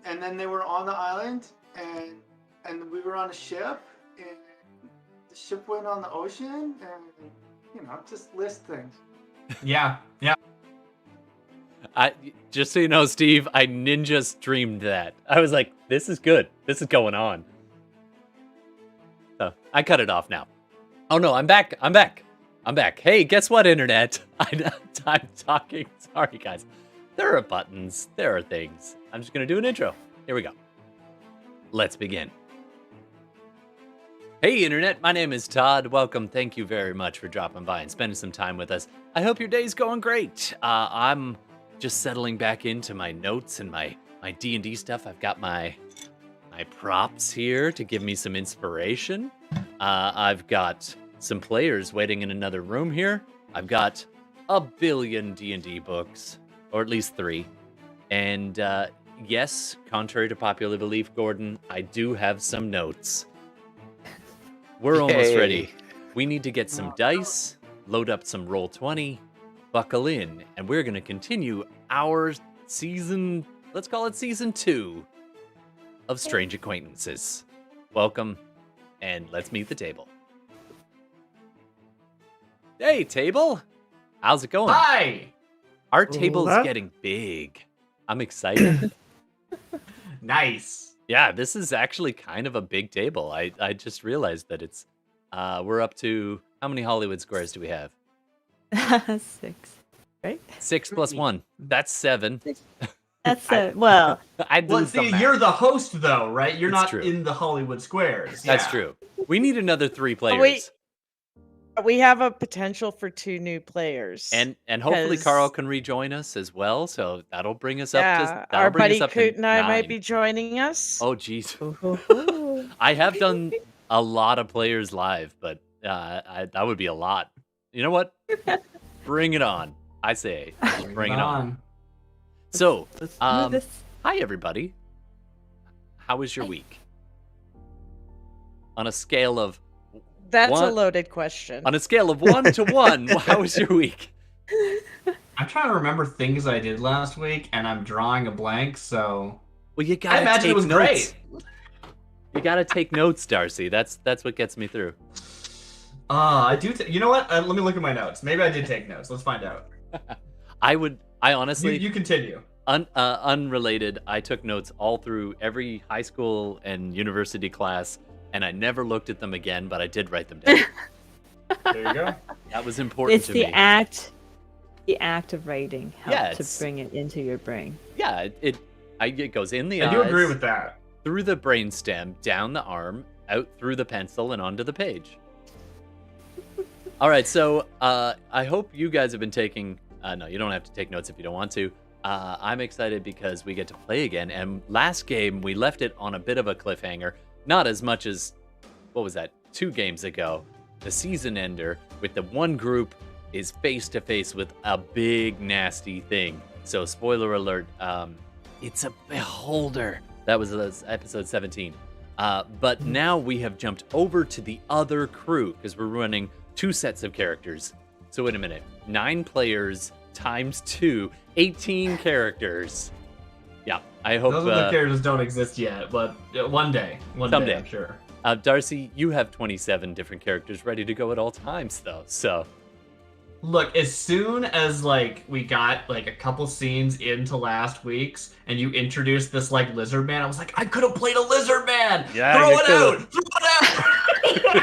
and then they were on the island, and we were on a ship, and the ship went on the ocean, and just list things. Yeah. Just so you know, Steve, I ninja streamed that. I was like, this is good. This is going on. So I cut it off now. Oh no, I'm back. Hey, guess what, internet? I'm talking. Sorry, guys. There are buttons. There are things. I'm just going to do an intro. Here we go. Let's begin. Hey, internet. My name is Todd. Welcome. Thank you very much for dropping by and spending some time with us. I hope your day's going great. I'm just settling back into my notes and my D&D stuff. I've got my props here to give me some inspiration. I've got some players waiting in another room here. I've got a billion D&D books, or at least 3. And yes, contrary to popular belief, Gordon, I do have some notes. We're almost ready. We need to get some dice, load up some Roll20, buckle in, and we're going to continue our season, let's call it season 2 of Strange Acquaintances. Welcome, and let's meet the table. Hey, table. How's it going? Hi. Our table's getting big. I'm excited. Nice. Yeah, this is actually kind of a big table. I just realized that it's, we're up to, how many Hollywood squares do we have? 6, right? 6 plus 1. That's 7. That's it. Well, See, you're the host, though, right? You're not true. in the Hollywood squares. That's true. We need another 3 players. We have a potential for 2 new players. And hopefully Carl can rejoin us as well, so that'll bring us up to our buddy Coot Coot and I might be joining us. Oh, jeez. I have done a lot of players live, but that would be a lot. You know what? Bring it on. I say, bring it on. So, hi everybody. How was your week? On a scale of That's a loaded question. On a scale of 1 to 1, how was your week? I'm trying to remember things I did last week, and I'm drawing a blank, so... Well, you gotta I imagine take it was notes. great. You gotta take notes, Darcy. That's what gets me through. I do. You know what? Let me look at my notes. Maybe I did take notes. Let's find out. I honestly... You continue. Unrelated, I took notes all through every high school and university class, and I never looked at them again, but I did write them down. There you go. That was important it's to the me. The act of writing helps to bring it into your brain. Yeah, it goes in the eyes. I do agree with that. Through the brainstem, down the arm, out through the pencil, and onto the page. All right, so I hope you guys have been taking... no, you don't have to take notes if you don't want to. I'm excited because we get to play again, and last game we left it on a bit of a cliffhanger. Not as much as, what was that, 2 games ago. The season ender with the one group is face-to-face with a big, nasty thing. So, spoiler alert, it's a beholder. That was episode 17. But now we have jumped over to the other crew, because we're running 2 sets of characters. So, wait a minute. 9 players times 2, 18 characters. Yeah, I hope... Those other characters don't exist yet, but one day. Someday, I'm sure. Darcy, you have 27 different characters ready to go at all times, though, so... Look, as soon as, we got, a couple scenes into last week's, and you introduced this, lizard man, I was like, I could have played a lizard man! Yeah, Throw it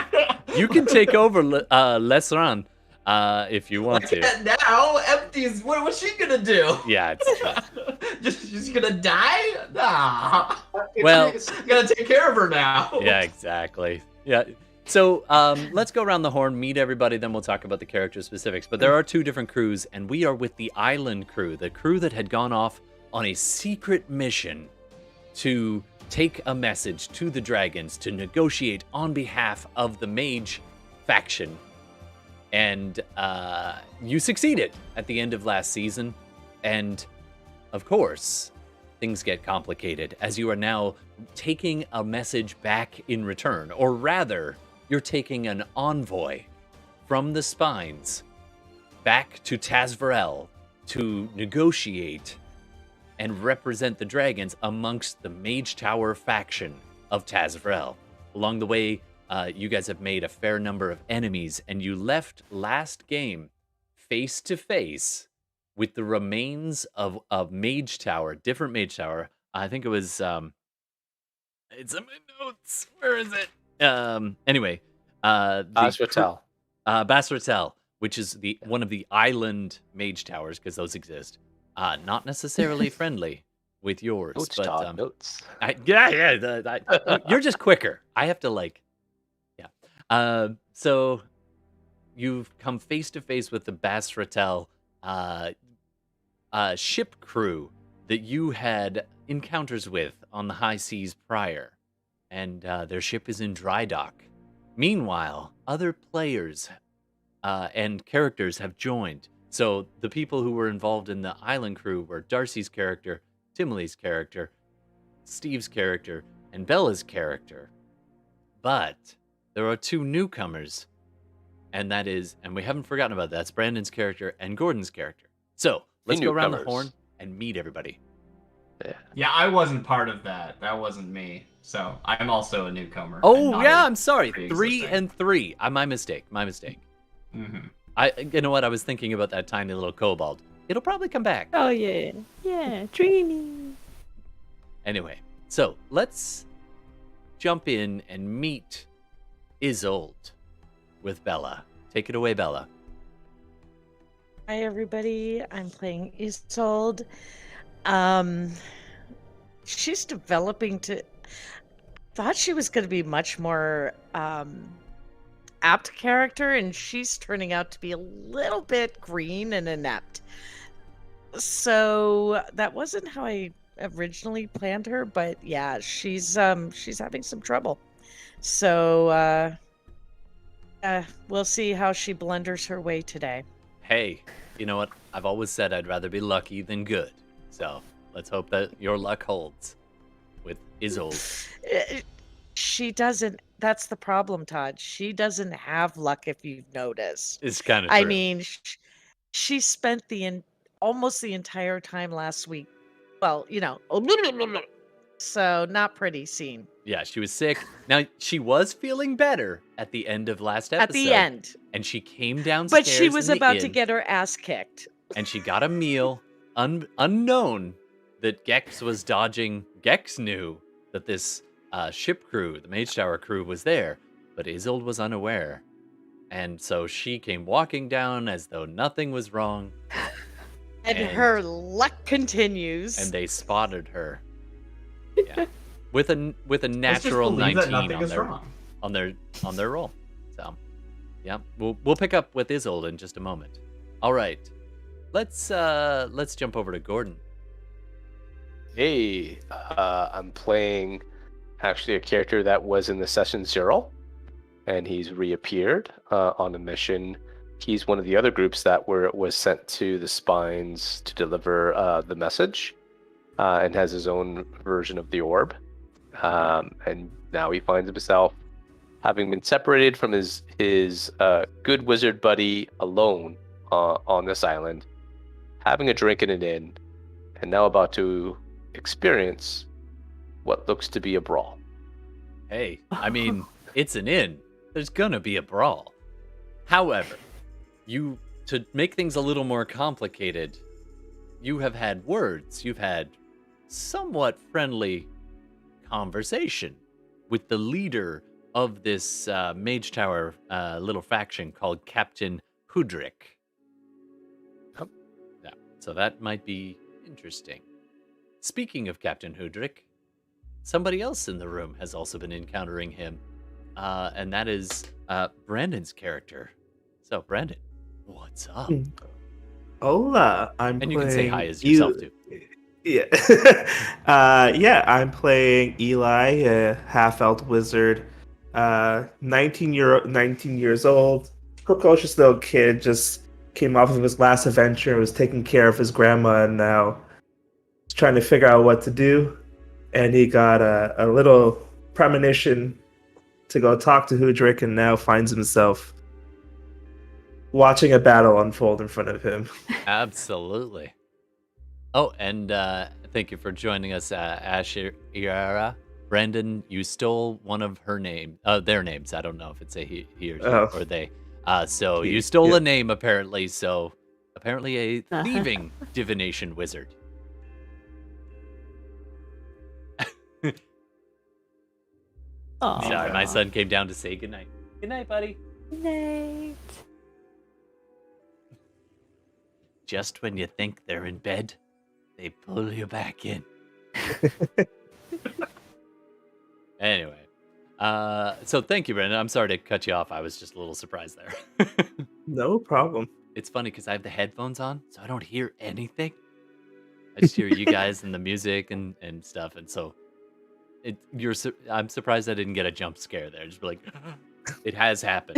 out! You can take over Lesran. If you want to. Now, Empty's, what's she gonna do? Yeah, She's gonna die? Nah. Well, gotta take care of her now. Yeah, exactly. Yeah. So, let's go around the horn, meet everybody, then we'll talk about the character specifics. But there are 2 different crews, and we are with the island crew, the crew that had gone off on a secret mission to take a message to the dragons to negotiate on behalf of the mage faction. And you succeeded at the end of last season. And, of course, things get complicated as you are now taking a message back in return. Or rather, you're taking an envoy from the Spines back to Tasvrell to negotiate and represent the dragons amongst the Mage Tower faction of Tasvrell. Along the way, you guys have made a fair number of enemies, and you left last game face to face with the remains of Mage Tower, different Mage Tower. I think it was, it's in my notes. Where is it? Anyway, Tasvrell. Tasvrell, which is one of the island Mage Towers, because those exist. Not necessarily friendly with yours. Notes, but Todd, notes. You're just quicker. I have to so you've come face to face with the Tasvrell ship crew that you had encounters with on the high seas prior, and their ship is in dry dock. Meanwhile, other players and characters have joined. So the people who were involved in the island crew were Darcy's character, Timile's character, Steve's character, and Bella's character. But there are 2 newcomers, and we haven't forgotten about that. That's Brandon's character and Gordon's character. So let's go around the horn and meet everybody. Yeah, I wasn't part of that. That wasn't me. So I'm also a newcomer. Oh yeah, I'm sorry. 3 and 3. My mistake. Mm-hmm. You know what? I was thinking about that tiny little kobold. It'll probably come back. Oh yeah, dreamy. Anyway, so let's jump in and meet Isolde with Bella. Take it away, Bella. Hi everybody, I'm playing Isolde. She's developing to. Thought she was going to be much more apt character, and she's turning out to be a little bit green and inept. So that wasn't how I originally planned her, but yeah, she's having some trouble. So we'll see how she blunders her way today. Hey, you know what? I've always said I'd rather be lucky than good. So let's hope that your luck holds with Isolde. She doesn't. That's the problem, Todd. She doesn't have luck, if you've noticed. It's kind of true. I mean, she spent almost the entire time last week. Well, so not pretty scene. Yeah, she was sick. Now, she was feeling better at the end of last episode. At the end. And she came downstairs. But she was about to get her ass kicked. And she got a meal unknown that Gex was dodging. Gex knew that this ship crew, the Mage Tower crew, was there, but Isolde was unaware. And so she came walking down as though nothing was wrong. And her luck continues. And they spotted her. Yeah. With a natural 19 on their roll. So, yeah, we'll pick up with Isolde in just a moment. All right, let's jump over to Gordon. Hey, I'm playing actually a character that was in the session 0, and he's reappeared on a mission. He's one of the other groups that was sent to the Spines to deliver the message, and has his own version of the orb. And now he finds himself having been separated from his good wizard buddy alone on this island, having a drink in an inn, and now about to experience what looks to be a brawl. Hey, I mean, it's an inn. There's gonna be a brawl. However, to make things a little more complicated, you have had words. You've had somewhat friendly conversation with the leader of this Mage Tower little faction called Captain Hudrick. Yep. Yeah, so that might be interesting. Speaking of Captain Hudrick, somebody else in the room has also been encountering him, and that is Brandon's character. So, Brandon, what's up? Hola, I'm and playing... you can say hi as yourself, too. Yeah. I'm playing Eli, a half-elf wizard, 19 years old, precocious little kid, just came off of his last adventure, was taking care of his grandma, and now he's trying to figure out what to do. And he got a little premonition to go talk to Hudrick, and now finds himself watching a battle unfold in front of him. Absolutely. Oh, and Thank you for joining us, Ashira. Brandon, you stole one of their names. I don't know if it's a he or she or they. So you stole a name, apparently. So apparently a thieving divination wizard. Sorry, my son came down to say goodnight. Good night, buddy. Good night. Just when you think they're in bed, they pull you back in. Anyway, so thank you, Brandon. I'm sorry to cut you off. I was just a little surprised there. No problem. It's funny because I have the headphones on, so I don't hear anything. I just hear you guys and the music and stuff, and so I'm surprised I didn't get a jump scare there. Just be like, it has happened.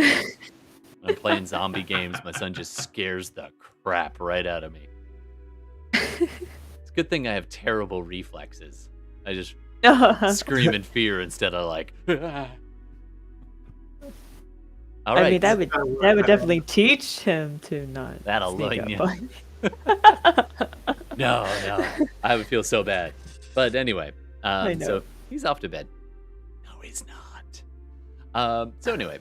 When I'm playing zombie games, my son just scares the crap right out of me. It's a good thing I have terrible reflexes. I just scream in fear instead of like. All right. I mean, that would definitely teach him to not. That'll sneak learn you. up on- No, I would feel so bad. But anyway, I know. so he's off to bed. No, he's not. So anyway,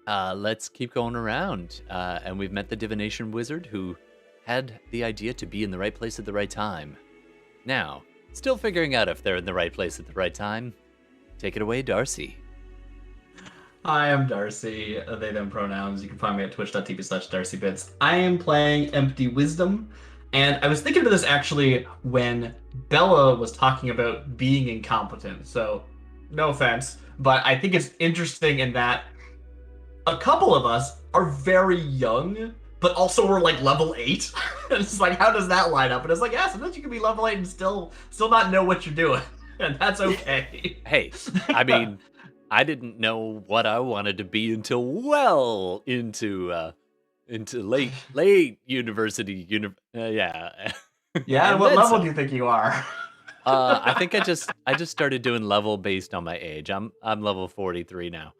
let's keep going around. And we've met the divination wizard who had the idea to be in the right place at the right time. Now, still figuring out if they're in the right place at the right time. Take it away, Darcy. Hi, I'm Darcy. They, them pronouns. You can find me at twitch.tv/DarcyBits. I am playing Empty Wisdom. And I was thinking of this actually when Bella was talking about being incompetent. So, no offense, but I think it's interesting in that a couple of us are very young, but also we're like level 8. And it's like, how does that line up? And it's like, yeah, sometimes you can be level 8 and still not know what you're doing. And that's okay. Hey, I mean, I didn't know what I wanted to be until well into late university. Yeah. Yeah, and what level do you think you are? I think I just started doing level based on my age. I'm level 43 now.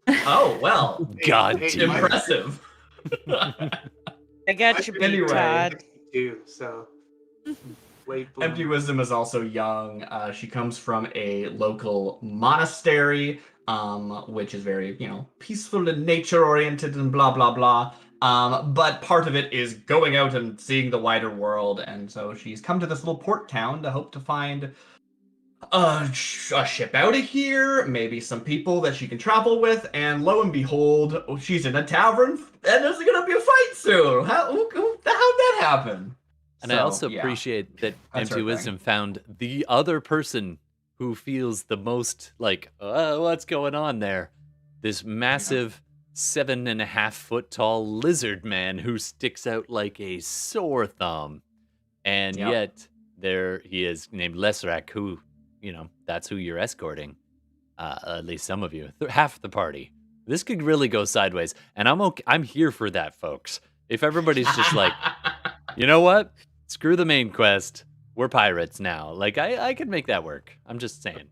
Oh, well. God, impressive. I got you beat, Anyway. Todd. So Empty Wisdom is also young. She comes from a local monastery, which is very, peaceful and nature-oriented and blah, blah, blah. But part of it is going out and seeing the wider world, and so she's come to this little port town to hope to find a ship out of here, maybe some people that she can travel with, and lo and behold, she's in a tavern, and there's gonna be a fight soon. How'd that happen? And I also appreciate that Empty Wisdom found the other person who feels the most like, what's going on there? This massive 7.5 foot tall lizard man who sticks out like a sore thumb. And yet there he is named Lesrak, who, that's who you're escorting. At least some of you, half the party. This could really go sideways. And I'm here for that, folks. If everybody's just like, you know what? Screw the main quest. We're pirates now. Like, I could make that work. I'm just saying.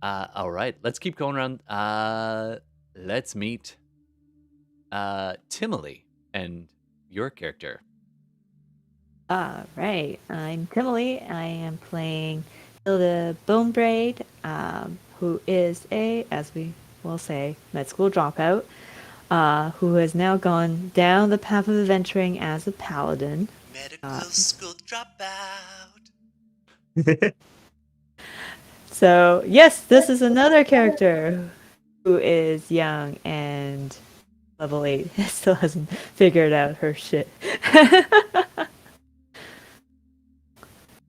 All right. Let's keep going around. Let's meet Timely and your character. All right. I'm Timely. I am playing Hilda Bonebraid, who is as we will say, med school dropout, who has now gone down the path of adventuring as a paladin. Medical school dropout. So, yes, this is another character who is young and level 8. Still hasn't figured out her shit.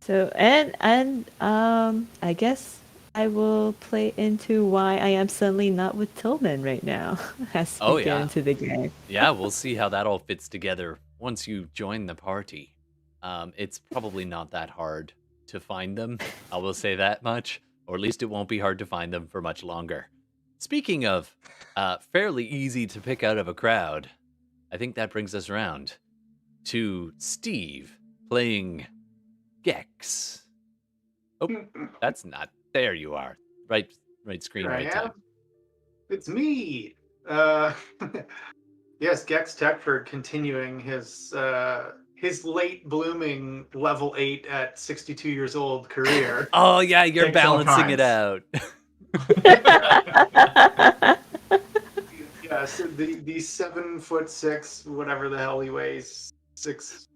So, and I guess I will play into why I am suddenly not with Tillman right now as we get into the game. Yeah, we'll see how that all fits together once you join the party. It's probably not that hard to find them. I will say that much, or at least it won't be hard to find them for much longer. Speaking of fairly easy to pick out of a crowd, I think that brings us around to Steve playing Gex. Oh, that's not. There you are. Right screen, Here I right am. time. It's me. Yes, Gex Techford continuing his his late blooming level 8 at 62 years old career. Oh yeah, you're Takes all balancing it kinds. out. Yeah, so the 7'6", whatever the hell he weighs,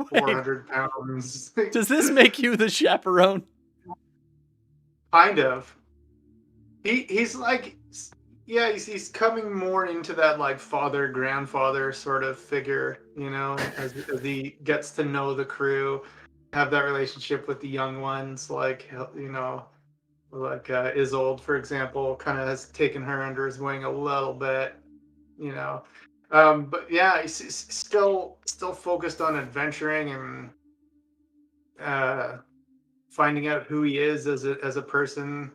400 pounds. Does this make you the chaperone? Kind of. He's like, yeah, he's coming more into that like father grandfather sort of figure, you know, as he gets to know the crew, have that relationship with the young ones, like, you know, like Isolde, for example, kind of has taken her under his wing a little bit, you know. But yeah, he's still focused on adventuring and finding out who he is as a person.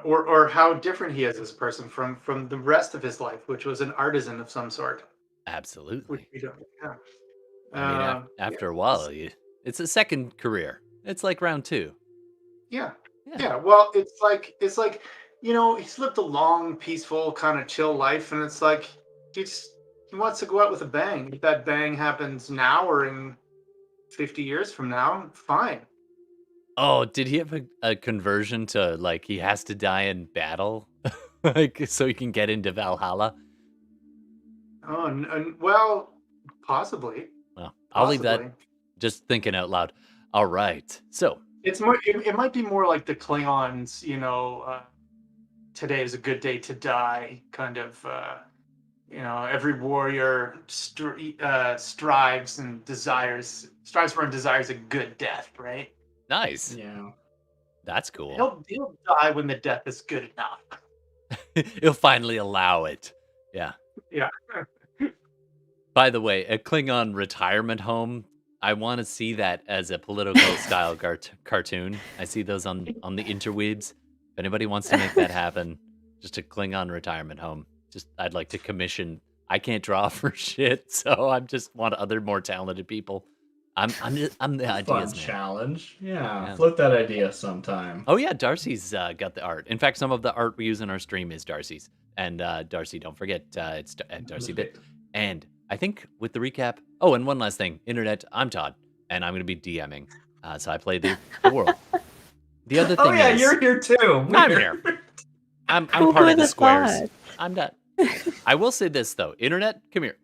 Or how different he is as a person from the rest of his life, which was an artisan of some sort. Absolutely. Which we don't. Yeah. I mean, after a while, it's a second career. It's like round 2. Yeah. Well, it's like you know, he's lived a long, peaceful, kind of chill life, and it's like he wants to go out with a bang. If that bang happens now or in 50 years from now, fine. Oh, did he have a conversion to like he has to die in battle, like so he can get into Valhalla? Oh, and well, possibly. Well, I'll leave that. Just thinking out loud. All right, so it's more. It might be more like the Klingons, you know. Today is a good day to die, kind of. You know, every warrior strives for and desires a good death, right? Nice. Yeah. That's cool. He'll die when the death is good enough. He'll finally allow it. Yeah. Yeah. By the way, a Klingon retirement home, I want to see that as a political style cartoon. I see those on the interwebs. If anybody wants to make that happen, just a Klingon retirement home. I'd like to commission. I can't draw for shit, so I just want other more talented people. I'm the ideas man. Challenge. Yeah, flip that idea sometime. Oh yeah, Darcy's got the art. In fact, some of the art we use in our stream is Darcy's. And Darcy, don't forget, it's at Darcy Bit. And I think with the recap. Oh, and one last thing, internet. I'm Todd, and I'm going to be DMing. So I play the world. The other thing is, you're here too. I'm here. I'm part of the squares. I'm done. I will say this though, internet, come here.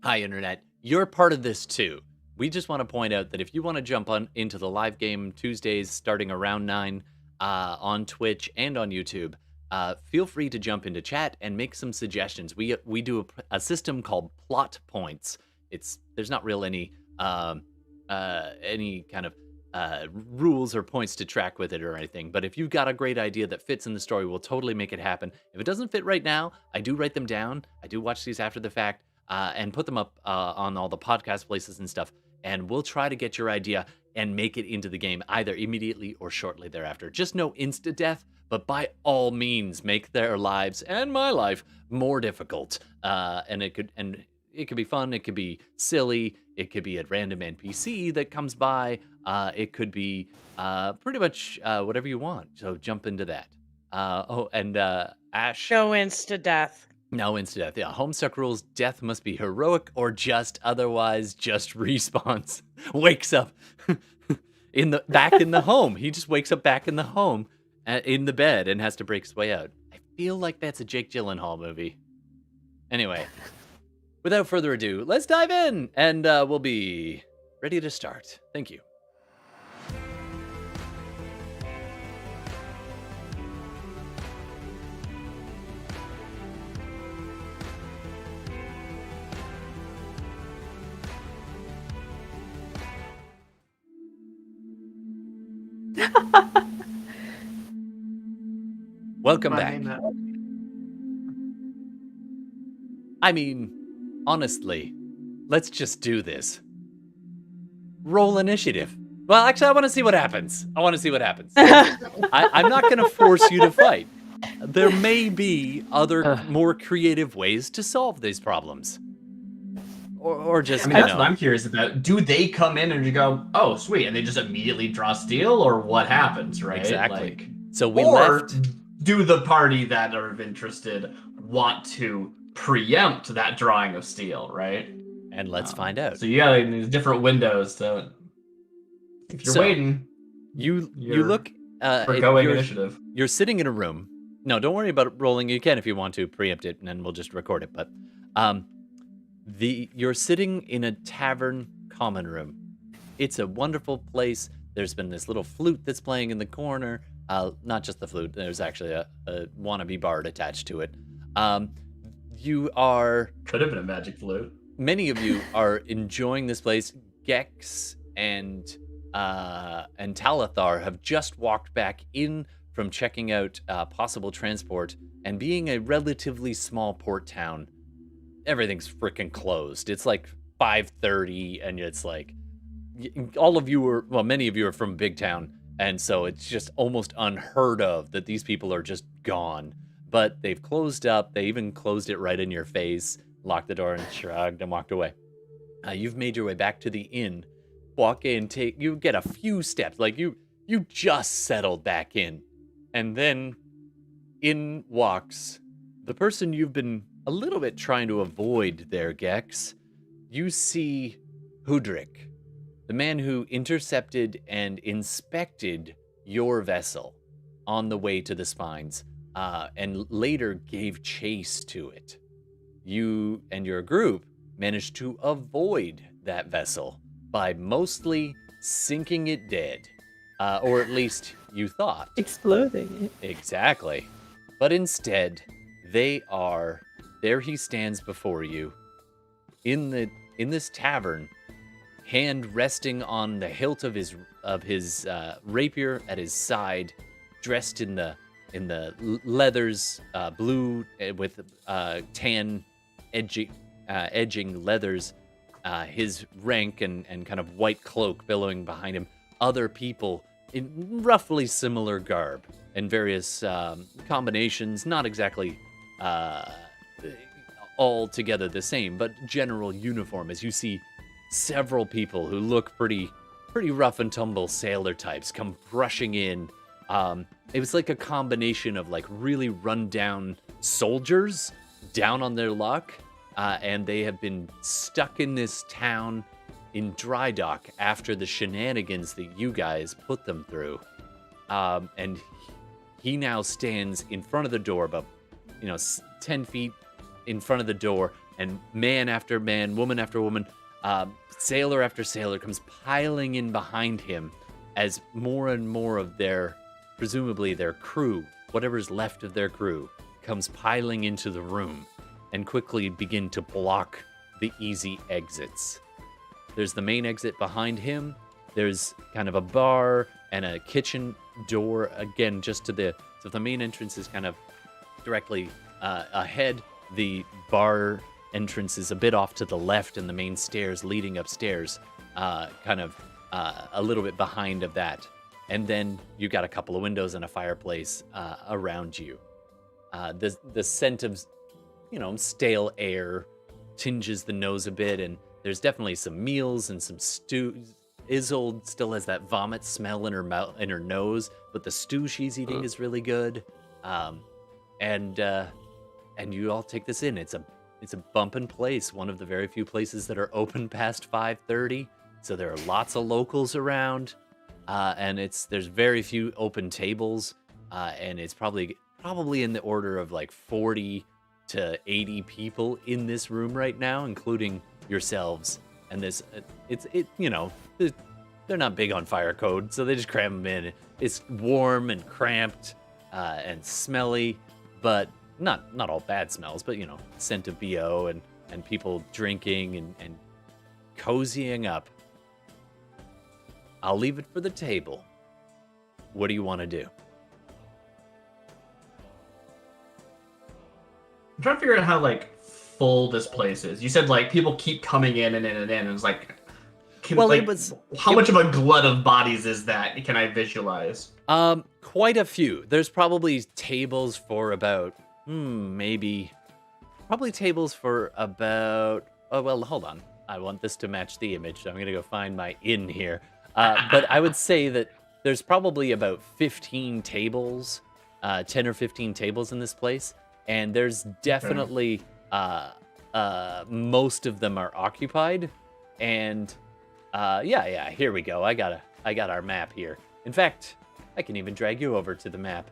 Hi, internet. You're part of this too. We just want to point out that if you want to jump into the live game Tuesdays starting around 9 on Twitch and on YouTube, feel free to jump into chat and make some suggestions. We do a system called plot points. There's not real any kind of rules or points to track with it or anything. But if you've got a great idea that fits in the story, we'll totally make it happen. If it doesn't fit right now, I do write them down. I do watch these after the fact and put them up on all the podcast places and stuff. And we'll try to get your idea and make it into the game either immediately or shortly thereafter. Just no insta-death, but by all means, make their lives and my life more difficult. And it could be fun. It could be silly. It could be a random NPC that comes by. It could be pretty much whatever you want. So jump into that. Ash. No insta-death. No insta-death. Yeah, Homestuck rules. Death must be heroic or just, otherwise just respawns. Wakes up back in the home. He just wakes up back in the home in the bed and has to break his way out. I feel like that's a Jake Gyllenhaal movie. Anyway, without further ado, let's dive in and we'll be ready to start. Thank you. Welcome back. I mean, honestly, let's just do this. Roll initiative. Well, actually, I want to see what happens. I'm not going to force you to fight. There may be other, more creative ways to solve these problems. Or just, I mean, that's what I'm curious about. Do they come in and you go, oh, sweet, and they just immediately draw steel, or what happens, right? Exactly. So we left. Do the party that are interested want to preempt that drawing of steel, right? and let's find out. So you got these different windows. So if you're waiting, you you're look. Forgoing initiative. You're sitting in a room. No, don't worry about rolling. You can if you want to preempt it, and then we'll just record it. But you're sitting in a tavern common room. It's a wonderful place. There's been this little flute that's playing in the corner. Not just the flute. There's actually a wannabe bard attached to it. You are... Could have been a magic flute. Many of you are enjoying this place. Gex and Talathar have just walked back in from checking out possible transport, and being a relatively small port town, everything's freaking closed. It's like 5:30, and it's like many of you are from big town, and so it's just almost unheard of that these people are just gone. But they've closed up. They even closed it right in your face, locked the door, and shrugged and walked away. You've made your way back to the inn. Walk in, you get a few steps, like you just settled back in. And then in walks the person you've been a little bit trying to avoid there, Gex. You see Hudrick, the man who intercepted and inspected your vessel on the way to the spines, and later gave chase to it. You and your group managed to avoid that vessel by mostly sinking it dead. Or at least you thought. Exploding it. Exactly. But instead, there he stands before you in this tavern, hand resting on the hilt of his rapier at his side, dressed in the leathers, blue with tan edging leathers, his rank and kind of white cloak billowing behind him. Other people in roughly similar garb and various combinations, not exactly all together the same, but general uniform, as you see several people who look pretty rough and tumble sailor types come rushing in. It was like a combination of like really run-down soldiers down on their luck, and they have been stuck in this town in dry dock after the shenanigans that you guys put them through. And he now stands in front of the door, about 10 feet in front of the door, and man after man, woman after woman, sailor after sailor comes piling in behind him as more and more of presumably their crew, whatever's left of their crew, comes piling into the room and quickly begin to block the easy exits. There's the main exit behind him. There's kind of a bar and a kitchen door, again, just to the main entrance is kind of directly ahead. The bar entrance is a bit off to the left, and the main stairs leading upstairs, kind of a little bit behind of that. And then you got a couple of windows and a fireplace around you. The scent of, stale air tinges the nose a bit, and there's definitely some meals and some stew. Isolde still has that vomit smell in her mouth, in her nose, but the stew she's eating is really good. And you all take this in. It's a bumpin' place, one of the very few places that are open past 5:30. So there are lots of locals around, and there's very few open tables, and it's probably in the order of like 40 to 80 people in this room right now, including yourselves. And they're not big on fire code, so they just cram them in. It's warm and cramped and smelly, but not all bad smells, but scent of BO and people drinking and cozying up. I'll leave it for the table. What do you want to do? I'm trying to figure out how full this place is. You said people keep coming in and in and in. And it's how much of a glut of bodies is that? Can I visualize? Quite a few. There's probably tables for about probably tables for about. Oh well, hold on. I want this to match the image, so I'm gonna go find my inn here. But I would say that there's probably about 15 tables, 10 or 15 tables in this place, and there's definitely most of them are occupied, and yeah, here we go. I got our map here. In fact, I can even drag you over to the map.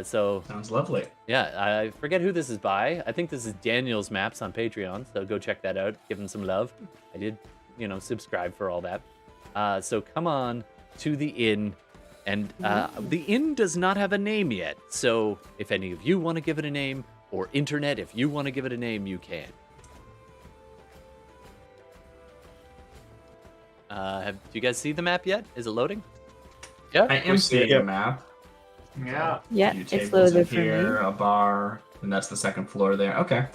So Sounds lovely. yeah, I forget who this is by. I think this is Daniel's Maps on Patreon, so go check that out. Give him some love. I did, subscribe for all that. So come on to the inn, and the inn does not have a name yet. So if any of you want to give it a name, or internet, if you want to give it a name, you can. Do you guys see the map yet? Is it loading? Yeah, I am seeing the map. Yeah. Yeah, A few it's tables loaded in for me. here, a bar, and that's the second floor there. Okay.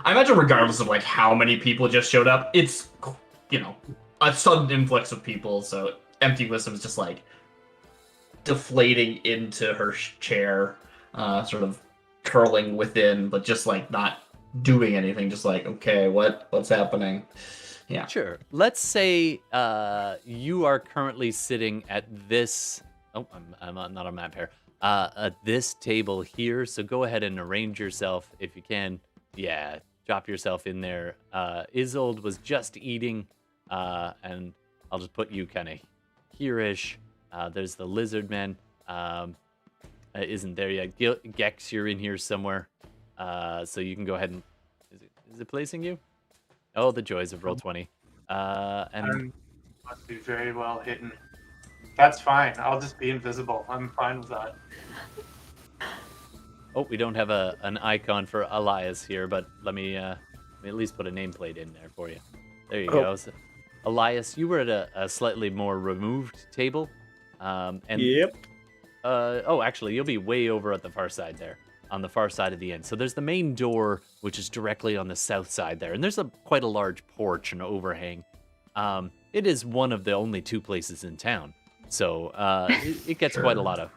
I imagine regardless of like how many people just showed up, it's a sudden influx of people, so Empty Wisdom is just like deflating into her chair, sort of curling within, but just like not doing anything, just like, okay, what's happening? Yeah. Sure. Let's say you are currently sitting at this. Oh, I'm not on map here. At this table here. So go ahead and arrange yourself if you can. Yeah, drop yourself in there. Isolde was just eating, and I'll just put you kind of here-ish. There's the lizard man. Isn't there yet? Gex, you're in here somewhere. So you can go ahead and is it placing you? Oh, the joys of Roll20. And Must be very well hidden. That's fine. I'll just be invisible. I'm fine with that. oh, we don't have an icon for Elias here, but let me at least put a nameplate in there for you. There you go. So, Elias, you were at a slightly more removed table. And Yep. Actually, you'll be way over at the far side there, on the far side of the inn. So there's the main door, which is directly on the south side there, and there's quite a large porch and overhang. It is one of the only two places in town, so it gets quite a lot of.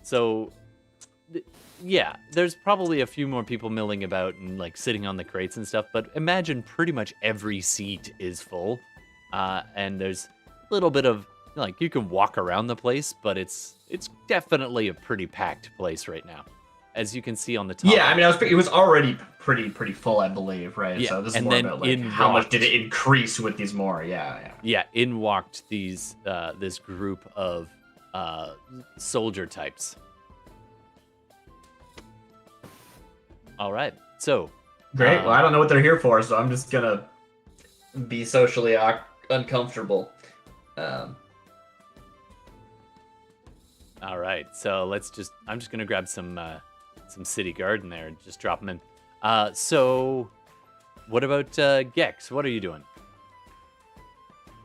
So, yeah, there's probably a few more people milling about and like sitting on the crates and stuff. But imagine pretty much every seat is full, and there's a little bit of like you can walk around the place, but it's definitely a pretty packed place right now, as you can see on the top. Yeah, I mean, it was already pretty full, I believe, right? Yeah, So this is and more then about like how much did it increase with these more? Yeah. Yeah, in walked these this group of soldier types. All right, so Great. Well, I don't know what they're here for, so I'm just gonna be socially uncomfortable. All right, so I'm just gonna grab some city guard in there and just drop them in. So what about Gex? What are you doing?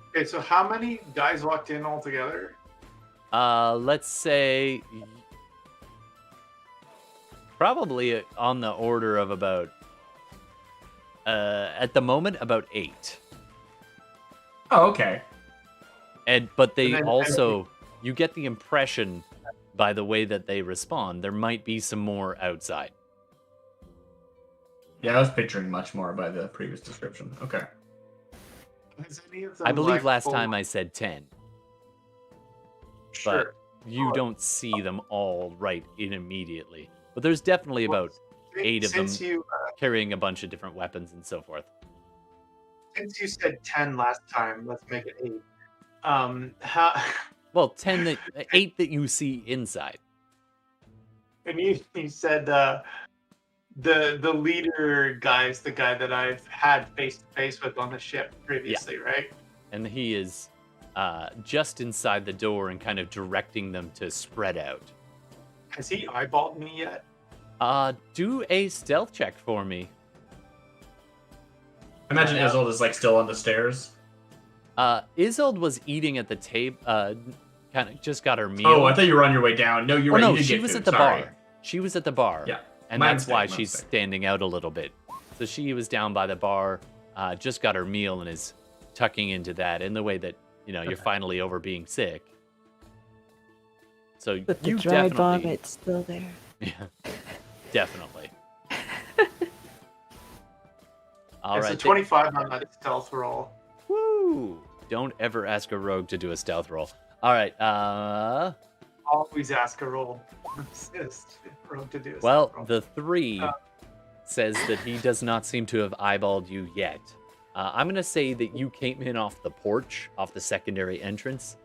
Okay, so how many guys walked in altogether? Let's say probably on the order of about at the moment about 8. Oh, okay. But they And then also you get the impression by the way that they respond there might be some more outside. Yeah, I was picturing much more by the previous description. Okay. Has any of them, I believe like, last full- time I said 10, Sure. but you don't see them all right in immediately. But there's definitely about 8 of them Since you carrying a bunch of different weapons and so forth. since you said 10 last time, let's make it 8. How? Well, 8 that you see inside. And you said the leader guy's the guy that I've had face to face with on the ship previously, right? And he is just inside the door and kind of directing them to spread out. Has he eyeballed me yet? Do a stealth check for me. I imagine Isolde is like still on the stairs. Isolde was eating at the table, kind of just got her meal. Oh, I thought you were on your way down. No, you're right. No, You did she get was food. at the Sorry. bar. She was at the bar. Yeah. And My that's why mistake, my she's mistake. standing out a little bit. So she was down by the bar, just got her meal and is tucking into that in the way that, you're finally over being sick. So But the you dry definitely... vomit's still there. Yeah, definitely. All It's right. a 25 on that stealth roll. Woo! Don't ever ask a rogue to do a stealth roll. All right. Always ask a roll. Insist for him to do a Well, stealth roll. the 3 says that he does not seem to have eyeballed you yet. I'm going to say that you came in off the porch, off the secondary entrance,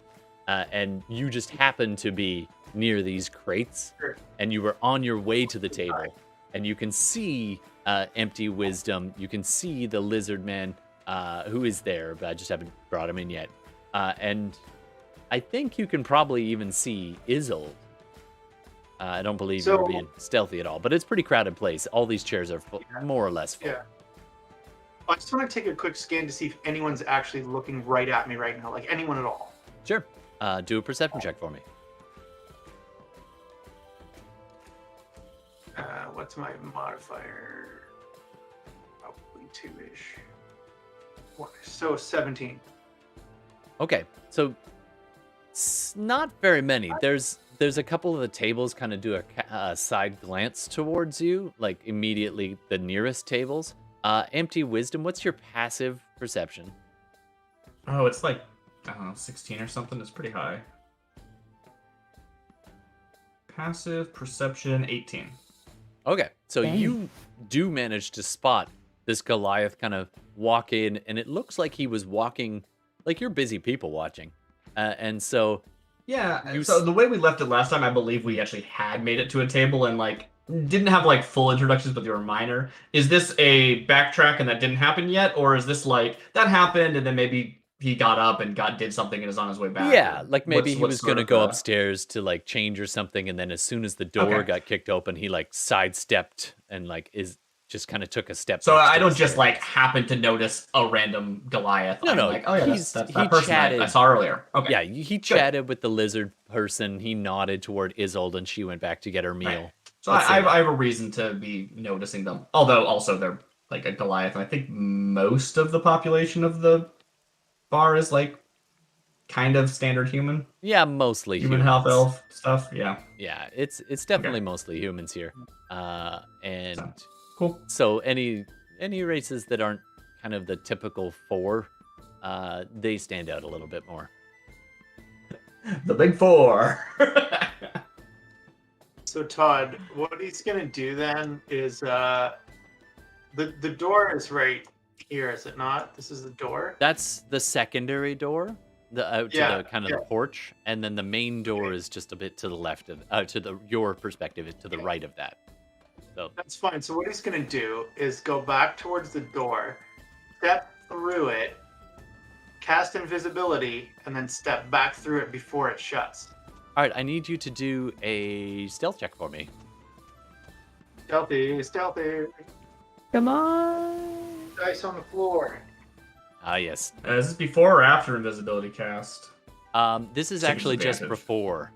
and you just happened to be near these crates, and you were on your way to the table, and you can see Empty Wisdom. You can see the lizard man who is there, but I just haven't brought him in yet. And I think you can probably even see Isolde. I don't believe you're being stealthy at all, but it's a pretty crowded place. All these chairs are more or less full. Yeah. I just want to take a quick scan to see if anyone's actually looking right at me right now, like anyone at all. Sure. Do a perception check for me. What's my modifier? Probably 2-ish. So 17. Okay, so not very many. There's a couple of the tables kind of do a side glance towards you, like immediately the nearest tables. Empty Wisdom, what's your passive perception? Oh, it's like, I don't know, 16 or something. It's pretty high. Passive perception, 18. Okay, so Dang. you do manage to spot this Goliath kind of walk in, and it looks like he was walking, like you're busy people watching. And so... Yeah, so the way we left it last time, I believe we actually had made it to a table and, like, didn't have, like, full introductions, but they were minor. Is this a backtrack and that didn't happen yet? Or is this, like, that happened and then maybe he got up and did something and is on his way back? Yeah, like maybe he was sort going to of, go upstairs to, like, change or something, and then as soon as the door got kicked open, he, like, sidestepped and, like, just kind of took a step. So I don't just, like, happen to notice a random Goliath. No, I'm like, oh yeah, that's that person chatted, I saw earlier. Okay. Yeah, he chatted with the lizard person. He nodded toward Isolde, and she went back to get her meal. Right. So I have a reason to be noticing them. Although also they're like a Goliath, and I think most of the population of the bar is like kind of standard human. Yeah, mostly human humans. Half elf stuff. Yeah. Yeah, it's definitely mostly humans here. And cool. So any races that aren't kind of the typical 4, they stand out a little bit more. The big 4. So Todd, what he's gonna do then is the door is right here, is it not? This is the door. That's the secondary door, out to the kind of the porch, and then the main door is just a bit to the left of your perspective is to the right of that. So that's fine. So what he's gonna do is go back towards the door, step through it, cast invisibility, and then step back through it before it shuts. All right, I need you to do a stealth check for me. Stealthy. Come on. Dice on the floor. Ah, yes. Is this before or after invisibility cast? This is actually just before.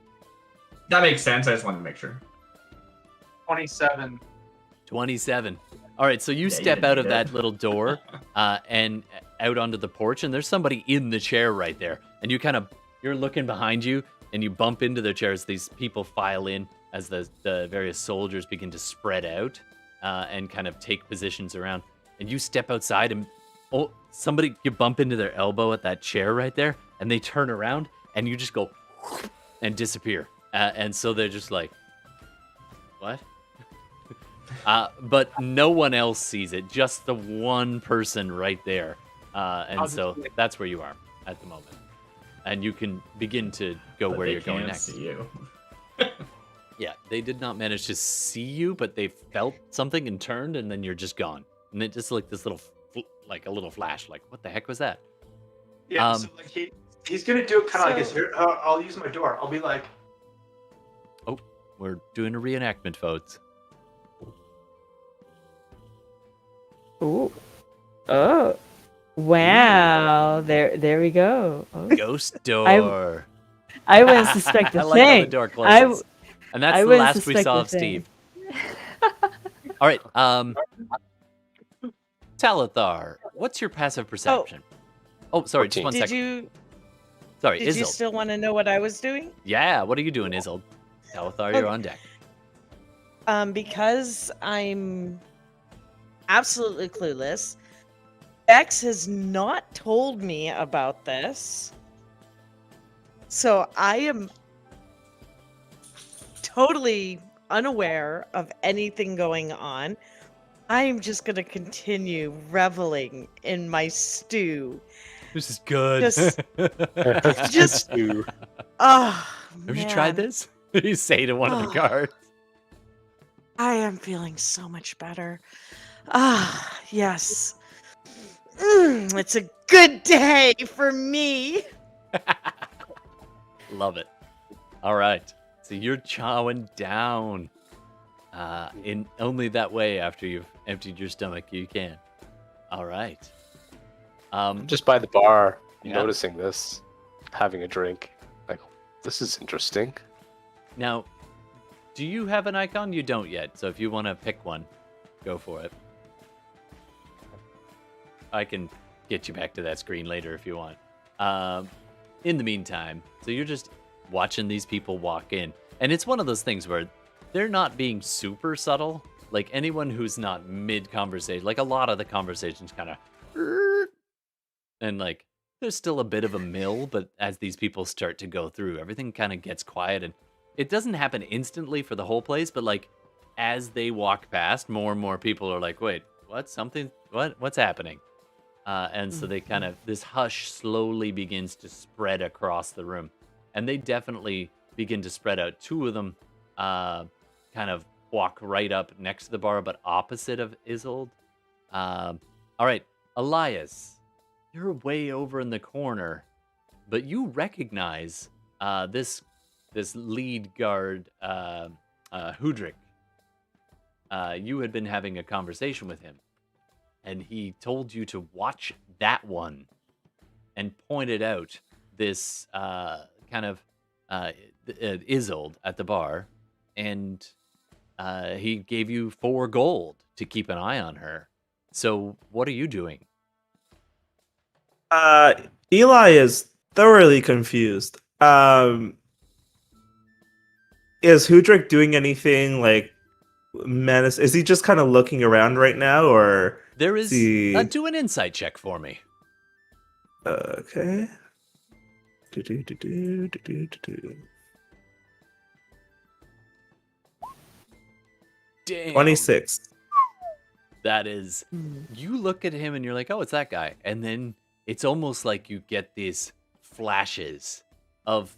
That makes sense. I just wanted to make sure. 27. 27. All right, so you step out of that little door and out onto the porch, and there's somebody in the chair right there. And you're looking behind you, and you bump into their chairs. These people file in as the various soldiers begin to spread out and kind of take positions around. And you step outside, and you bump into their elbow at that chair right there, and they turn around, and you just go and disappear. And so they're just like, what? But no one else sees it, just the one person right there. And so that's where you are at the moment. And you can begin to go where you're going next. See you. Yeah, they did not manage to see you, but they felt something and turned, and then you're just gone. And it just like this little, like a little flash, like, what the heck was that? Yeah, so like he's gonna do it kind of like this. Here, I'll use my door. I'll be like, oh, we're doing a reenactment, folks. Ooh. Oh. Wow. There we go. Oh. Ghost door. I wouldn't suspect a I like thing. how the door closes. And that's the last we saw of thing. Steve. All right. Talithar, what's your passive perception? Oh, sorry, 14. just one second. Sorry, Did Isolde. you still want to know what I was doing? Yeah, what are you doing, Isolde? Talithar, you're on deck. Because I'm absolutely clueless. Bex has not told me about this. So I am totally unaware of anything going on. I'm just gonna continue reveling in my stew. This is good. Just- Just to Oh, Have you tried man. this? You say to one of the Oh. guards. I am feeling so much better. Ah, yes. It's a good day for me. Love it. All right. So you're chowing down. In only that way after you've emptied your stomach you can. All right. just by the bar, Yeah. noticing this, having a drink. Like, this is interesting. Now, do you have an icon? You don't yet. So if you want to pick one, go for it. I can get you back to that screen later if you want. In the meantime, so you're just watching these people walk in. And it's one of those things where they're not being super subtle. Like anyone who's not mid-conversation, like a lot of the conversations kind of... And like, there's still a bit of a mill, but as these people start to go through, everything kind of gets quiet. And it doesn't happen instantly for the whole place, but like, as they walk past, more and more people are like, wait, what? Something? What's happening? And so they kind of, this hush slowly begins to spread across the room. And they definitely begin to spread out. Two of them kind of walk right up next to the bar, but opposite of Isolde. All right, Elias, you're way over in the corner, but you recognize this lead guard, Hudrick. You had been having a conversation with him. And he told you to watch that one and pointed out this kind of Isolde at the bar. And he gave you 4 gold to keep an eye on her. So what are you doing? Eli is thoroughly confused. Is Hudrick doing anything like menace? Is he just kind of looking around right now, or There is... he... do an insight check for me. Okay. Damn. 26. That is... You look at him and you're like, oh, it's that guy. And then it's almost like you get these flashes of...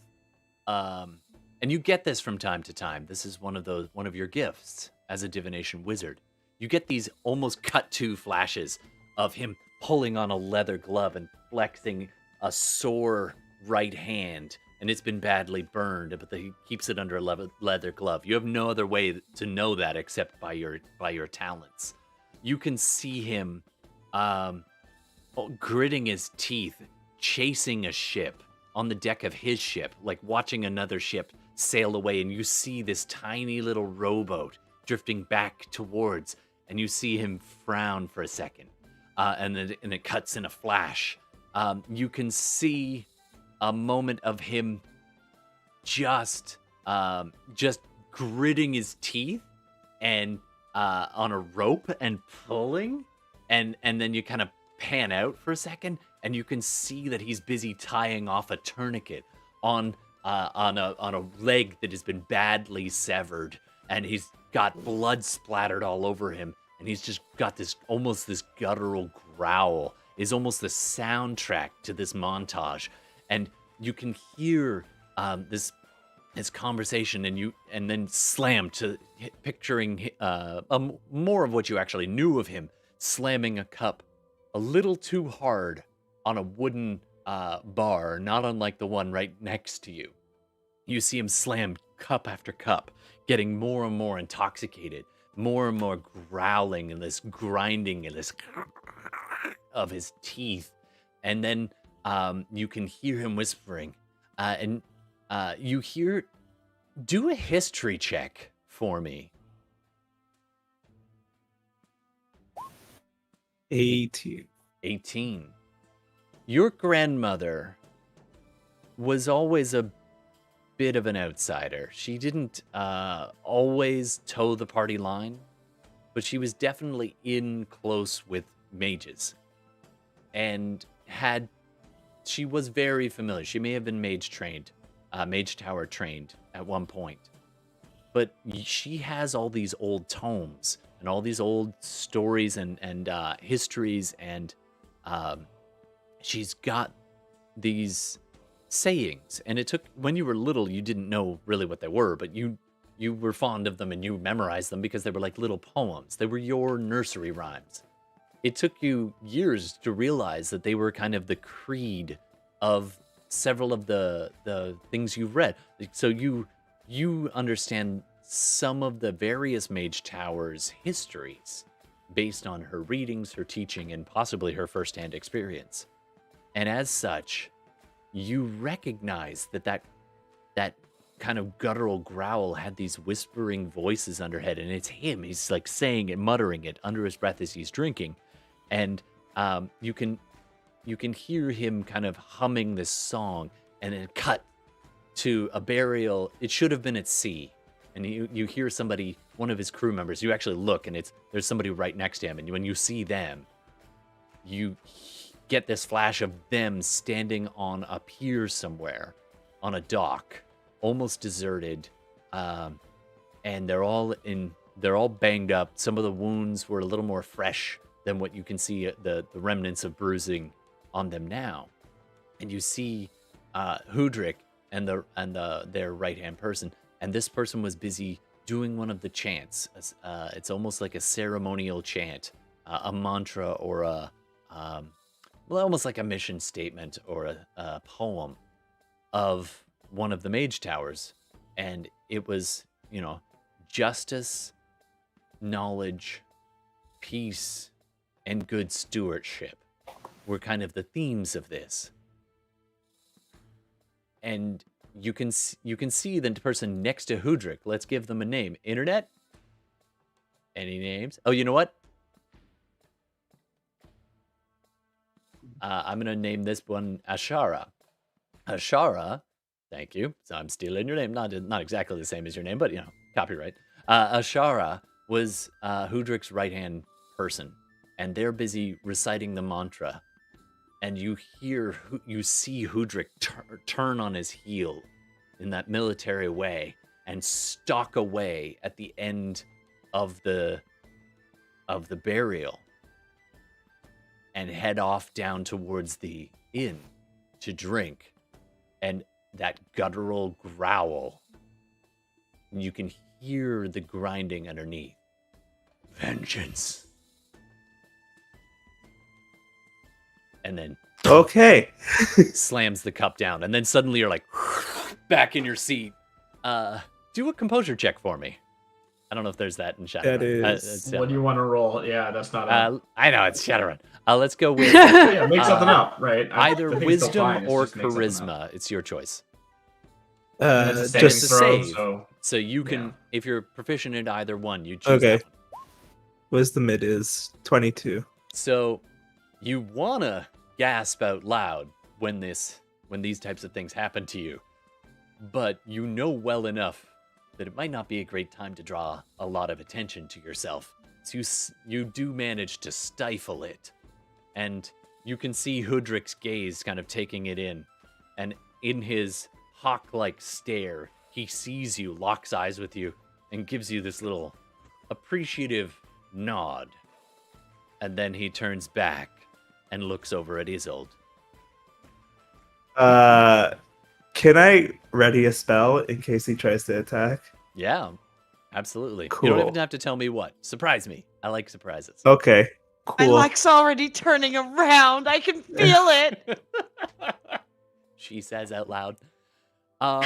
and you get this from time to time. This is one of your gifts as a divination wizard. You get these almost cut-to flashes of him pulling on a leather glove and flexing a sore right hand, and it's been badly burned, but he keeps it under a leather glove. You have no other way to know that except by your talents. You can see him gritting his teeth, chasing a ship on the deck of his ship, like watching another ship sail away, and you see this tiny little rowboat drifting back towards, and you see him frown for a second, and it cuts in a flash. You can see a moment of him just gritting his teeth and on a rope and pulling, and then you kind of pan out for a second, and you can see that he's busy tying off a tourniquet on a leg that has been badly severed, and he's got blood splattered all over him, and he's just got this guttural growl is almost the soundtrack to this montage. And you can hear this conversation, and then slam to picturing more of what you actually knew of him, slamming a cup a little too hard on a wooden bar, not unlike the one right next to you. You see him slam cup after cup, getting more and more intoxicated, more and more growling and this grinding and this of his teeth. And then you can hear him whispering, and you hear, do a history check for me. 18. Your grandmother was always a bit of an outsider. She didn't always toe the party line, but she was definitely in close with mages, and she was very familiar. She may have been mage tower trained at one point, but she has all these old tomes and all these old stories and histories, and she's got these sayings. And it took, when you were little, you didn't know really what they were, but you were fond of them and you memorized them because they were like little poems. They were your nursery rhymes. It took you years to realize that they were kind of the creed of several of the things you've read. So you understand some of the various Mage Towers histories based on her readings, her teaching, and possibly her firsthand experience. And as such, you recognize that kind of guttural growl had these whispering voices under her head, and it's him. He's like saying it, muttering it under his breath as he's drinking. And you can hear him kind of humming this song, and then cut to a burial. It should have been at sea. And you hear somebody, one of his crew members, you actually look, and there's somebody right next to him. And when you see them, you get this flash of them standing on a pier somewhere, on a dock, almost deserted. And they're all banged up. Some of the wounds were a little more fresh than what you can see, the remnants of bruising on them now. And you see Hudrick and their right-hand person. And this person was busy doing one of the chants. It's almost like a ceremonial chant, a mantra, or almost like a mission statement or a poem of one of the Mage Towers. And it was, justice, knowledge, peace, and good stewardship were kind of the themes of this. And you can see the person next to Hudrick. Let's give them a name. Internet? Any names? Oh, you know what? I'm going to name this one Ashara. Ashara, thank you. So I'm stealing your name. Not exactly the same as your name, but, copyright. Ashara was Hudrick's right-hand person, and they're busy reciting the mantra. And you see Hudrick turn on his heel in that military way and stalk away at the end of the burial and head off down towards the inn to drink. And that guttural growl, you can hear the grinding underneath. Vengeance. And then Okay. slams the cup down, and then suddenly you're like back in your seat. Do a composure check for me. I don't know if there's that in Shadowrun. That is. What do you want to roll? Yeah, that's not. I know it's Shadowrun. Let's go with Yeah, make something up, right? either I think it's still wisdom fine, it's or just make something up. charisma. It's your choice. And it's a Just saving save. throw, So you can, Yeah. if you're proficient in either one, you choose Okay. that one. wisdom. It is 22. So you wanna gasp out loud when these types of things happen to you, but you know well enough that it might not be a great time to draw a lot of attention to yourself. So you do manage to stifle it, and you can see Hudrick's gaze kind of taking it in, and in his hawk-like stare, he sees you, locks eyes with you, and gives you this little appreciative nod. And then he turns back and looks over at Isolde. Can I ready a spell in case he tries to attack? Yeah, absolutely. You Cool. don't even have to tell me what. Surprise me. I like surprises. Okay. My Cool. luck's already turning around. I can feel it. She says out loud. All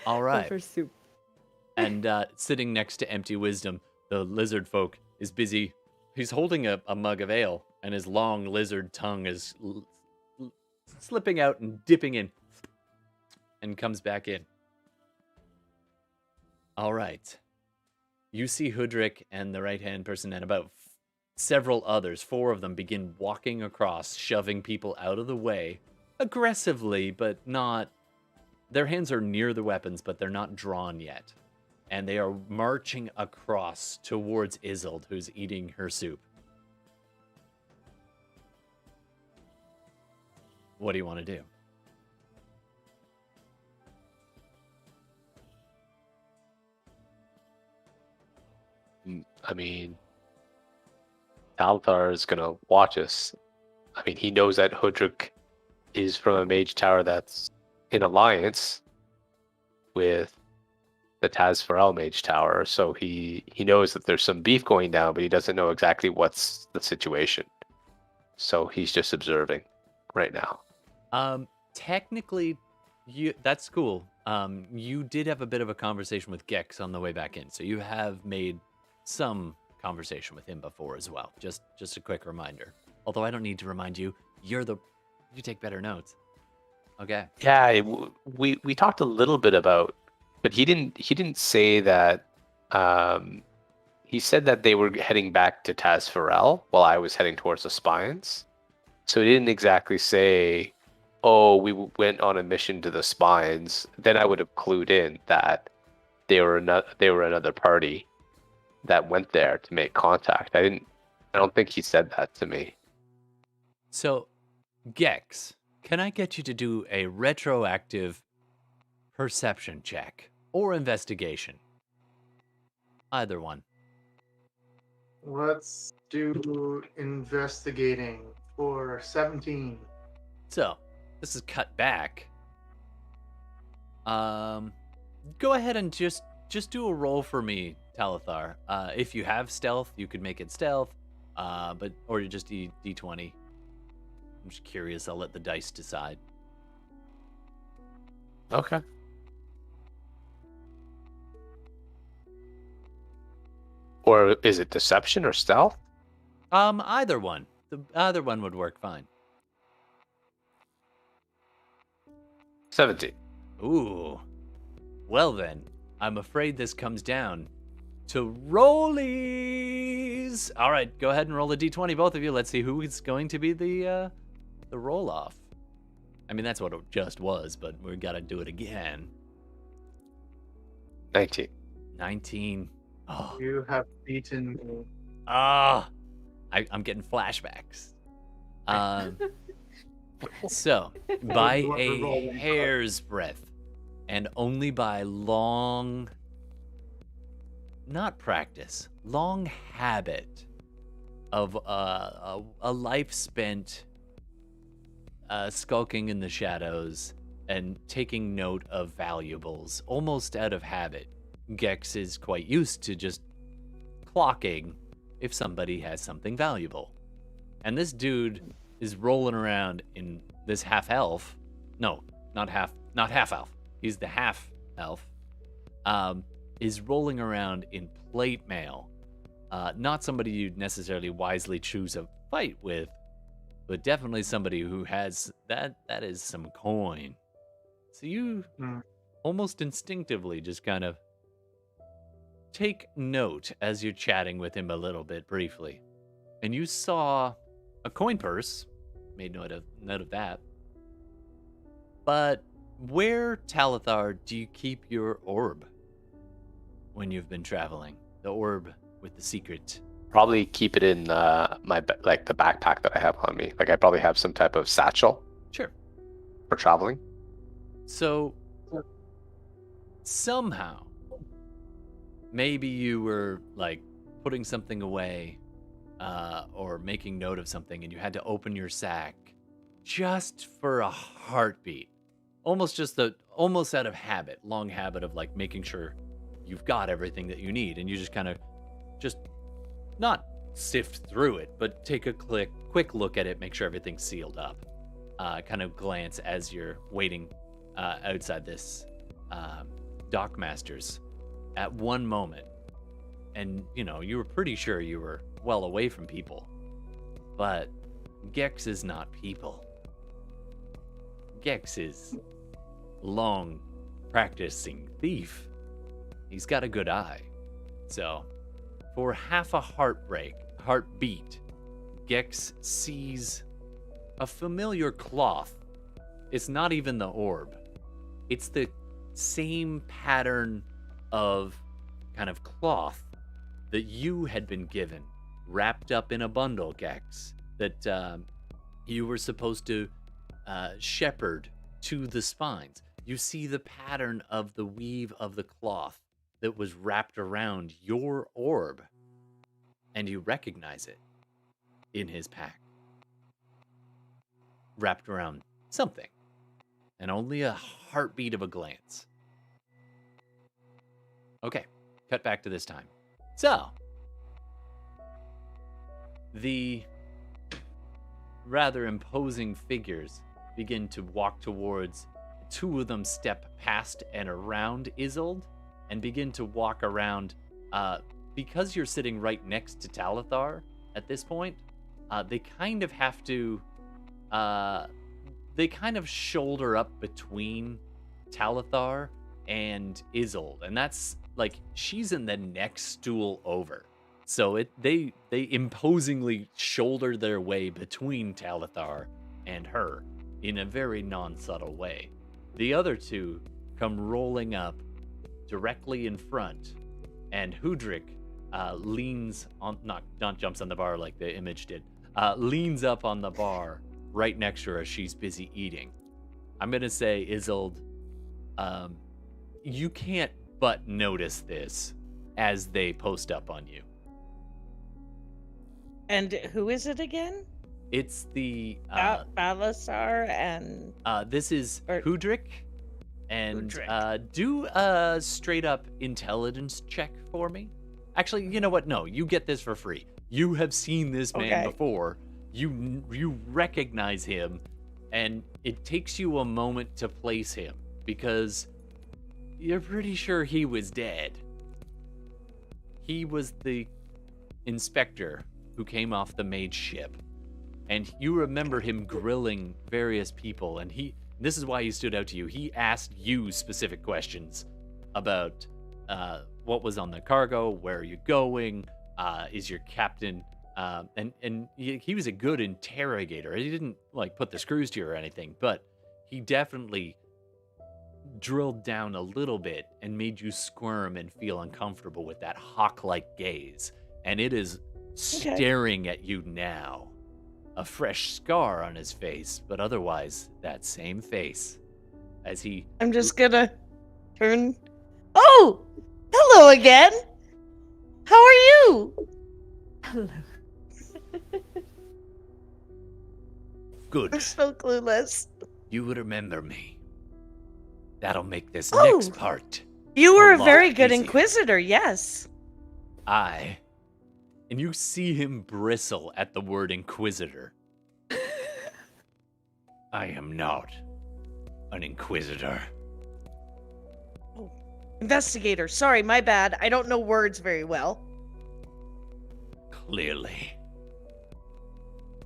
Go right. for soup. And sitting next to Empty Wisdom, the lizard folk is busy. He's holding a mug of ale, and his long lizard tongue is slipping out and dipping in, and comes back in. All right. You see Hudrick and the right-hand person and about several others, 4 of them, begin walking across, shoving people out of the way, aggressively, but not... Their hands are near the weapons, but they're not drawn yet. And they are marching across towards Isolde, who's eating her soup. What do you want to do? I mean, Talthar is gonna watch us. I mean, he knows that Hudrick is from a mage tower that's in alliance with the Tasvrell mage tower, so he knows that there's some beef going down, but he doesn't know exactly what's the situation. So he's just observing right now. Technically, that's cool. You did have a bit of a conversation with Gex on the way back in, so you have made some conversation with him before as well. Just a quick reminder. Although I don't need to remind you, you take better notes. Okay. Yeah, we talked a little bit about, but he didn't say that. He said that they were heading back to Tasvrell while I was heading towards the Spines. So he didn't exactly say, "Oh, we went on a mission to the Spines." Then I would have clued in that they were another party that went there to make contact. I don't think he said that to me. So, Gex, can I get you to do a retroactive perception check or investigation? Either one. Let's do investigating for 17. So, this is cut back. Go ahead and just do a roll for me, Talithar. If you have stealth, you could make it stealth. Or you just D20. I'm just curious. I'll let the dice decide. Okay. Or is it deception or stealth? Either one. Either one would work fine. 17. Ooh. Well then, I'm afraid this comes down to rollies. All right, go ahead and roll a d20, both of you. Let's see who is going to be the roll off. I mean, that's what it just was, but we got to do it again. 19. 19. Oh. You have beaten me. I'm getting flashbacks. So, by a hair's breadth, and only by long, not practice, long habit of a life spent skulking in the shadows and taking note of valuables, almost out of habit, Gex is quite used to just clocking if somebody has something valuable. And this dude is rolling around in this half-elf. No, not half-elf. He's the half-elf. Is rolling around in plate mail. Not somebody you'd necessarily wisely choose a fight with, but definitely somebody who has that is some coin. So you almost instinctively just kind of take note as you're chatting with him a little bit briefly. And you saw a coin purse, made note of that. But where, Talithar, do you keep your orb when you've been traveling? The orb with the secret. Probably keep it in the backpack that I have on me. Like I probably have some type of satchel. Sure. For traveling. So somehow, maybe you were like putting something away or making note of something and you had to open your sack just for a heartbeat. Almost out of habit, long habit of like making sure you've got everything that you need, and you just kind of not sift through it, but take a quick look at it, make sure everything's sealed up. Kind of glance as you're waiting outside this Dockmasters at one moment. And, you were pretty sure you were well away from people. But Gex is not people. Gex is long practicing thief. He's got a good eye. So, for half a heartbeat, Gex sees a familiar cloth. It's not even the orb. It's the same pattern of kind of cloth that you had been given, wrapped up in a bundle, Gex, that you were supposed to shepherd to the spines. You see the pattern of the weave of the cloth that was wrapped around your orb. and you recognize it in his pack, wrapped around something, and only a heartbeat of a glance. Okay, cut back to this time. So, the rather imposing figures begin to walk towards. Two of them step past and around Isolde and begin to walk around. Because you're sitting right next to Talithar at this point, they kind of have to. They kind of shoulder up between Talithar and Isolde, and that's like she's in the next stool over. So they imposingly shoulder their way between Talithar and her in a very non-subtle way. The other two come rolling up directly in front, and Hudrik leans on, not jumps on the bar like the image did, leans up on the bar right next to her as she's busy eating. I'm gonna say, Isolde, you can't but notice this as they post up on you. And who is it again? It's the Balasar and this is Hudrik, and Hudrik. Do a straight up intelligence check for me. Actually, you know what? No, you get this for free. You have seen this man before. You recognize him, and it takes you a moment to place him because you're pretty sure he was dead. He was the inspector who came off the maid's ship, and you remember him grilling various people, and this is why he stood out to you. He asked you specific questions about what was on the cargo, where are you going, is your captain, and he was a good interrogator. He didn't like put the screws to you or anything, but he definitely drilled down a little bit and made you squirm and feel uncomfortable with that hawk-like gaze, and it is staring at you now. A fresh scar on his face, but otherwise that same face as he... I'm just gonna turn... Oh! Hello again! How are you? Hello. Good. I'm so clueless. You would remember me. That'll make this Oh! next part. You were a lot very good easier. Inquisitor, yes. And you see him bristle at the word Inquisitor. I am not an Inquisitor. Oh. Investigator, sorry, my bad. I don't know words very well. Clearly.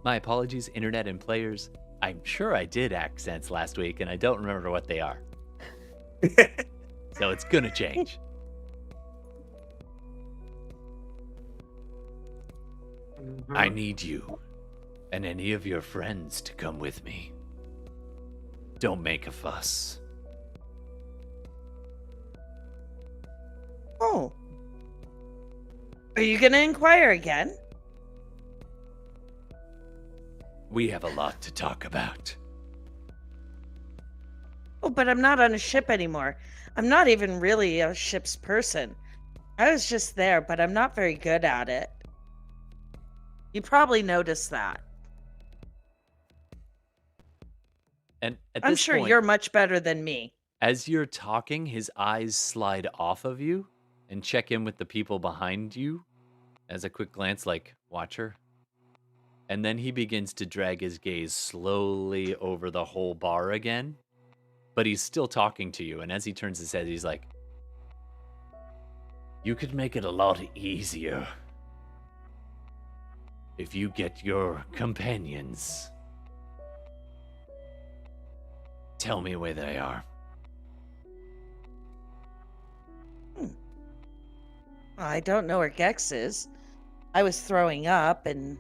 My apologies, internet and players. I'm sure I did accents last week, and I don't remember what they are. So it's gonna change. I need you and any of your friends to come with me. Don't make a fuss. Oh. Are you gonna inquire again? We have a lot to talk about. Oh, but I'm not on a ship anymore. I'm not even really a ship's person. I was just there, but I'm not very good at it. You probably noticed that. And at I'm this sure point, you're much better than me. as you're talking, his eyes slide off of you and check in with the people behind you as a quick glance, like, watch her. And then he begins to drag his gaze slowly over the whole bar again. But he's still talking to you. And as he turns his head, he's like, you could make it a lot easier if you get your companions. Tell me where they are. I don't know where Gex is. I was throwing up and...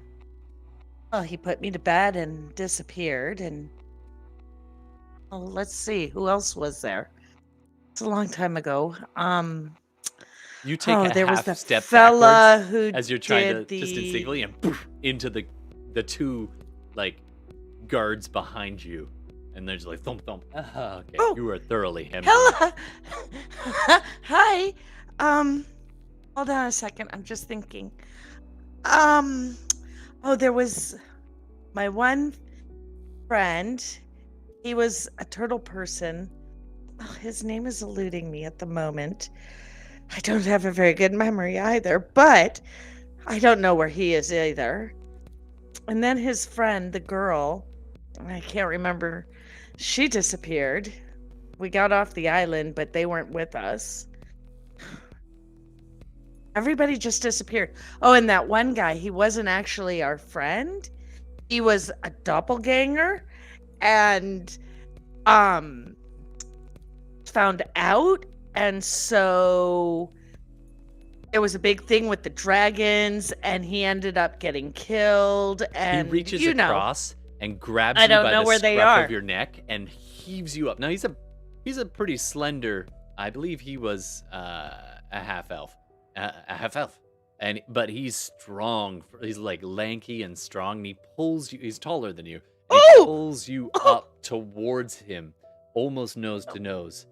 Well, he put me to bed and disappeared and... Oh, let's see. Who else was there? It's a long time ago. You take there a was half the step fella backwards who as you're trying to did the... just instinctively and poof, into the two like guards behind you, and they're just like thump thump. Okay, Oh. you are thoroughly hemmed. Hello. Hi. Hold on a second. I'm just thinking. Oh, there was my one friend. He was a turtle person. Oh, his name is eluding me at the moment. I don't have a very good memory either, but I don't know where he is either. And then his friend, the girl, I can't remember, she disappeared. We got off the island, but they weren't with us. Everybody just disappeared. Oh, and that one guy, he wasn't actually our friend. He was a doppelganger and found out, and so it was a big thing with the dragons, and he ended up getting killed. And he reaches you know, across and grabs I you don't by know the where they scruff are. of your neck and heaves you up. Now he's a pretty slender. I believe he was a half elf, but he's strong. He's like lanky and strong. And he pulls you. He's taller than you. And he pulls you up towards him, almost nose to nose,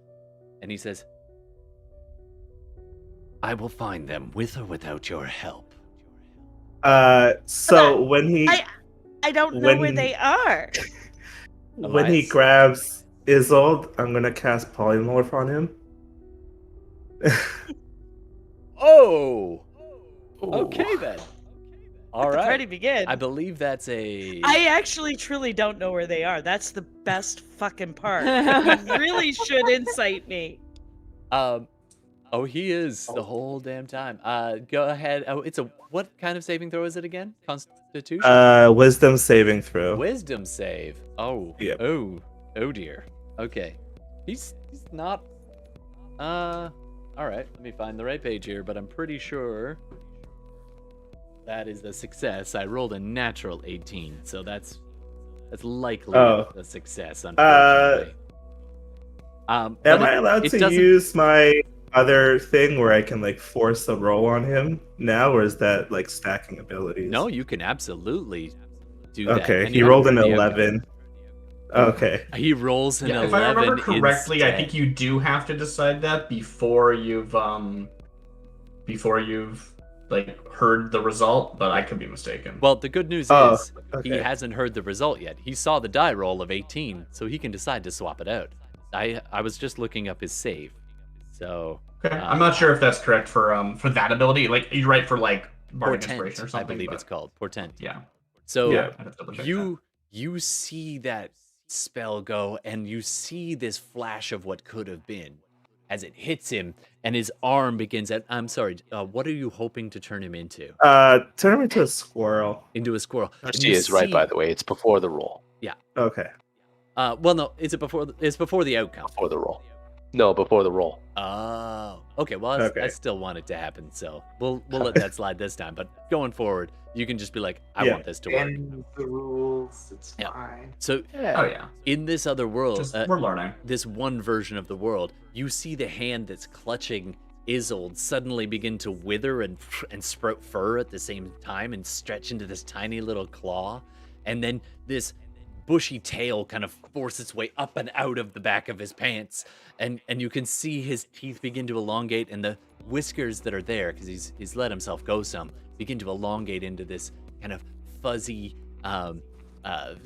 and he says, "I will find them with or without your help." So when he I don't know where when- they are. when he Elias? grabs Isolde, I'm gonna cast Polymorph on him. Oh, okay then. All The right. party begin. I believe that's a. I actually truly don't know where they are. That's the best fucking part. You really should incite me. Oh, he is the whole damn time. Go ahead. Oh, it's a what kind of saving throw is it again? Constitution. Wisdom saving throw. Wisdom save. Oh. Yep. Oh dear. Okay. He's not. All right. Let me find the right page here, but I'm pretty sure that is a success. I rolled a natural 18, so that's likely a success. Unfortunately. Am I allowed to use my other thing where I can like force a roll on him now, or is that like stacking abilities? No, you can absolutely do that. Okay, And he you rolled an haven't heard the outcome. 11. Okay. He rolls an 11. If I remember correctly, I instead. think you do have to decide that before you've like heard the result, but I could be mistaken. Well, the good news Oh, is he okay. hasn't heard the result yet. He saw the die roll of 18, so he can decide to swap it out. I was just looking up his save. So Okay, I'm not sure if that's correct for that ability. Like you're right for like bardic inspiration or Portent, something. I believe but- it's called Portent. Yeah. So Yeah, I'd have to double-check you see that spell go, and you see this flash of what could have been as it hits him, and his arm begins at. I'm sorry. What are you hoping to turn him into? Turn him into a squirrel. Into a squirrel. And She you is right, see- by the way. It's before the roll. Okay. Well, no, it's before the outcome. Before the roll. No, before the roll. Oh, okay. Well, Okay. I still want it to happen, so we'll let that slide this time. But going forward, you can just be like, I want this to work. And the rules, it's Yeah. fine. So Oh yeah. in this other world, Just we're learning. this one version of the world, you see the hand that's clutching Isolde suddenly begin to wither and sprout fur at the same time and stretch into this tiny little claw, and then this bushy tail kind of force its way up and out of the back of his pants, and you can see his teeth begin to elongate, and the whiskers that are there, because he's let himself go some, begin to elongate into this kind of fuzzy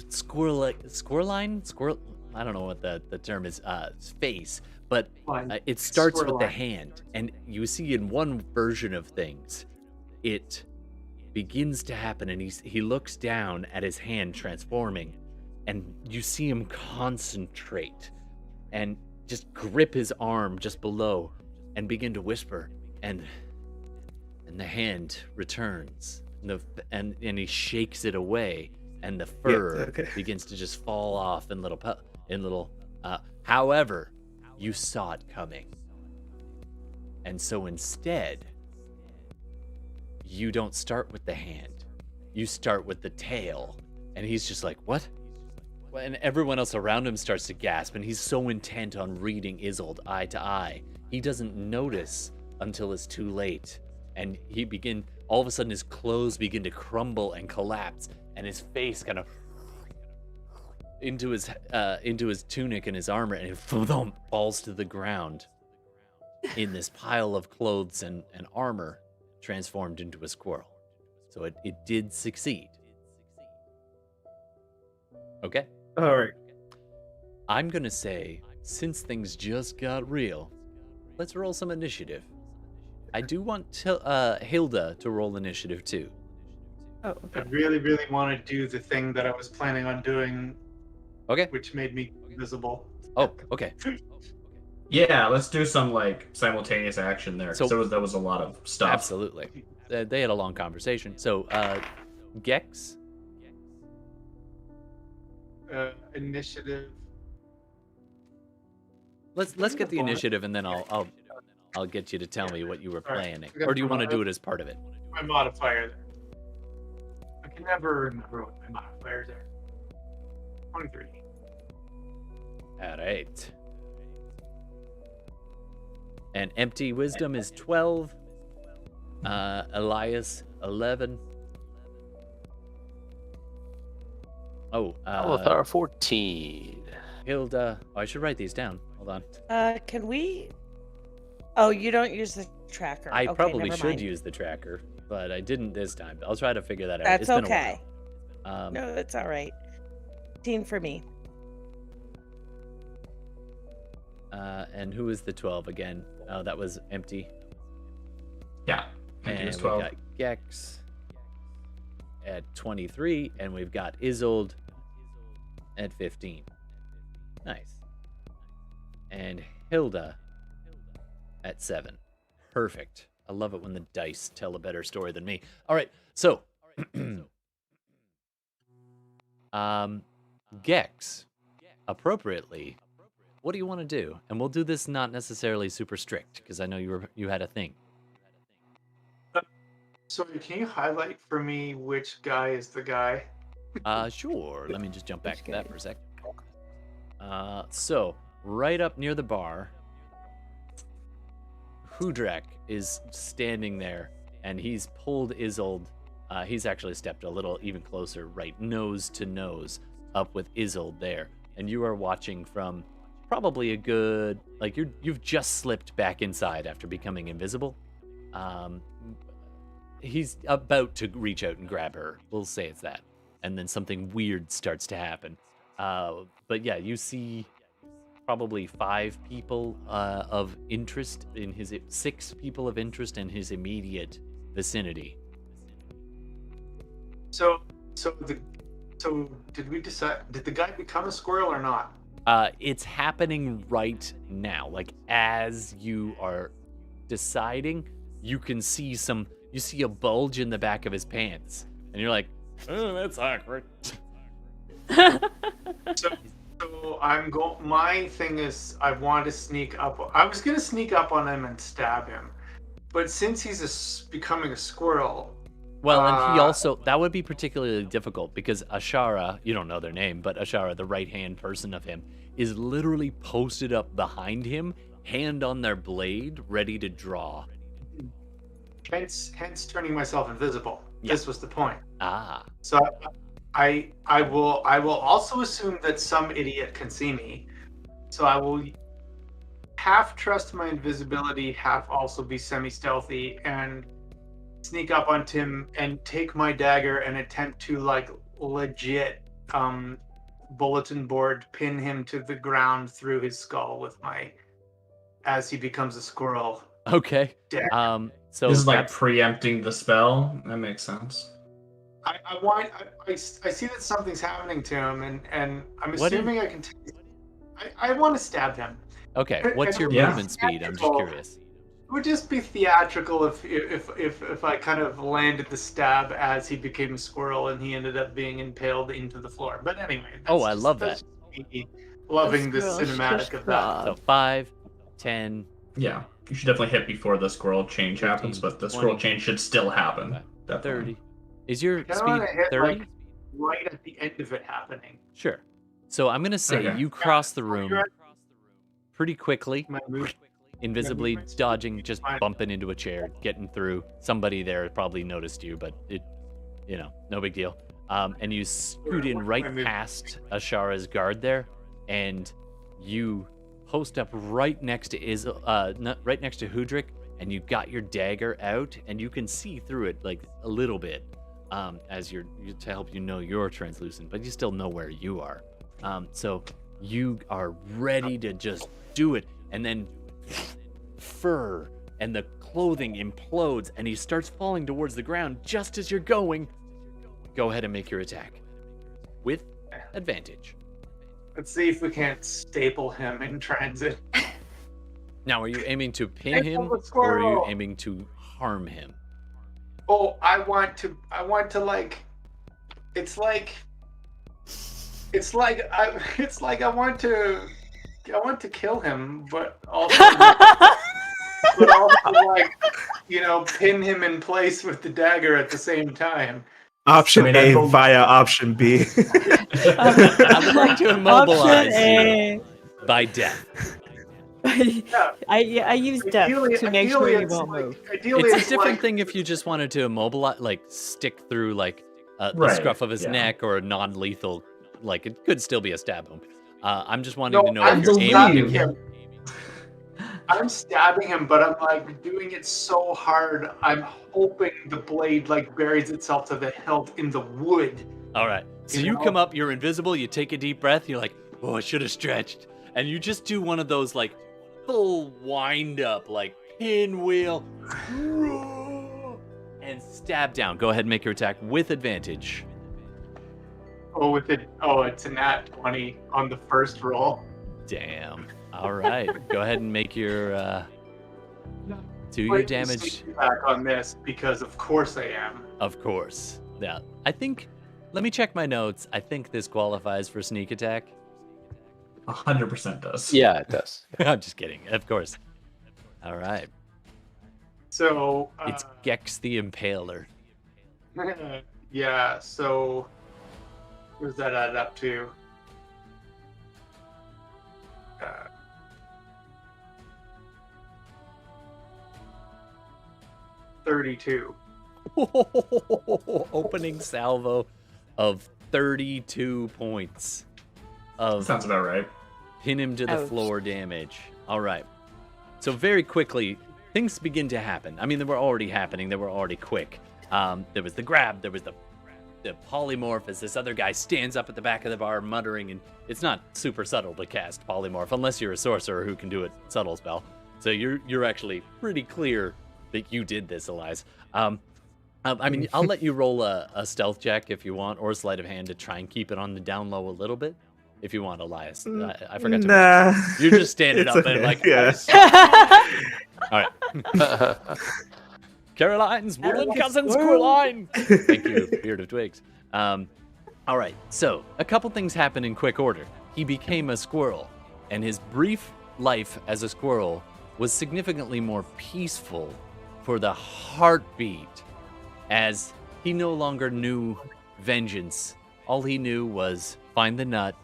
squirrel. I don't know what the term is. Face, but it starts with the Squirrel-line. hand, and you see in one version of things, it begins to happen, and he looks down at his hand transforming, and you see him concentrate and just grip his arm just below and begin to whisper, and the hand returns, and he shakes it away, and the fur okay. begins to just fall off in little however, you saw it coming, and so instead you don't start with the hand, you start with the tail. And he's just like, what? And everyone else around him starts to gasp, and he's so intent on reading Isolde eye to eye, he doesn't notice until it's too late. And all of a sudden his clothes begin to crumble and collapse, and his face kind of into his tunic and his armor, and it falls to the ground in this pile of clothes and armor, transformed into a squirrel. So it did succeed. Okay. All right. I'm going to say, since things just got real, let's roll some initiative. I do want Hilda to roll initiative too. Oh, I okay. really, really want to do the thing that I was planning on doing, Okay. which made me invisible. Oh, okay. Yeah, let's do some like simultaneous action there. So- So there was a lot of stuff. Absolutely. They had a long conversation. So, Gex, Initiative. let's get the initiative, and then I'll get you to tell me what you were All right. planning. Or do you want to do it as part of it? My modifier there. I can never remember what my modifiers are. 23. All right. And empty wisdom is 12. Elias 11. Oh, Alithar 14. Hilda. Oh, I should write these down. Hold on. Can we? Oh, you don't use the tracker. I Okay, probably never should mind. use the tracker, but I didn't this time. I'll try to figure that out. That's It's been okay. a while. No, that's all right. 15 for me. And who is the 12 again? Oh, that was empty. Yeah. And Empty was we've 12. got Gex at 23, and we've got Isolde at 15. Nice. And Hilda at 7. Perfect. I love it when the dice tell a better story than me. All right, so Gex, appropriately, what do you want to do? And we'll do this not necessarily super strict, because I know you had a thing. So can you highlight for me which guy is the guy? Sure. Let me just jump back to that for a sec. Okay. So right up near the bar, Hudrak is standing there, and he's pulled Isolde. He's actually stepped a little even closer, right nose to nose, up with Isolde there, and you are watching from probably a good, like you've just slipped back inside after becoming invisible. He's about to reach out and grab her. We'll say it's that. And then something weird starts to happen. But yeah, you see probably 5 people of interest in his 6 people of interest in his immediate vicinity. So did we decide? Did the guy become a squirrel or not? It's happening right now. Like as you are deciding, you can see you see a bulge in the back of his pants, and you're like, oh, that's awkward. So I'm going. My thing is, I want to sneak up. I was gonna sneak up on him and stab him, but since he's becoming a squirrel. Well, and he also, that would be particularly difficult because Ashara, you don't know their name, but Ashara, the right-hand person of him, is literally posted up behind him, hand on their blade, ready to draw. Hence turning myself invisible. Yeah. This was the point. Ah, So I will also assume that some idiot can see me. So I will half trust my invisibility, half also be semi-stealthy and sneak up on Tim and take my dagger and attempt to like legit bulletin board pin him to the ground through his skull with my as he becomes a squirrel. okay. Dagger. So This is like that's- preempting the spell. That makes sense. I see that something's happening to him and I'm What assuming I can I want to stab him. okay. What's your Yeah. movement speed? I'm just curious. It would just be theatrical if I kind of landed the stab as he became a squirrel and he ended up being impaled into the floor. But anyway. Oh, I love that's me loving the squirrel cinematic just of that. So 5, 10, Yeah. You should definitely hit before the scroll change 15, happens, but the 20, scroll change should still happen. 25, Definitely. 30. Is your I kinda speed wanna hit 30? like right at the end of it happening. Sure. So I'm going to say Okay. you cross the room You're at pretty quickly, my move. invisibly movement speed dodging, is just fine. bumping into a chair, getting through. Somebody there probably noticed you, but no big deal. And you scoot in What's right my movement past Ashara's guard there, and you post up right next to right next to Hudrik, and you got your dagger out, and you can see through it like a little bit. as to help you know you're translucent, but you still know where you are. So you are ready to just do it, and then fur and the clothing implodes, and he starts falling towards the ground just as you're going. Go ahead and make your attack with advantage. Let's see if we can't staple him in transit. Now, are you aiming to pin him, or are you squirrel. aiming to harm him? Oh, I want to like. It's like I want to kill him, but also like, pin him in place with the dagger at the same time. Option I mean, I A told- via option B. I would like to immobilize Option A. you by death. I use death to make sure you won't move. Ideally, It's a different thing if you just wanted to immobilize, like stick through like the Right, scruff of his yeah. neck, or a non-lethal, like it could still be a stab wound. I'm just wanting to know I'm if you're stabbing aiming. him. I'm stabbing him, but I'm like doing it so hard. I'm hoping the blade like buries itself to the hilt in the wood. All right. So you come up, you're invisible, you take a deep breath, you're like, oh, I should have stretched. And you just do one of those like full wind up, like pinwheel, and stab down. Go ahead and make your attack with advantage. It's a nat 20 on the first roll. Damn. All right. Go ahead and make your do your damage. Sneak back on this because of course I am. Of course. Yeah. I think. Let me check my notes. I think this qualifies for sneak attack. 100% does. Yeah, it does. I'm just kidding. Of course. All right. So It's Gex the Impaler. yeah. So what does that add up to? 32. Opening salvo of 32 points of Sounds about right. pin him to the Ouch. floor damage. All right. So very quickly, things begin to happen. I mean, they were already happening. They were already quick. There was the grab. There was the polymorph as this other guy stands up at the back of the bar muttering, and it's not super subtle to cast polymorph unless you're a sorcerer who can do it subtle spell. So you're actually pretty clear that you did this, Elias. I mean, I'll let you roll a stealth check if you want, or a sleight of hand to try and keep it on the down low a little bit, if you want, Elias. I forgot to Nah. mention. You're just standing It's up and okay, like, yeah. all right. Caroline's woodland cousin Squirline. Thank you, Beard of Twigs. All right, so a couple things happen in quick order. He became a squirrel, and his brief life as a squirrel was significantly more peaceful for the heartbeat, as he no longer knew vengeance. All he knew was find the nut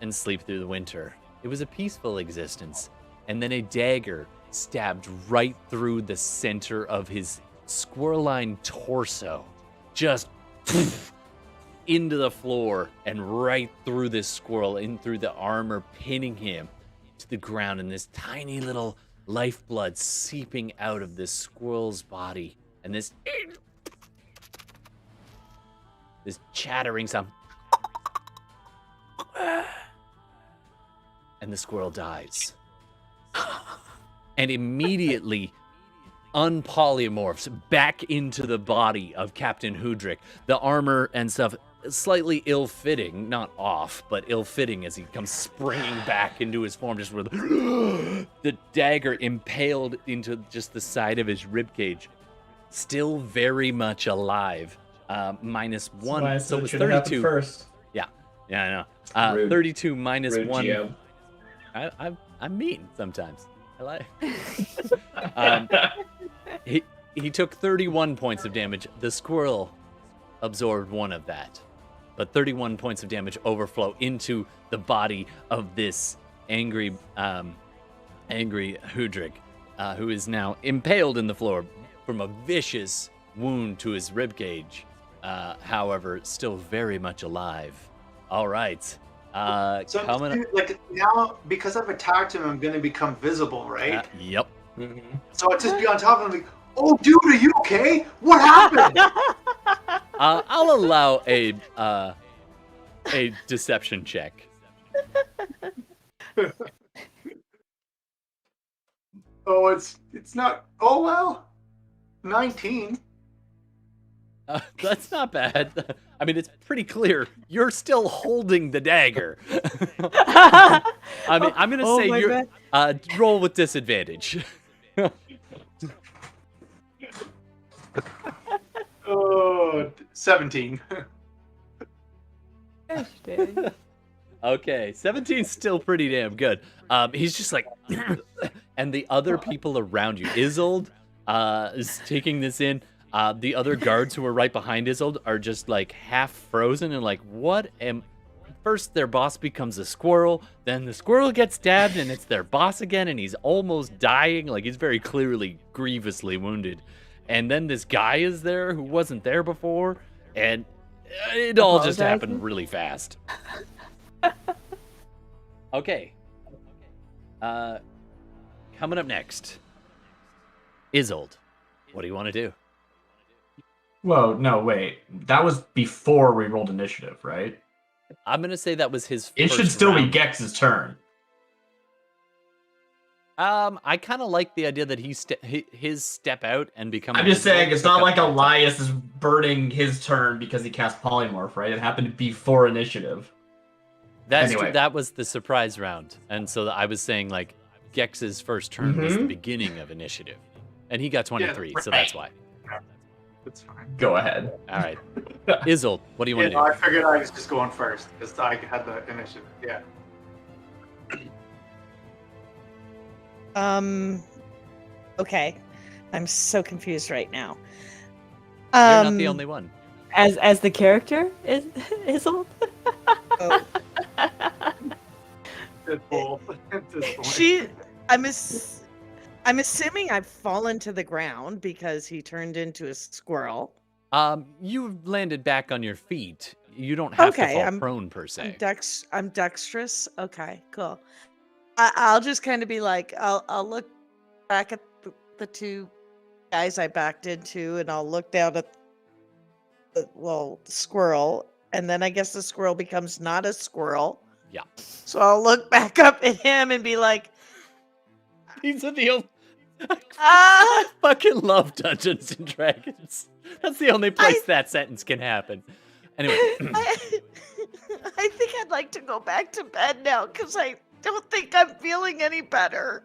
and sleep through the winter. It was a peaceful existence. And then a dagger stabbed right through the center of his squirreline torso, just into the floor and right through this squirrel, in through the armor, pinning him to the ground, and this tiny little lifeblood seeping out of this squirrel's body, and this chattering sound, and the squirrel dies. And immediately unpolymorphs back into the body of Captain Hudrick. The armor and stuff slightly ill-fitting, not off, but ill-fitting as he comes springing back into his form, just with the dagger impaled into just the side of his ribcage. Still very much alive. -1, so it was 32. First. Yeah, I know. Rude. 32 minus Rude 1. GM. I'm mean sometimes. I like. He took 31 points of damage. The squirrel absorbed 1 of that, but 31 points of damage overflow into the body of this angry Hudrick, who is now impaled in the floor from a vicious wound to his ribcage. However, still very much alive. All right. So Coming up. like now, because I've attacked him, I'm gonna become visible, right? Yep. So I'll just be on top of him, like, "Oh, dude, are you okay? What happened?" I'll allow a deception check. Oh, it's not. Oh well, 19. That's not bad. I mean, it's pretty clear you're still holding the dagger. I mean, I'm gonna say my you roll with disadvantage. Oh, 17. Gosh, dang. Okay, 17's still pretty damn good. He's just like, and the other people around you, Isolde is taking this in. The other guards who are right behind Isolde are just like half frozen and like, what am... First, their boss becomes a squirrel, then the squirrel gets stabbed and it's their boss again and he's almost dying, like he's very clearly grievously wounded. And then this guy is there who wasn't there before, and it all just happened really fast. Okay. Coming up next, Isolde, what do you want to do? Whoa, no, wait. That was before we rolled initiative, right? I'm gonna say that was his. It first should still round. be Gex's turn. I kind of like the idea that his step out and become. I'm just saying, it's not like Elias is burning his turn because he cast polymorph, right? It happened before initiative. Anyway. That was the surprise round, and so I was saying like Gex's first turn was the beginning of initiative, and he got 23, so that's why. That's fine. Go ahead. All right, Isolde, what do you want to do? I figured I was just going first because I had the initiative. Yeah. Okay. I'm so confused right now. You're not the only one. As the character is old. Oh. Pitbull at this point. I'm assuming I've fallen to the ground because he turned into a squirrel. You landed back on your feet. You don't have to fall I'm prone per se. I'm dexterous. Okay, cool. I'll just kind of be like, I'll look back at the two guys I backed into, and I'll look down at the squirrel, and then I guess the squirrel becomes not a squirrel. Yeah. So I'll look back up at him and be like, These are the only... I fucking love Dungeons and Dragons. That's the only place that sentence can happen. Anyway. I think I'd like to go back to bed now because I don't think I'm feeling any better.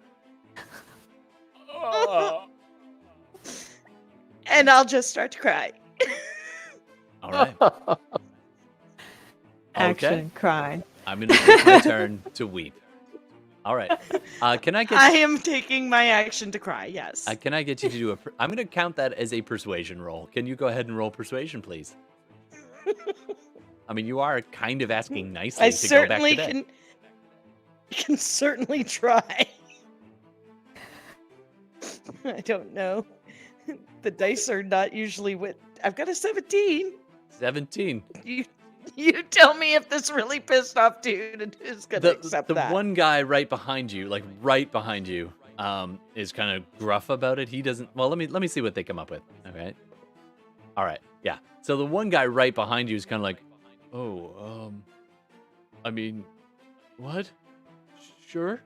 And I'll just start to cry. All right. Action, cry. I'm going to take my turn to weep. All right. Can I get... I am taking my action to cry, yes. Can I get you to do a... I'm going to count that as a persuasion roll. Can you go ahead and roll persuasion, please? I mean, you are kind of asking nicely to go back to bed. I can certainly try. I don't know. The dice are not usually with... I've got a 17. 17. You tell me if this really pissed off dude is going to accept that. The one guy right behind you, is kind of gruff about it. He doesn't... Well, let me see what they come up with. Okay. All right. Yeah. So the one guy right behind you is kind of like, I mean, what? Sure.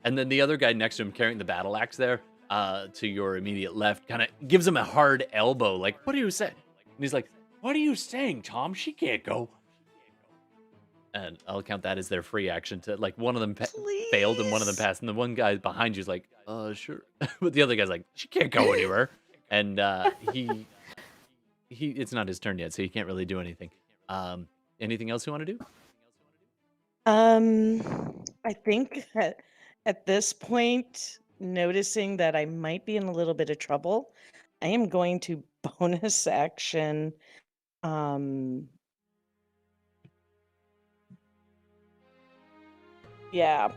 And then the other guy next to him carrying the battle axe there, to your immediate left, kind of gives him a hard elbow. Like, what are you saying? And he's like, what are you saying, Tom? She can't go. And I'll count that as their free action to, like, one of them failed and one of them passed. And the one guy behind you is like, sure. But the other guy's like, she can't go anywhere. And he it's not his turn yet, so he can't really do anything. Anything else you want to do? I think at this point, noticing that I might be in a little bit of trouble, I am going to bonus action. Yeah.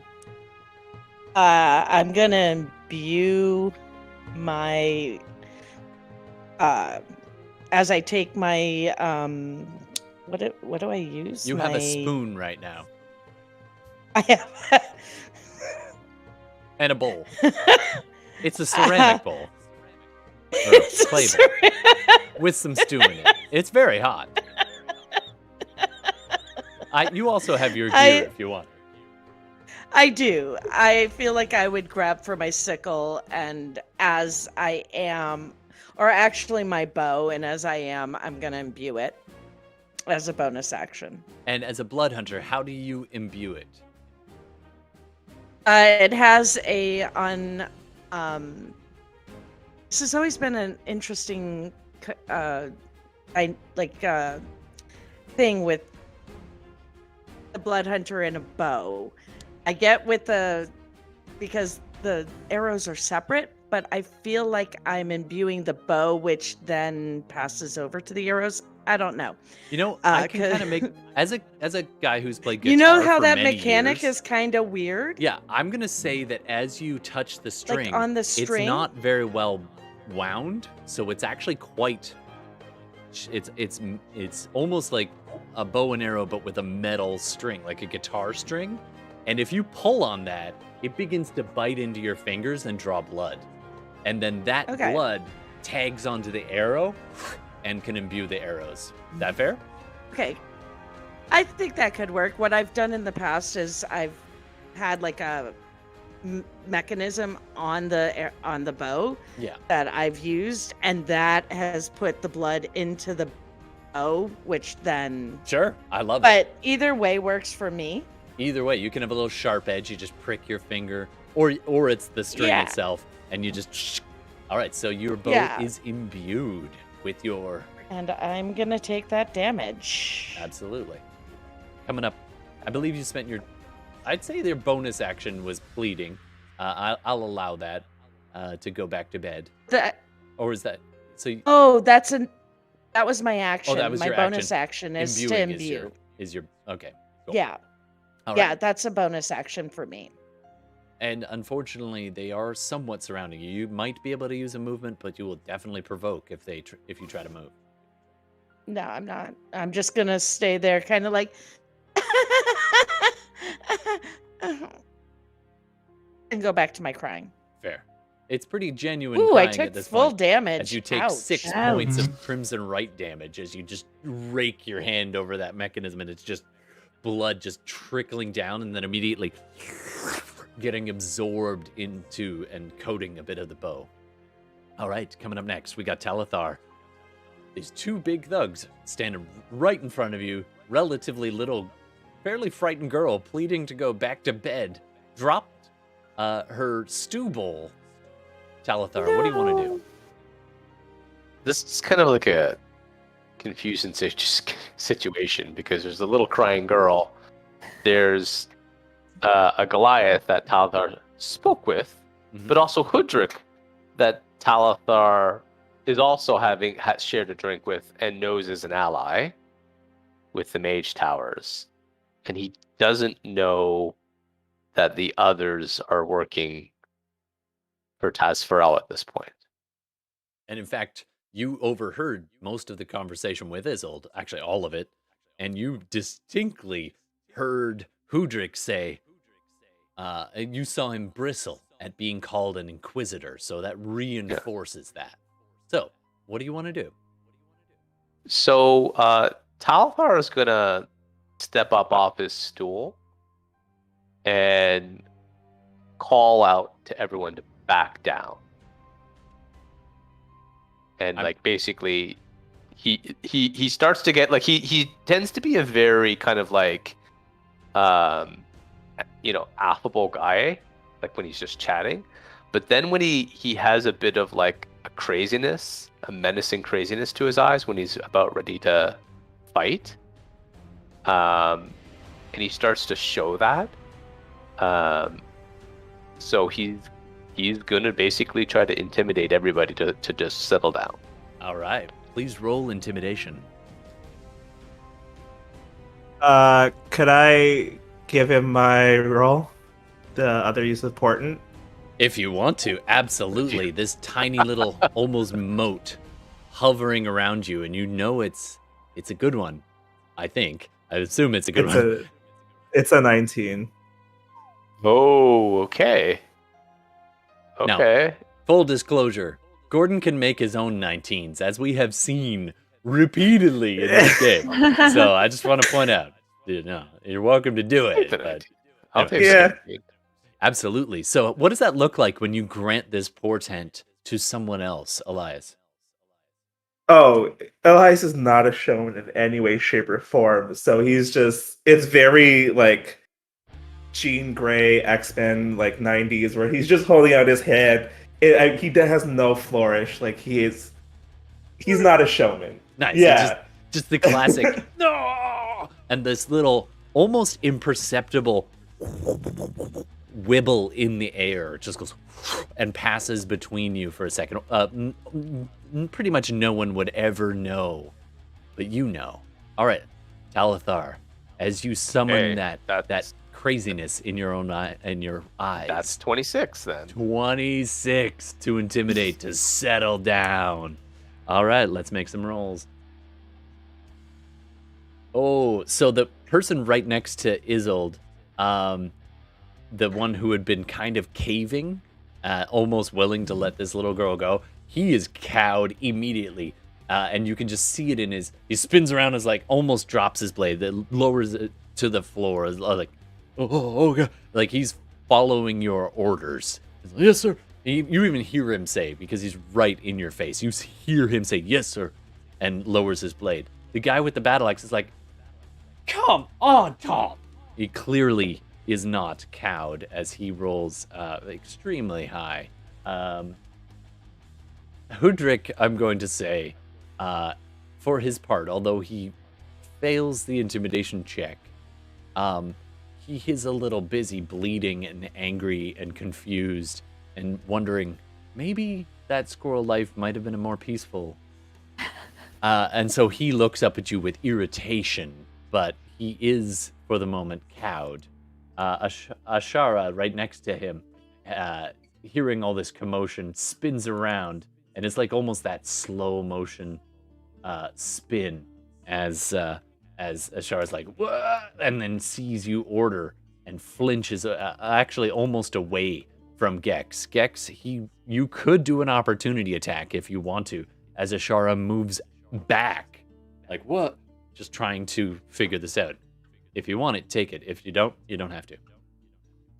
I'm gonna imbue my as I take my what do I use? You have a spoon right now. I have and a bowl. It's a ceramic bowl. Or a clay bowl with some stew in it. It's very hot. You also have your gear if you want. I do. I feel like I would grab for my sickle, and as I am, or actually my bow, and as I am, I'm going to imbue it as a bonus action. And as a blood hunter, how do you imbue it? It has a this has always been an interesting thing with the blood hunter and a bow. I get with because the arrows are separate, but I feel like I'm imbuing the bow, which then passes over to the arrows. I don't know. You know, I can kind of make as a guy who's played guitar. You know how for that many mechanic years, is kind of weird? Yeah, I'm gonna say that as you touch the string, on the string? it's not very well wound, so it's actually quite. It's almost like a bow and arrow, but with a metal string, like a guitar string. And if you pull on that, it begins to bite into your fingers and draw blood. And then that blood tags onto the arrow and can imbue the arrows. Is that fair? Okay. I think that could work. What I've done in the past is I've had like a mechanism on the bow that I've used, and that has put the blood into the bow, which then... Sure, I love it. But either way works for me. Either way, you can have a little sharp edge. You just prick your finger, or it's the string itself, and you just. All right, so your bow is imbued with your. And I'm gonna take that damage. Absolutely. Coming up, I believe you spent your. I'd say your bonus action was pleading. I'll allow that to go back to bed. Or is that so? That was my action. Oh, that was my your bonus action is to imbue. Is your okay? Cool. Yeah. All yeah, right. That's a bonus action for me. And unfortunately, they are somewhat surrounding you. You might be able to use a movement, but you will definitely provoke if you try to move. No, I'm not. I'm just gonna stay there, kind of like, and go back to my crying. Fair. It's pretty genuine. Ooh, crying I took at this full point, damage. as you take Ouch. 6 points of crimson right damage as you just rake your hand over that mechanism, and it's just blood just trickling down, and then immediately getting absorbed into and coating a bit of the bow. All right, coming up next, we got Talithar. These 2 big thugs standing right in front of you, relatively little, fairly frightened girl pleading to go back to bed, dropped her stew bowl. Talithar, what do you want to do? This is kind of like a confusing situation because there's a little crying girl. There's a Goliath that Talithar spoke with, but also Hudrick that Talithar is also has shared a drink with and knows is an ally with the Mage Towers. And he doesn't know that the others are working for Tasvrell at this point. And in fact, you overheard most of the conversation with Isolde, actually all of it, and you distinctly heard Hudrick say, and you saw him bristle at being called an Inquisitor, so that reinforces that. So, what do you want to do? So, Talithar is going to step up off his stool and call out to everyone to back down. And basically he starts to get he tends to be a very kind of affable guy, like when he's just chatting, but then when he has a bit of like a craziness, a menacing craziness to his eyes when he's about ready to fight, and he starts to show that, so he's gonna basically try to intimidate everybody to just settle down. All right, please roll intimidation. Could I give him my roll? The other use of portent? If you want to, absolutely. This tiny little almost moat hovering around you, and you know it's a good one. I think. I assume it's a good one. It's a 19. Oh, okay. Okay. Now, full disclosure, Gordon can make his own 19s, as we have seen repeatedly in this game. So I just want to point out, you're welcome to do it. But I'll anyway. take Yeah. Scapegoat. Absolutely. So what does that look like when you grant this portent to someone else, Elias? Oh, Elias is not a showman in any way, shape, or form. So it's very like Jean Grey X-Men like 90s where he's just holding out his hand. He has no flourish. Like he's not a showman. Nice. Yeah. Just the classic no, and this little almost imperceptible wibble in the air just goes and passes between you for a second. Pretty much no one would ever know, but you know. All right, Talithar, as you summon that craziness in your own eye, in your eyes. That's 26 then. 26 to intimidate, to settle down. All right, let's make some rolls. Oh, so the person right next to Isolde, the one who had been kind of caving, almost willing to let this little girl go, he is cowed immediately. And you can just see it in he spins around as like almost drops his blade, that lowers it to the floor, like, oh God. Like he's following your orders. He's like, yes, sir. You even hear him say, because he's right in your face, you hear him say, yes, sir, and lowers his blade. The guy with the battle axe is like, come on, Tom. He clearly is not cowed as he rolls extremely high. Hudrick, I'm going to say, for his part, although he fails the intimidation check, he is a little busy bleeding and angry and confused and wondering, maybe that squirrel life might have been a more peaceful. And so he looks up at you with irritation, but he is, for the moment, cowed. Ashara, right next to him, hearing all this commotion, spins around, and it's like almost that slow motion spin as Ashara's like, what? And then sees you order and flinches, actually almost away from Gex. Gex, you could do an opportunity attack if you want to, as Ashara moves back. Like, what? Just trying to figure this out. If you want it, take it. If you don't, you don't have to.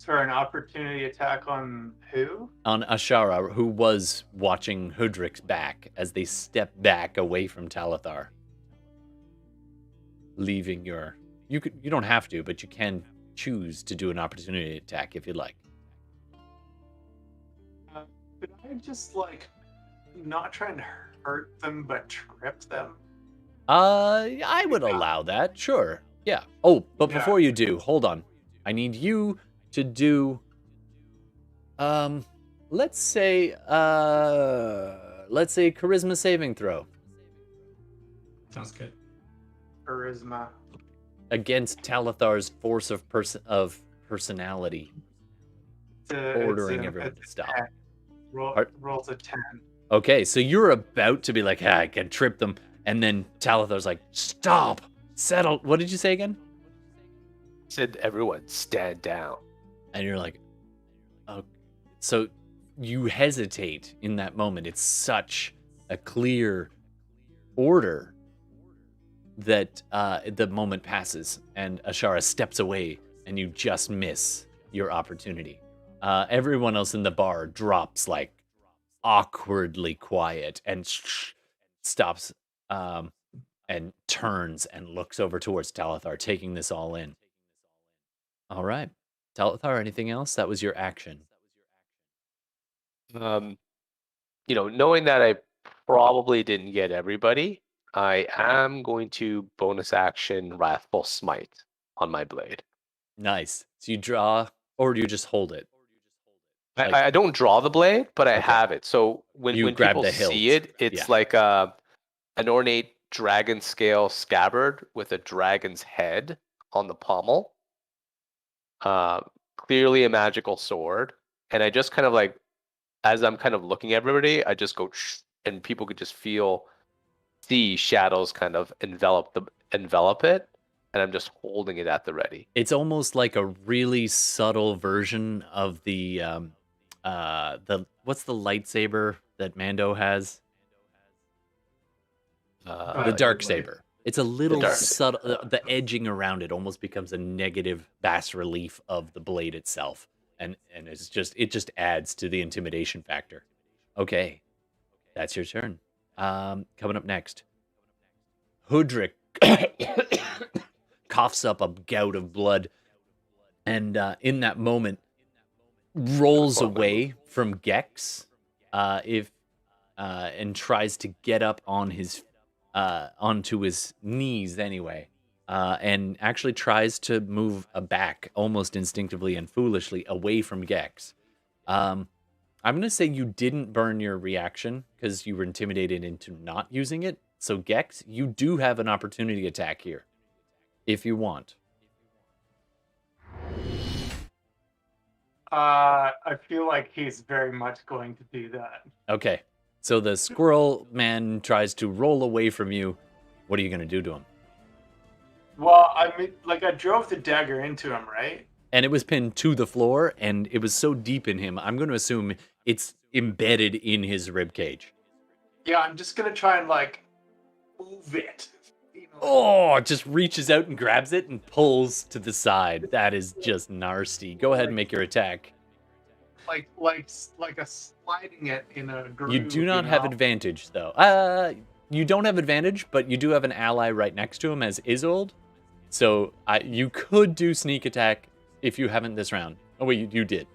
For an opportunity attack on who? On Ashara, who was watching Hudrick's back as they step back away from Talithar. Leaving you don't have to, but you can choose to do an opportunity attack if you'd like. Could I just not try and hurt them but trip them? I would allow that, sure. Yeah. Oh, but before you do, hold on. I need you to do let's say charisma saving throw. Sounds good. Charisma. Against Talithar's force of personality. Ordering everyone to stop. Rolls a 10. Okay, so you're about to be like, I can trip them. And then Talithar's like, stop, settle. What did you say again? Said everyone stand down. And you're like, oh. So you hesitate in that moment. It's such a clear order that the moment passes and Ashara steps away and you just miss your opportunity. Everyone else in the bar drops like awkwardly quiet and stops and turns and looks over towards Talithar, taking this all in. All right. Talithar, anything else? That was your action. Knowing that I probably didn't get everybody, I am going to bonus action Wrathful Smite on my blade. Nice. So you draw, or do you just hold it? I don't draw the blade, but I have it. So when people see it, it's like an ornate dragon scale scabbard with a dragon's head on the pommel. Clearly a magical sword. And I just kind of like, as I'm kind of looking at everybody, I just go, and people could just see shadows kind of envelop it. And I'm just holding it at the ready. It's almost like a really subtle version of the what's the lightsaber that Mando has? The dark saber. It's a little dark subtle. The edging around it almost becomes a negative bas relief of the blade itself, and it just adds to the intimidation factor. Okay, that's your turn. Coming up next, Hudrick coughs up a gout of blood, and in that moment rolls away from Gex, and tries to get up on his onto his knees anyway, and actually tries to move back almost instinctively and foolishly away from Gex. I'm going to say you didn't burn your reaction because you were intimidated into not using it. So Gex, you do have an opportunity attack here if you want. I feel like he's very much going to do that. Okay. So the squirrel man tries to roll away from you. What are you going to do to him? Well, I mean, like, I drove the dagger into him, right? And it was pinned to the floor, and it was so deep in him, I'm going to assume it's embedded in his rib cage. Yeah, I'm just going to try and, like, move it. You know? Oh, it just reaches out and grabs it and pulls to the side. That is just nasty. Go ahead and make your attack. Like a sliding it in a groove. You do not have advantage, though. You don't have advantage, but you do have an ally right next to him as Isolde. So you could do sneak attack if you haven't this round. Oh, wait, you did.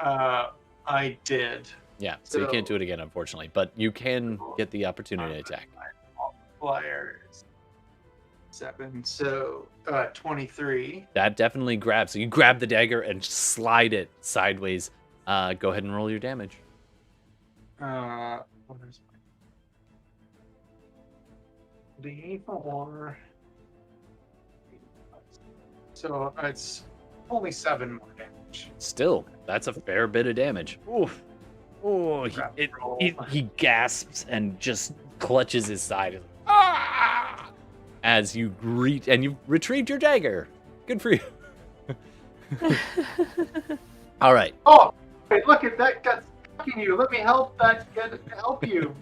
I did. Yeah, so you can't do it again, unfortunately. But you can get the opportunity to attack. Multipliers. 7, so 23. That definitely grabs. So you grab the dagger and slide it sideways. Go ahead and roll your damage. What is my D4? So it's only 7 more damage. Still, that's a fair bit of damage. Oof. Oh, he gasps and just clutches his side. Ah! As you reach, and you've retrieved your dagger. Good for you. All right. Oh, wait, look at that guy's fucking you. Let me help you.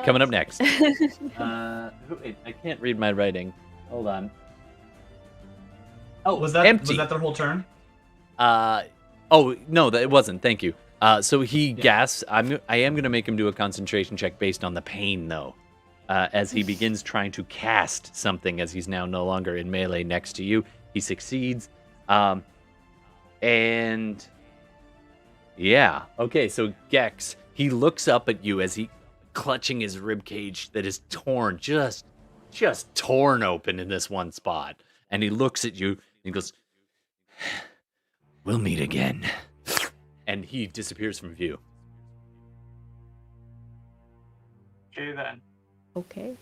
Coming up next. Wait, I can't read my writing. Hold on. Oh, was that empty. Was that their whole turn? Oh no, it wasn't. Thank you. So he gasps. I am going to make him do a concentration check based on the pain, though. As he begins trying to cast something, as he's now no longer in melee next to you. He succeeds. And yeah. Okay, so Gex, he looks up at you as he clutching his rib cage that is torn, just torn open in this one spot. And he looks at you and he goes, "We'll meet again." And he disappears from view. Okay, then. Okay.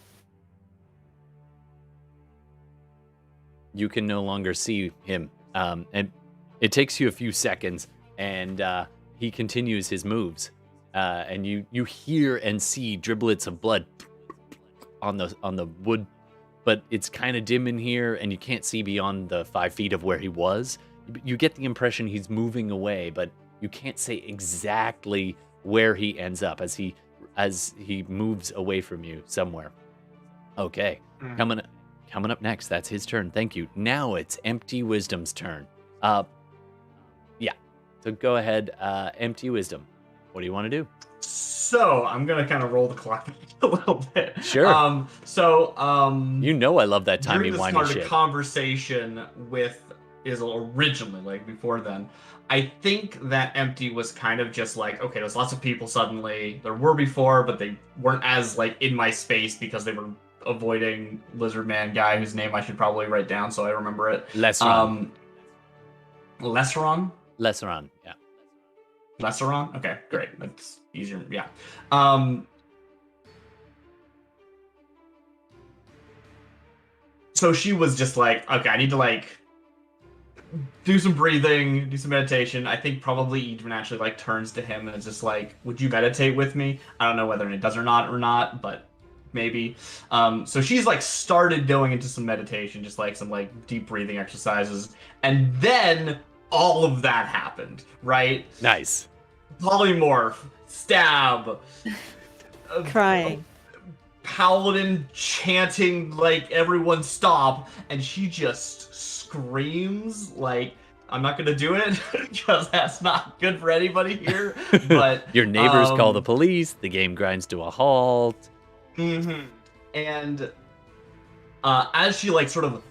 You can no longer see him. And it takes you a few seconds, and he continues his moves. And you hear and see driblets of blood on the wood, but it's kind of dim in here, and you can't see beyond the 5 feet of where he was. You get the impression he's moving away, but you can't say exactly where he ends up as he moves away from you somewhere. Okay, coming up next. That's his turn. Thank you. Now it's Empty Wisdom's turn. Yeah. So go ahead, Empty Wisdom. What do you want to do? So I'm gonna kind of roll the clock a little bit. Sure. You know I love that timey-wimey shit. During the start of conversation with Isil originally, like before then, I think that Empty was kind of just like, okay, there's lots of people suddenly. There were before, but they weren't as like in my space because they were avoiding Lizard Man guy whose name I should probably write down so I remember it. Lesseron. Lesseron? Lesseron, yeah. Lesseron? Okay, great. That's easier. Yeah. So she was just like, okay, I need to like do some breathing, do some meditation. I think probably Idrin actually like turns to him and is just like, would you meditate with me? I don't know whether it does or not, but maybe. So she's like started going into some meditation, just like some like deep breathing exercises. And then all of that happened, right? Nice. Polymorph, stab, crying, paladin chanting like everyone stop, and she just screams like, I'm not gonna do it because that's not good for anybody here. But your neighbors call the police. The game grinds to a halt. And as she like sort of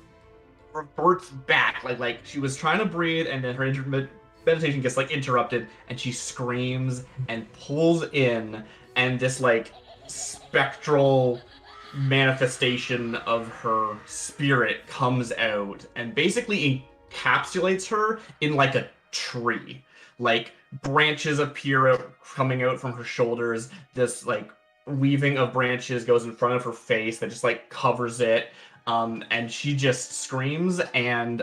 reverts back, like she was trying to breathe, and then her meditation gets like interrupted, and she screams and pulls in, and this like spectral manifestation of her spirit comes out and basically encapsulates her in like a tree. Like branches appear coming out from her shoulders. This like weaving of branches goes in front of her face that just like covers it. And she just screams, and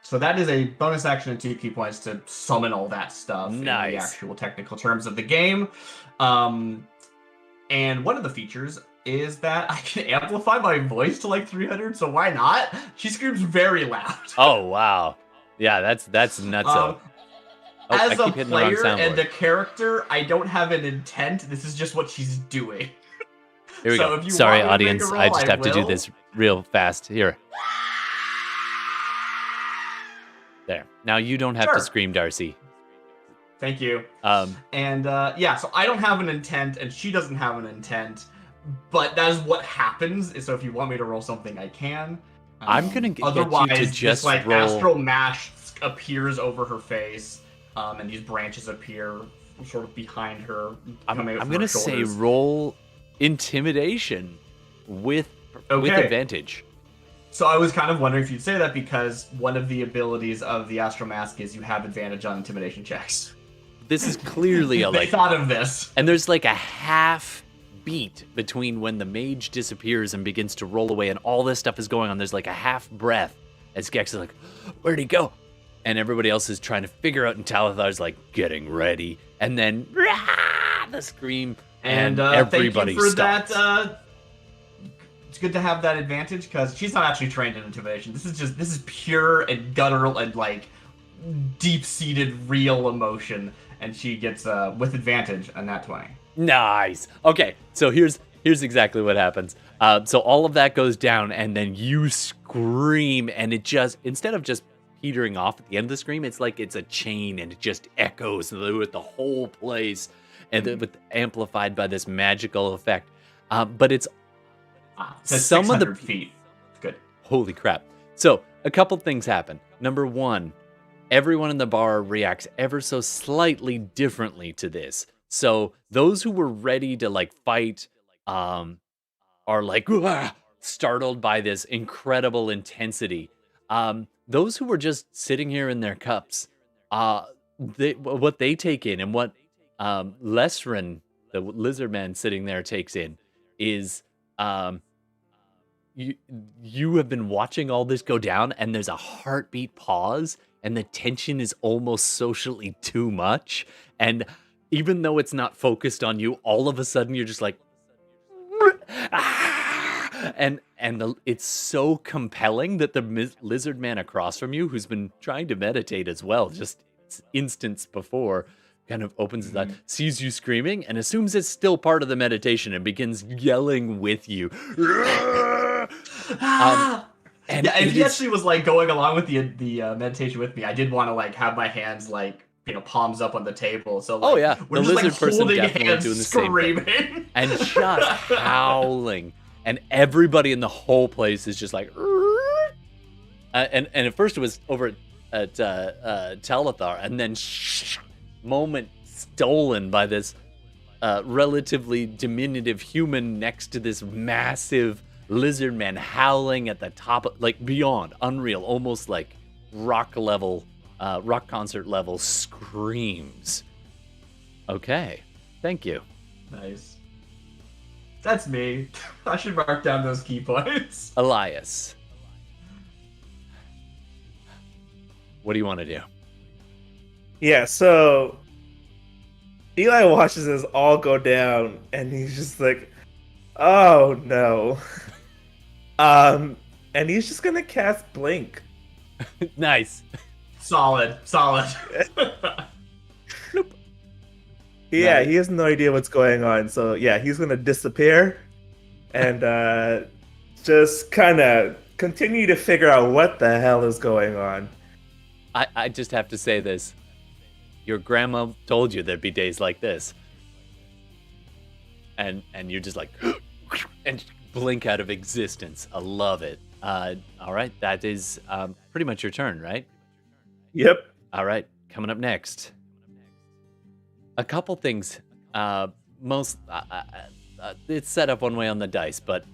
so that is a bonus action and 2 key points to summon all that stuff in the actual technical terms of the game. And one of the features is that I can amplify my voice to like 300, so why not? She screams very loud. Oh wow, yeah, that's nutso. As a player and a character, I don't have an intent. This is just what she's doing. Here we go. Sorry, audience. I just have to do this real fast. Here. There. Now you don't have to scream, Darcy. Thank you. And yeah, so I don't have an intent, and she doesn't have an intent, but that is what happens. So if you want me to roll something, I can. I'm gonna get otherwise, you to just this, like roll. Astral Mash appears over her face, and these branches appear sort of behind her. I'm gonna say roll intimidation with advantage. So I was kind of wondering if you'd say that, because one of the abilities of the Astral Mask is you have advantage on intimidation checks. This is clearly a they thought of this. And there's like a half beat between when the mage disappears and begins to roll away and all this stuff is going on. There's like a half breath as Gex is like, where'd he go? And everybody else is trying to figure out, and Talathar's like getting ready. And then the scream, and everybody thank you for stops. That, it's good to have that advantage, because she's not actually trained in intimidation. This is pure and guttural and like deep-seated real emotion, and she gets with advantage on that 20. Nice. Okay, so here's exactly what happens. So all of that goes down, and then you scream, and it just, instead of just petering off at the end of the scream, it's like it's a chain, and it just echoes with the whole place, and then amplified by this magical effect. But it's some of the feet. Good. Holy crap. So a couple things happen. Number one, everyone in the bar reacts ever so slightly differently to this. So those who were ready to like fight are like startled by this incredible intensity. Those who were just sitting here in their cups, what they take in, and what Lesrin, the lizard man sitting there, takes in is you have been watching all this go down, and there's a heartbeat pause, and the tension is almost socially too much. And even though it's not focused on you, all of a sudden you're just like, and it's so compelling that the lizard man across from you, who's been trying to meditate as well, just instance before, kind of opens his eyes, sees you screaming, and assumes it's still part of the meditation, and begins yelling with you. And if he actually was like going along with the meditation with me, I did want to like have my hands like, you know, palms up on the table. So like, the we're just lizard like person holding definitely hands, doing the screaming. same thing. And just howling, and everybody in the whole place is just like, and at first it was over at Talathar, and then moment stolen by this relatively diminutive human next to this massive lizard man howling at the top, like beyond unreal, almost like rock concert level screams. Okay, thank you. Nice. That's me. I should mark down those key points. Elias, what do you want to do? Yeah, so Eli watches this all go down, and he's just like, "Oh no!" And he's just gonna cast Blink. Nice. Solid. Yeah, Nice. he has no idea what's going on, so yeah, he's gonna disappear, and just kind of continue to figure out what the hell is going on. I just have to say this. Your grandma told you there'd be days like this. And you're just like, and blink out of existence. I love it. All right, that is pretty much your turn, right? Yep. All right, coming up next. A couple things. It's set up one way on the dice, but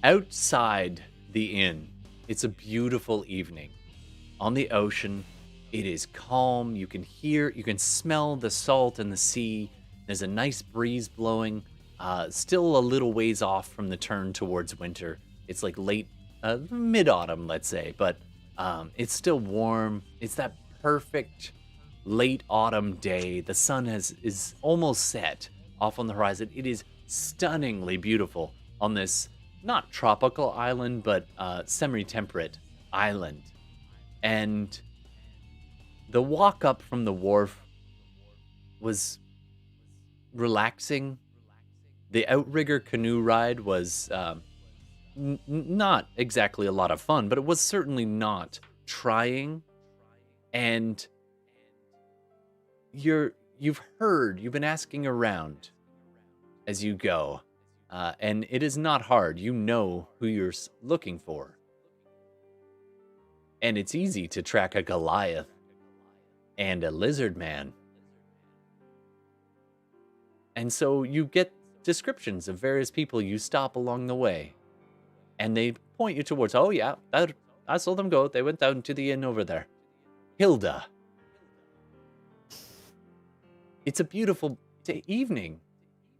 outside the inn, it's a beautiful evening. On the ocean, it is calm. You can smell the salt in the sea. There's a nice breeze blowing. Still a little ways off from the turn towards winter. It's like late, mid-autumn, let's say, but it's still warm. It's that perfect late autumn day. The sun is almost set off on the horizon. It is stunningly beautiful on this not tropical island, but semi-temperate island. And the walk up from the wharf was relaxing. The outrigger canoe ride was not exactly a lot of fun, but it was certainly not trying. And you've been asking around as you go, and it is not hard. You know who you're looking for. And it's easy to track a Goliath and a lizard man. And so you get descriptions of various people you stop along the way. And they point you towards, oh yeah, I saw them go. They went down to the inn over there. Hilda. It's a beautiful evening.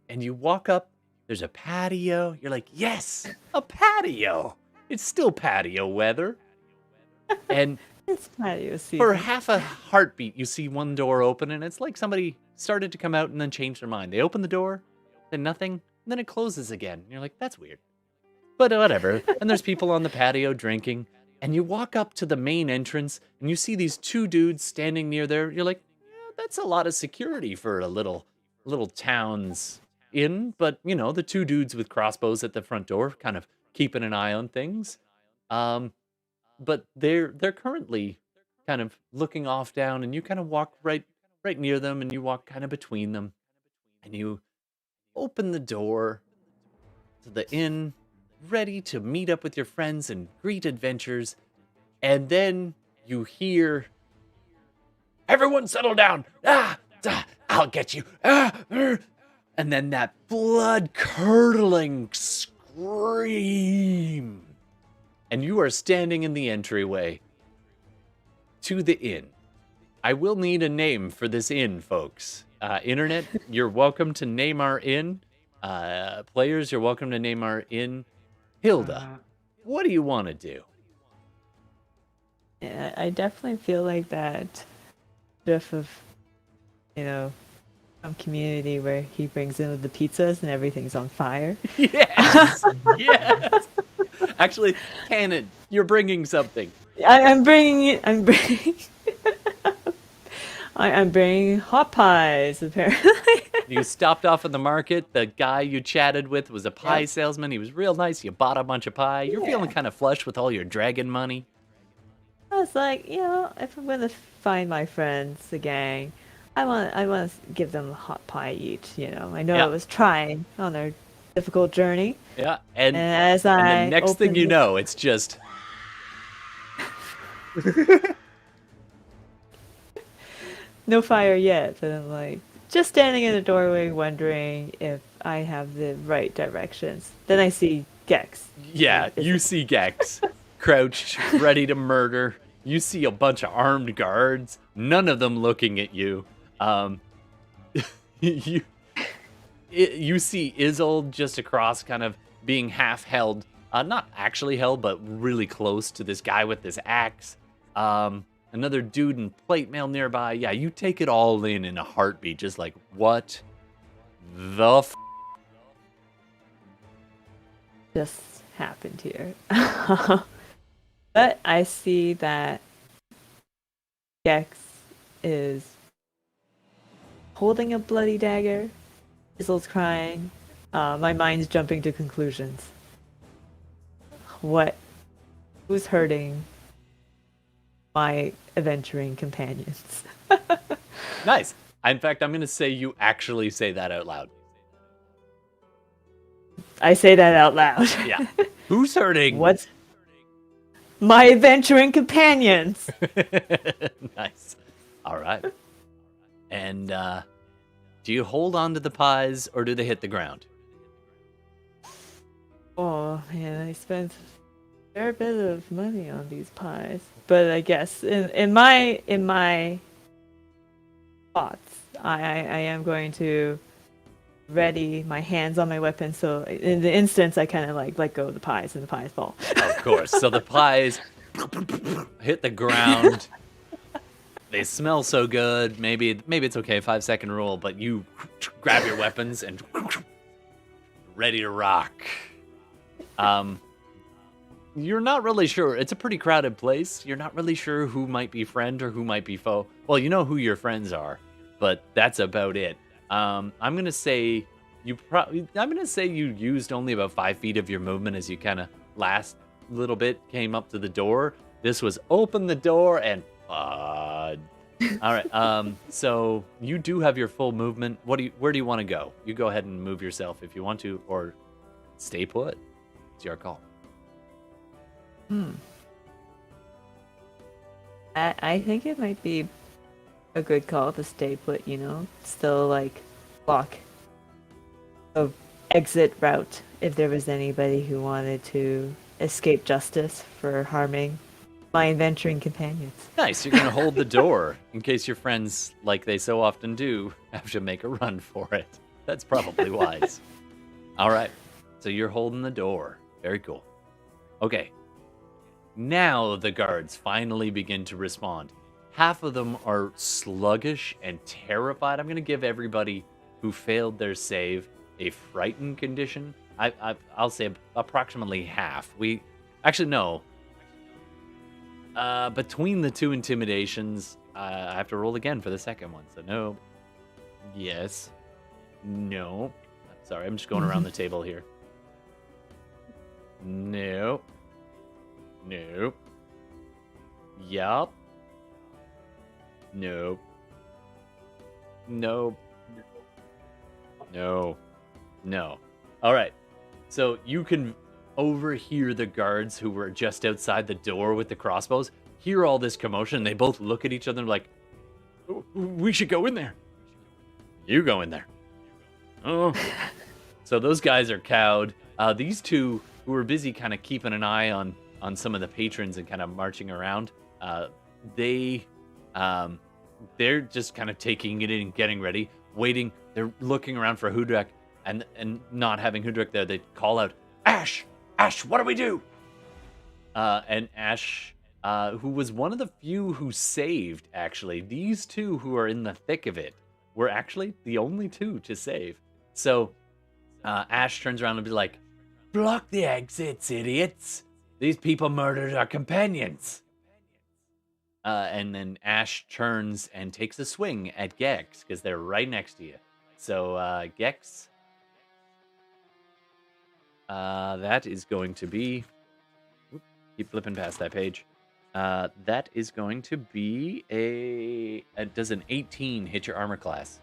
And you walk up, there's a patio. You're like, yes, a patio. It's still patio weather. And It's patio season. for half a heartbeat, you see one door open, and it's like somebody started to come out and then changed their mind. They open the door, then nothing, and then it closes again. And you're like, that's weird. But whatever. And there's people on the patio drinking, and you walk up to the main entrance, and you see these two dudes standing near there. You're like, yeah, that's a lot of security for a little town's inn. But, you know, the two dudes with crossbows at the front door, kind of keeping an eye on things. But they're currently kind of looking off down, and you kind of walk right near them, and you walk kind of between them, and you open the door to the inn, ready to meet up with your friends and greet adventures, and then you hear, "Everyone settle down! I'll get you!" And then that blood-curdling scream. And you are standing in the entryway to the inn. I will need a name for this inn, folks. Internet, you're welcome to name our inn. Players, you're welcome to name our inn. Hilda, what do you want to do? Yeah, I definitely feel like that riff of, some community where he brings in the pizzas and everything's on fire. Yes! Yes! Actually, Cannon, you're bringing something. I'm bringing I'm bringing hot pies, apparently. You stopped off at the market. The guy you chatted with was a pie Yep. salesman. He was real nice. You bought a bunch of pie. You're feeling kind of flush with all your dragon money. I was like, if I'm gonna find my friends, the gang, I want to give them a hot pie each. I know it was trying on their difficult journey. Yeah, And as I and the next thing opened you the- know, it's just no fire yet, but I'm like just standing in the doorway, wondering if I have the right directions. Then I see Gex. yeah. You see Gex crouched, ready to murder. You see a bunch of armed guards, none of them looking at you. You see Isolde just across, kind of being half held, not actually held, but really close to this guy with this axe. Another dude in plate mail nearby. Yeah, you take it all in a heartbeat, just like, what the Just happened here. But I see that Gex is holding a bloody dagger. Isolde's crying. My mind's jumping to conclusions. Who's hurting my adventuring companions? Nice. In fact, I'm going to say you actually say that out loud. I say that out loud. Yeah. Who's hurting? What's my adventuring companions? Nice. All right. And do you hold on to the pies or do they hit the ground? Oh man, I spent a fair bit of money on these pies. But I guess in my thoughts, I am going to ready my hands on my weapon, so in the instance I kind of like let go of the pies and the pies fall. Of course. So the pies hit the ground. They smell so good. Maybe it's okay, 5-second rule, but you grab your weapons and ready to rock. You're not really sure. It's a pretty crowded place. You're not really sure who might be friend or who might be foe. Well, you know who your friends are, but that's about it. I'm gonna say you used only about 5 feet of your movement as you kind of last little bit came up to the door. This was open the door and all right. So you do have your full movement. Where do you want to go? You go ahead and move yourself if you want to, or stay put. It's your call. I think it might be a good call to stay put, still like block a exit route if there was anybody who wanted to escape justice for harming my adventuring companions. Nice. You're gonna hold the door in case your friends, like they so often do, have to make a run for it. That's probably wise. All right. So you're holding the door. Very cool. Okay. Now the guards finally begin to respond. Half of them are sluggish and terrified. I'm going to give everybody who failed their save a frightened condition. I'll say approximately half. No. Between the two intimidations, I have to roll again for the second one. So no. Yes. No. Sorry, I'm just going around the table here. No. Nope. Yup. Nope. Nope. No. No. All right. So you can overhear the guards who were just outside the door with the crossbows hear all this commotion. They both look at each other like, we should go in there. You go in there. Oh. So those guys are cowed. These two who were busy kind of keeping an eye on some of the patrons and kind of marching around, they're just kind of taking it in and getting ready, waiting. They're looking around for Hudrak, and not having Hudrak there, they call out, Ash, what do we do? And Ash, who was one of the few who saved, actually, these two who are in the thick of it were actually the only two to save. So Ash turns around and be like, block the exits, idiots. These people murdered our companions. And then Ash turns and takes a swing at Gex, because they're right next to you. So, Gex, that is going to be... keep flipping past that page. That is going to be does an 18 hit your armor class?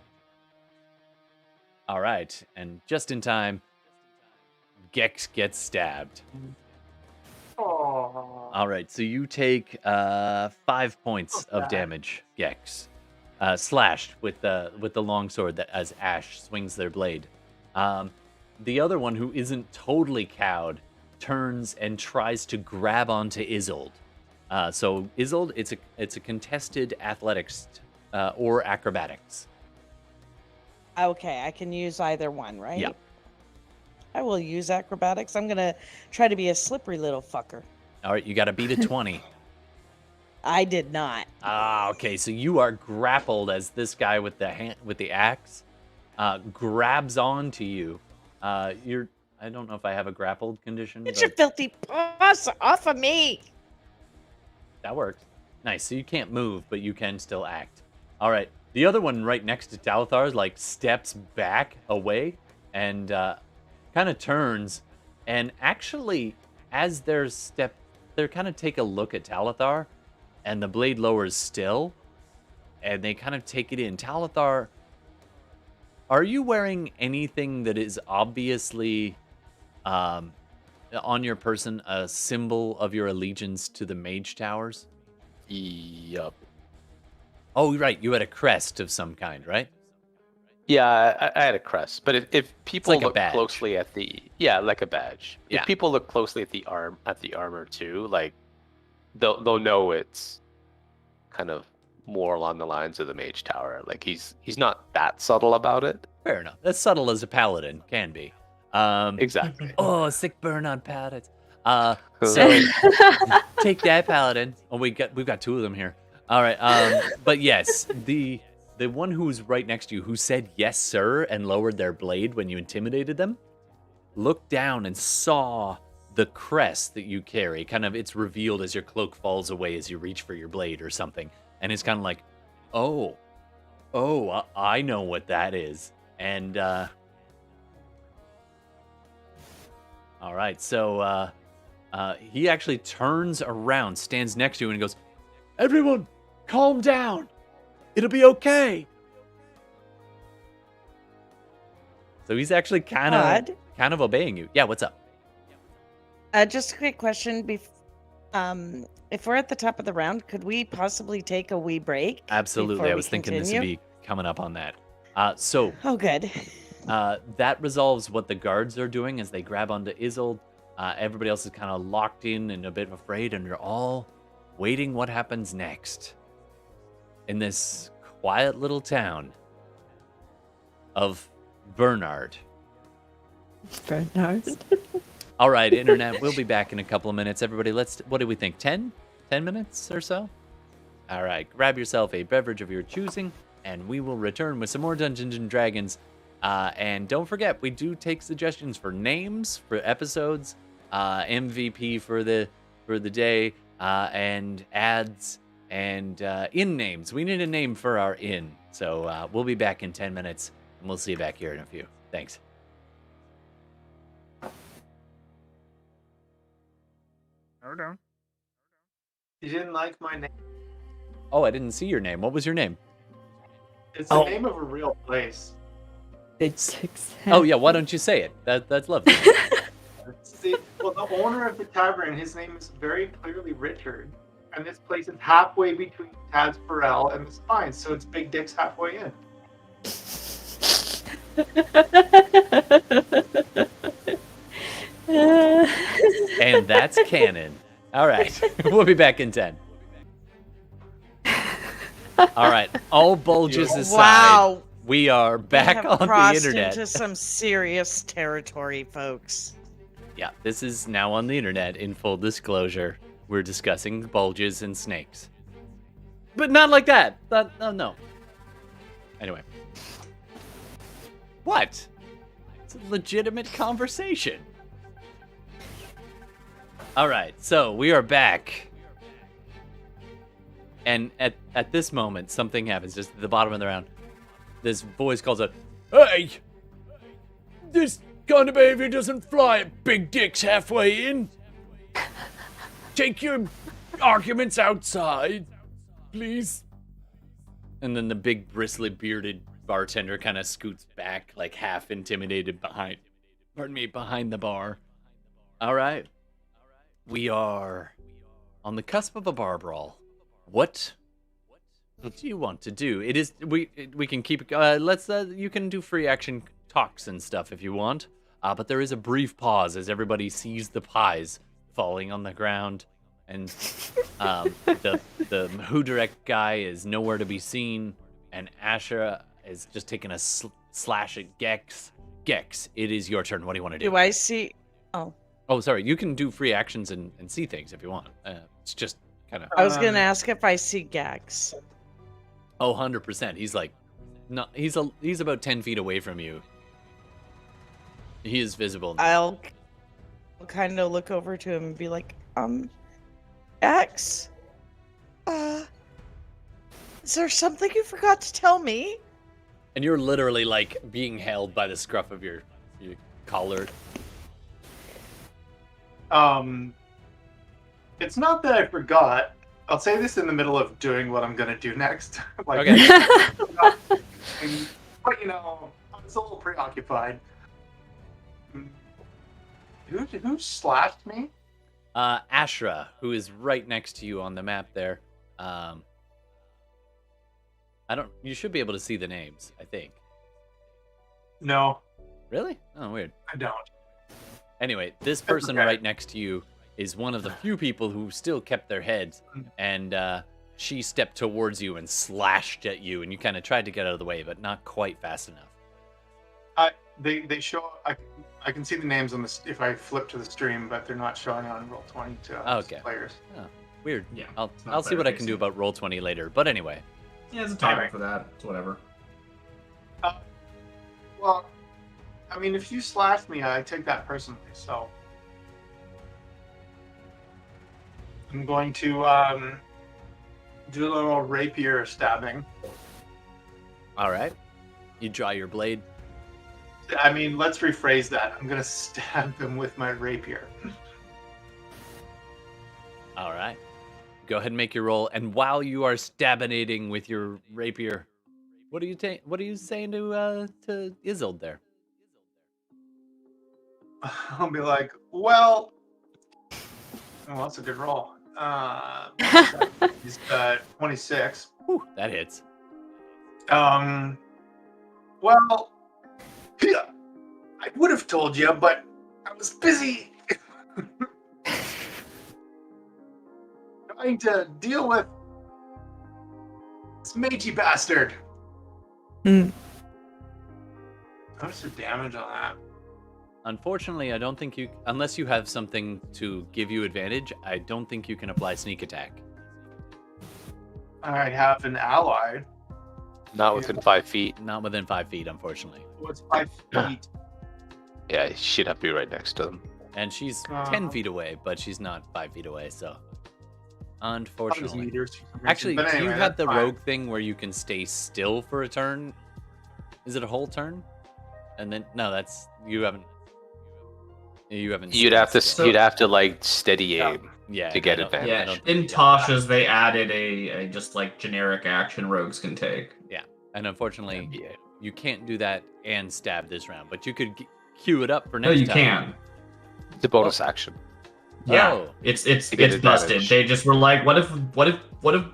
All right, and just in time, Gex gets stabbed. Aww. All right, so you take 5 points of damage, Gex, slashed with the longsword that as Ash swings their blade. The other one, who isn't totally cowed, turns and tries to grab onto Isolde. So Isolde, it's a contested athletics or acrobatics. Okay, I can use either one, right? Yeah. I will use acrobatics. I'm gonna try to be a slippery little fucker. All right, you got to beat a 20. I did not. Okay, so you are grappled as this guy with the axe grabs onto you. I don't know if I have a grappled condition. Get your filthy paws off of me! That works. Nice. So you can't move, but you can still act. All right. The other one right next to Talthar's steps back away, and kind of turns, and actually, as they're kind of take a look at Talithar, and the blade lowers still, and they kind of take it in. Talithar, are you wearing anything that is obviously on your person a symbol of your allegiance to the Mage Towers? Yup. Oh, right. You had a crest of some kind, right? Yeah, I had a crest, but if people like a look badge. closely at like a badge. Yeah. If people look closely at the armor too, like they'll know it's kind of more along the lines of the Mage Tower. Like he's not that subtle about it. Fair enough. That's subtle as a paladin can be. Exactly. Oh, sick burn on paladins. So take that, paladin. Oh, we've got two of them here. All right. But yes, the one who's right next to you, who said yes, sir, and lowered their blade when you intimidated them, looked down and saw the crest that you carry. Kind of, it's revealed as your cloak falls away as you reach for your blade or something, and it's kind of like, oh, I know what that is. And all right, so he actually turns around, stands next to you, and goes, "Everyone, calm down. It'll be okay." So he's actually kind of obeying you. Yeah, what's up? Just a quick question. If we're at the top of the round, could we possibly take a wee break? Absolutely. I was thinking this would be coming up on that. Oh, good. That resolves what the guards are doing as they grab onto Isolde. Everybody else is kind of locked in and a bit afraid, and you're all waiting what happens next in this quiet little town of Bernard. Bernard. All right, Internet, we'll be back in a couple of minutes. Everybody, what do we think, 10 minutes or so? All right, grab yourself a beverage of your choosing, and we will return with some more Dungeons & Dragons. And don't forget, we do take suggestions for names for episodes, MVP for the day, and ads, and inn names. We need a name for our inn. So we'll be back in 10 minutes, and we'll see you back here in a few. Thanks. Hold on. You didn't like my name? Oh, I didn't see your name. What was your name? It's the name of a real place. Oh, yeah, why don't you say it? That's lovely. See, well, the owner of the tavern, his name is very clearly Richard. And this place is halfway between Tasvrell and the Spine, so it's Big Dick's halfway in. And that's canon. All right, we'll be back in 10. All right, all bulges aside, Wow. we are back have on the crossed internet. into some serious territory, folks. Yeah, this is now on the internet. In full disclosure, we're discussing bulges and snakes, but not like that. No. Anyway, what? It's a legitimate conversation. All right, so we are back. And at this moment, something happens just at the bottom of the round. This voice calls out, "Hey! This kind of behavior doesn't fly at Big Dick's halfway in. Take your arguments outside, please." And then the big, bristly, bearded bartender kind of scoots back, like half intimidated behind the bar. All right. We are on the cusp of a bar brawl. What do you want to do? It is we can keep you can do free action talks and stuff if you want. But there is a brief pause as everybody sees the pies falling on the ground, and the Huderek guy is nowhere to be seen, and Asher is just taking a slash at Gex. Gex, it is your turn. What do you want to do? Do I see? Oh, sorry. You can do free actions and see things if you want. It's just kind of. I was gonna ask if I see Gax. Oh, 100%. He's like, no, he's about 10 feet away from you. He is visible. I'll kind of look over to him and be like, Gax, is there something you forgot to tell me? And you're literally like being held by the scruff of your Collared. It's not that I forgot. I'll say this in the middle of doing what I'm gonna do next. Like, Okay. but you know, I was a little preoccupied. Who slashed me? Ashra, who is right next to you on the map there. You should be able to see the names, I think. No, Really? Oh, weird. I don't. Anyway, this person okay. right next to you is one of the few people who still kept their heads, and she stepped towards you and slashed at you, and you kind of tried to get out of the way, but not quite fast enough. They show. I can see the names on this if I flip to the stream, but they're not showing on Roll20 to Okay. players. Oh, weird. Yeah, I'll see what I can do about Roll20 later. But anyway. Yeah, there's a timer Anyway. for that. It's whatever. Well, I mean, if you slash me, I take that personally. So I'm going to do a little rapier stabbing. All right. You draw your blade. I mean, let's rephrase that. I'm going to stab him with my rapier. All right. Go ahead and make your roll. And while you are stabinating with your rapier, what are you saying to Isolde there? I'll be like, well, that's a good roll. He's 26. Whew, that hits. Well, yeah, I would have told you, but I was busy trying to deal with this magey bastard. Hmm. What's the damage on that? Unfortunately, I don't think unless you have something to give you advantage, I don't think you can apply sneak attack. I have an ally. Not within 5 feet. Not within 5 feet, unfortunately. What's 5 feet? Yeah, she'd have to be right next to them. And she's 10 feet away, but she's not 5 feet away, so. Unfortunately. Actually, But do you anyway, have the that's fine. rogue thing where you can stay still for a turn? Is it a whole turn? And then you haven't. You'd have to So- you'd have to like steady aim Yeah, to get I don't- advantage. I Yeah, don't- in Tasha's they added a just like generic action rogues can take. And unfortunately, Yeah. you can't do that and stab this round, but you could queue it up for No, next you time. can. It's a bonus action. Yeah, Oh. it's To get busted. advantage. They just were like, what if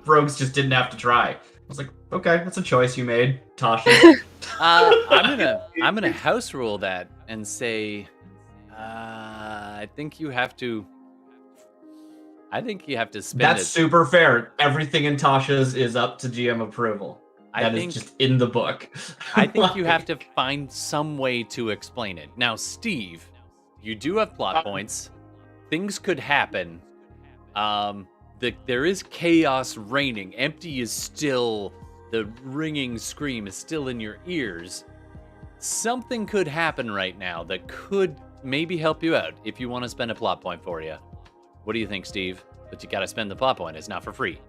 rogues just didn't have to try? I was like, okay, that's a choice you made, Tasha. I'm gonna house rule that and say, I think you have to spend That's it. super fair. Everything in Tasha's is up to GM approval. That is just in the book. I think you have to find some way to explain it. Now, Steve, you do have plot points. Things could happen. There is chaos reigning. Empty is still, the ringing scream is still in your ears. Something could happen right now that could maybe help you out if you want to spend a plot point for you. What do you think, Steve? But you got to spend the plot point. It's not for free.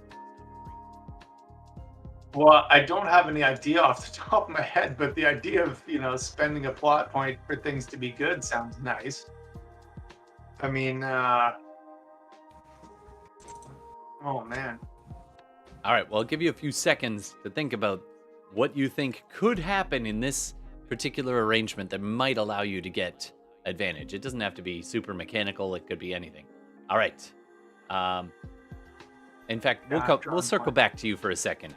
Well, I don't have any idea off the top of my head, but the idea of, spending a plot point for things to be good sounds nice. I mean, oh man. All right, well, I'll give you a few seconds to think about what you think could happen in this particular arrangement that might allow you to get advantage. It doesn't have to be super mechanical. It could be anything. All right. In fact, we'll circle back to you for a second.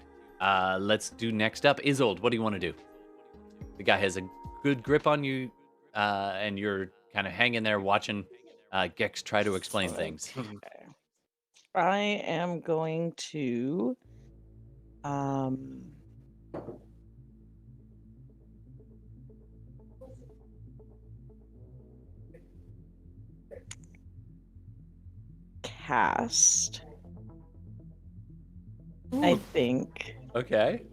Let's do next up. Isolde, what do you want to do? The guy has a good grip on you, and you're kind of hanging there watching Gex try to explain things. I am going to cast, I think, Okay.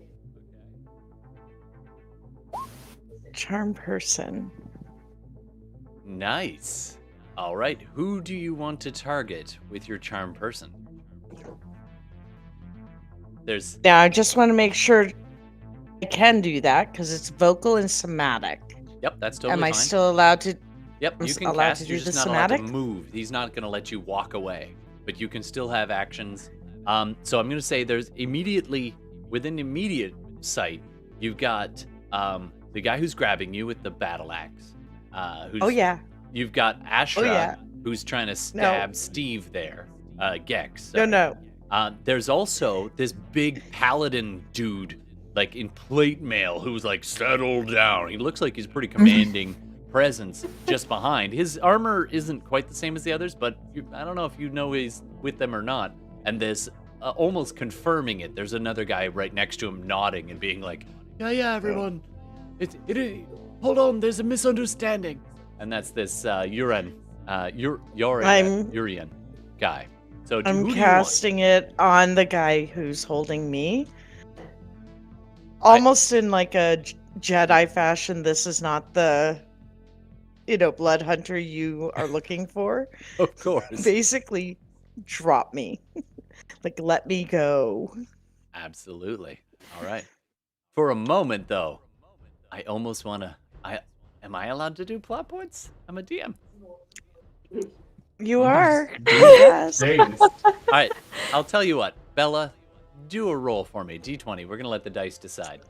Charm Person. Nice. All right. Who do you want to target with your charm person? There's Now, I just want to make sure I can do that because it's vocal and somatic. Yep, that's totally Am fine. I still allowed to? Yep, I'm you can allowed cast. to You're do just the not allowed to somatic? move. He's not going to let you walk away, but you can still have actions. So I'm going to say there's within immediate sight, you've got the guy who's grabbing you with the battle axe. Oh yeah. You've got Ashra, yeah. who's trying to stab Steve there. Gex. No. There's also this big paladin dude, like in plate mail, who's like, settle down. He looks like he's pretty commanding presence just behind. His armor isn't quite the same as the others, but I don't know if you know he's with them or not. And this, almost confirming it, there's another guy right next to him nodding and being like, yeah, everyone. Hold on, there's a misunderstanding. And that's this Urian guy. So I'm casting it on the guy who's holding me. Almost in like a Jedi fashion. This is not the, blood hunter you are looking for. Of course. Basically, drop me. Like, let me go. Absolutely. All right. For a moment, though, I almost want to... Am I allowed to do plot points? I'm a DM. You are. Yes. All right. I'll tell you what. Bella, do a roll for me. D20. We're going to let the dice decide.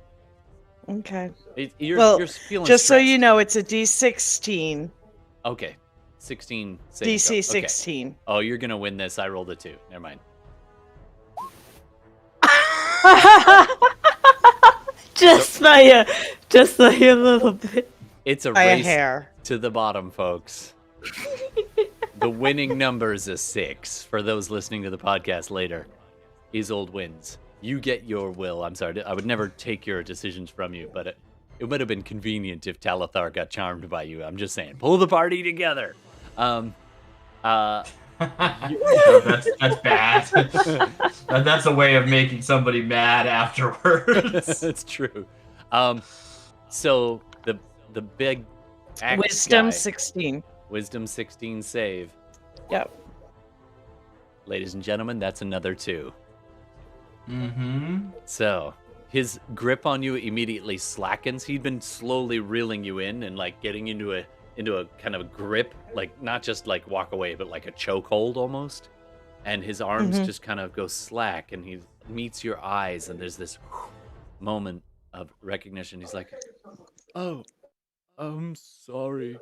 Okay. You're feeling just stressed. so you know, it's a D16. Okay. 16. DC 16. Okay. Oh, you're going to win this. I rolled a 2. Never mind. just by a little bit. It's a by race a hair. to the bottom, folks. The winning number is a 6. For those listening to the podcast later, Isolde wins. You get your will. I'm sorry, I would never take your decisions from you, but it would have been convenient if Talithar got charmed by you. I'm just saying, pull the party together. That's bad. That's a way of making somebody mad afterwards. That's true. So the big axe Wisdom guy, 16. Wisdom 16 save. Yep. Ladies and gentlemen, that's another 2. Mm-hmm. So his grip on you immediately slackens. He'd been slowly reeling you in and like getting into a kind of grip, like not just like walk away, but like a chokehold almost. And his arms just kind of go slack, and he meets your eyes, and there's this moment of recognition. He's like, "Oh, I'm sorry.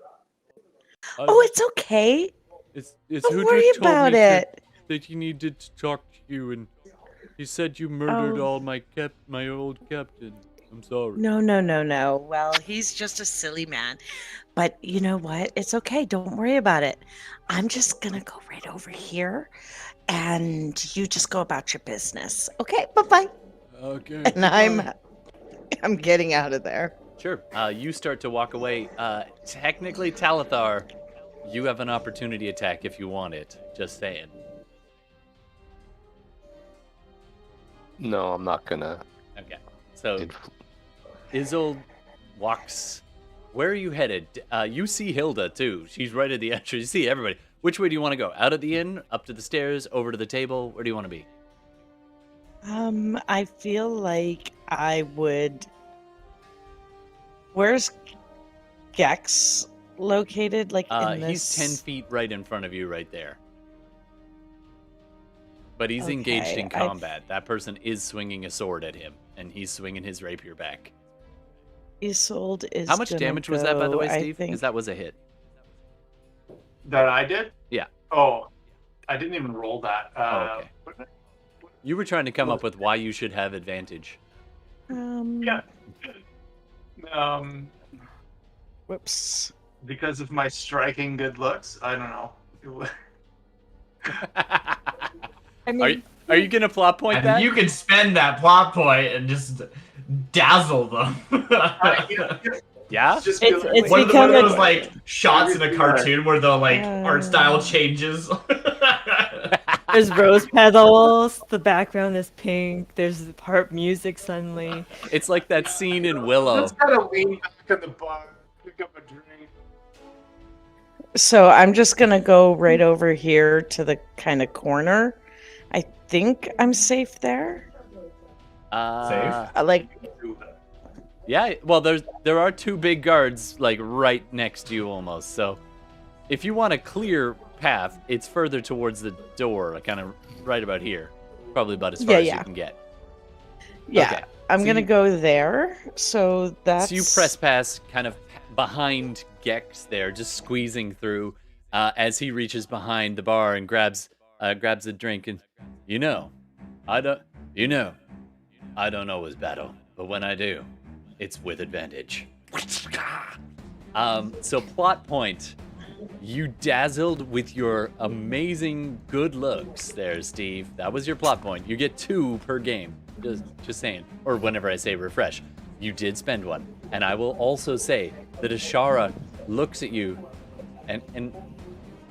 It's okay. It's Don't who worry just told about me it. that he needed to talk to you, and he said you murdered all my old captain. I'm sorry." No. Well, he's just a silly man. But you know what? It's okay. Don't worry about it. I'm just going to go right over here, and you just go about your business. Okay? Bye-bye. Okay. And I'm getting out of there. Sure. You start to walk away. Technically, Talithar, you have an opportunity attack if you want it. Just saying. No, I'm not gonna. Okay. So, Isolde walks. Where are you headed? You see Hilda, too. She's right at the entrance. You see everybody. Which way do you want to go? Out of the inn? Up to the stairs? Over to the table? Where do you want to be? I feel like I would... Where's Gex located? Like in this... He's 10 feet right in front of you right there. But he's engaged in combat. That person is swinging a sword at him, and he's swinging his rapier back. Isolde is How much damage was that, by the way, Steve? think... Because that was a hit. That I did? Yeah. Oh, I didn't even roll that. Okay. You were trying to come up with why you should have advantage. Yeah. Whoops. Because of my striking good looks. I don't know. I mean, Are you gonna plot point And that? you can spend that plot point and just dazzle them. Yeah. Just It's One become of a- those like shots in a cartoon where the like art style changes. there's rose petals. The background is pink. There's harp music suddenly. It's like that scene in Willow. Let's kind of lean back in the bar, pick up a drink. So I'm just going to go right over here to the kind of corner. I think I'm safe there. Safe? Like, Yeah, well, there are two big guards like right next to you almost. So if you want a clear path, it's further towards the door, kind of right about here. Probably about as far as you can get. Yeah, okay. I'm gonna go there. So that's. So you press past, kind of behind Gex there, just squeezing through, as he reaches behind the bar and grabs a drink. And I don't always battle, but when I do, it's with advantage. So plot point. You dazzled with your amazing good looks there, Steve. That was your plot point. You get 2 per game. Just saying. Or whenever I say refresh, you did spend 1. And I will also say that Ashara looks at you, and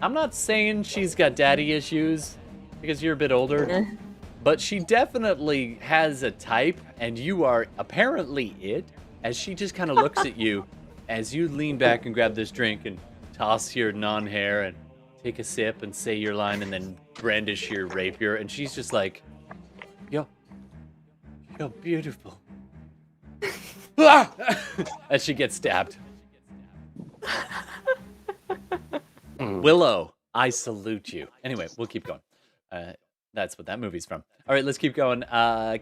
I'm not saying she's got daddy issues, because you're a bit older, but she definitely has a type, and you are apparently it, as she just kind of looks at you as you lean back and grab this drink and toss your non-hair and take a sip and say your line and then brandish your rapier, and she's just like, you're beautiful. As she gets stabbed. Willow, I salute you. Anyway, we'll keep going. That's what that movie's from. All right, let's keep going.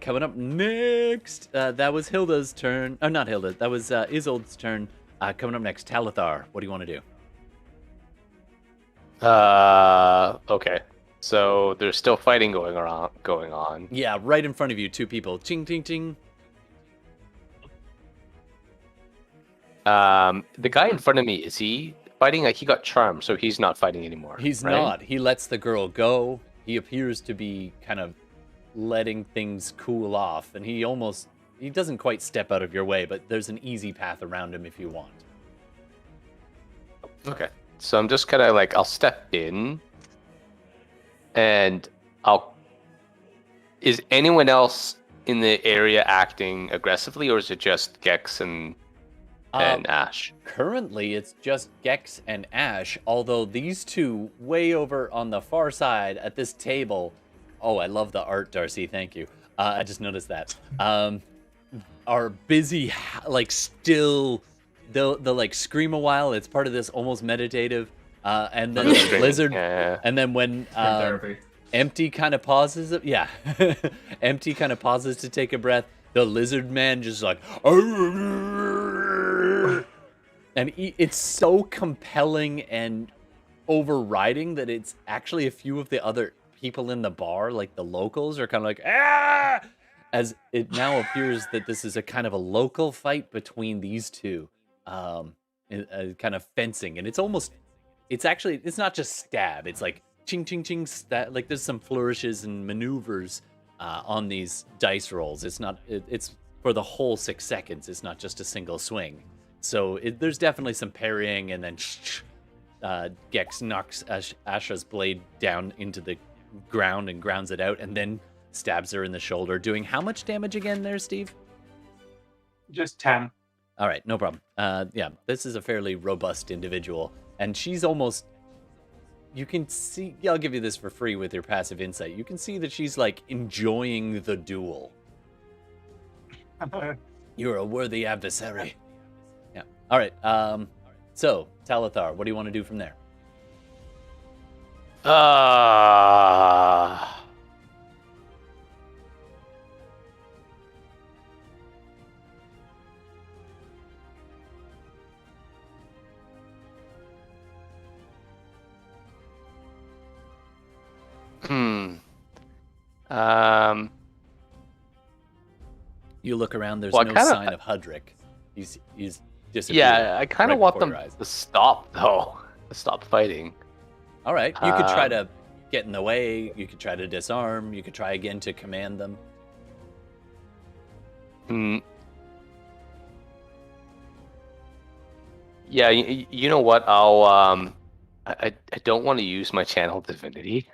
Coming up next, that was Hilda's turn. Oh, not Hilda. That was Isolde's turn. Coming up next, Talithar. What do you want to do? Okay. So there's still fighting going on. Yeah, right in front of you, 2 people. Ching, ching, ching. The guy in front of me, is he fighting? Like, he got charmed, so he's not fighting anymore. He's right? not. He lets the girl go. He appears to be kind of letting things cool off, and he doesn't quite step out of your way, but there's an easy path around him if you want. Okay. So I'm just kind of like, I'll step in, and is anyone else in the area acting aggressively, or is it just Gex and Ash? Currently, it's just Gex and Ash, although these 2, way over on the far side at this table, oh, I love the art, Darcy, thank you. I just noticed that. Are busy, like, still, they'll like scream a while. It's part of this almost meditative, and then the lizard, and then when Empty kind of pauses, Empty kind of pauses to take a breath, the lizard man just like, and it's so compelling and overriding that it's actually a few of the other people in the bar, like the locals, are kind of like, ah! As it now appears that this is a kind of a local fight between these 2, kind of fencing, and it's not just stab, it's like ching ching ching, like there's some flourishes and maneuvers on these dice rolls. It's for the whole 6 seconds. It's not just a single swing. So there's definitely some parrying, and then Gex knocks Asha's blade down into the ground and grounds it out, and then stabs her in the shoulder, doing how much damage again there, Steve? Just 10. All right, no problem. Yeah, this is a fairly robust individual, and she's almost... You can see... Yeah, I'll give you this for free with your passive insight. You can see that she's, like, enjoying the duel. You're a worthy adversary. Yeah. All right, so, Talithar, what do you want to do from there? You look around, there's no sign of Hudrick. He's disappeared. Yeah, I kind of want them to stop, though. To stop fighting. All right, you could try to get in the way. You could try to disarm. You could try again to command them. Yeah, you know what? I don't want to use my channel divinity.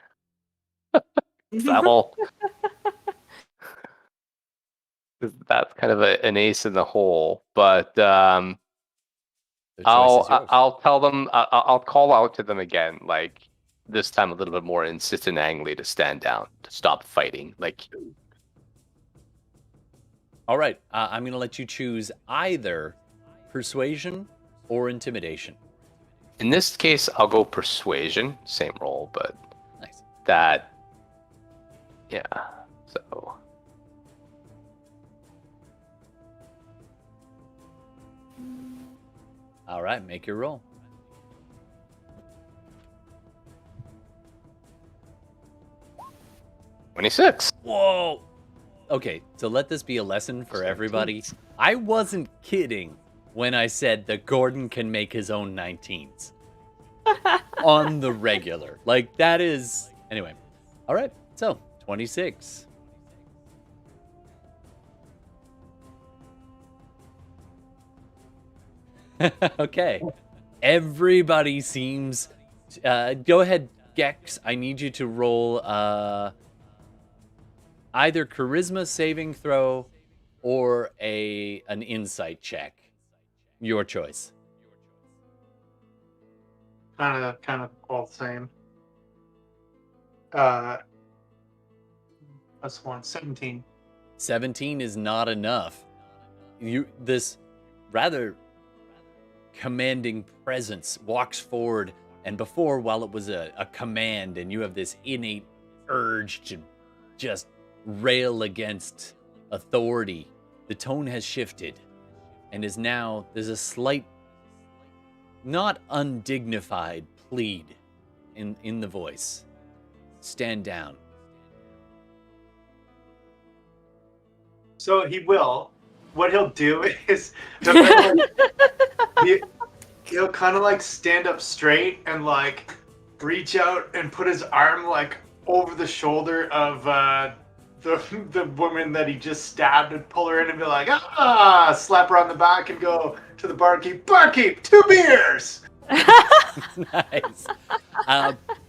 That's kind of an ace in the hole, but I'll tell them. I'll call out to them again, like this time a little bit more insistent, angry, to stand down, to stop fighting. Like, All right, I'm going to let you choose either persuasion or intimidation. In this case, I'll go persuasion. Same roll, but Nice. that, yeah. So All right, make your roll. $26. Whoa. Okay, so let this be a lesson for everybody. I wasn't kidding when I said that Gordon can make his own 19s on the regular. Like, that is... Anyway. All right, so 26. Okay. Everybody seems... go ahead, Gex. I need you to roll either charisma saving throw or an insight check. Your choice. Kind of all the same. Plus 1, 17. 17 is not enough. This rather commanding presence walks forward, and before, while it was a command and you have this innate urge to just rail against authority, the tone has shifted and is now, there's a slight, not undignified plead in the voice. Stand down. So he will. What he'll do is he'll kind of like stand up straight and like reach out and put his arm like over the shoulder of the woman that he just stabbed and pull her in and be like, slap her on the back and go to the barkeep, 2 beers. Nice.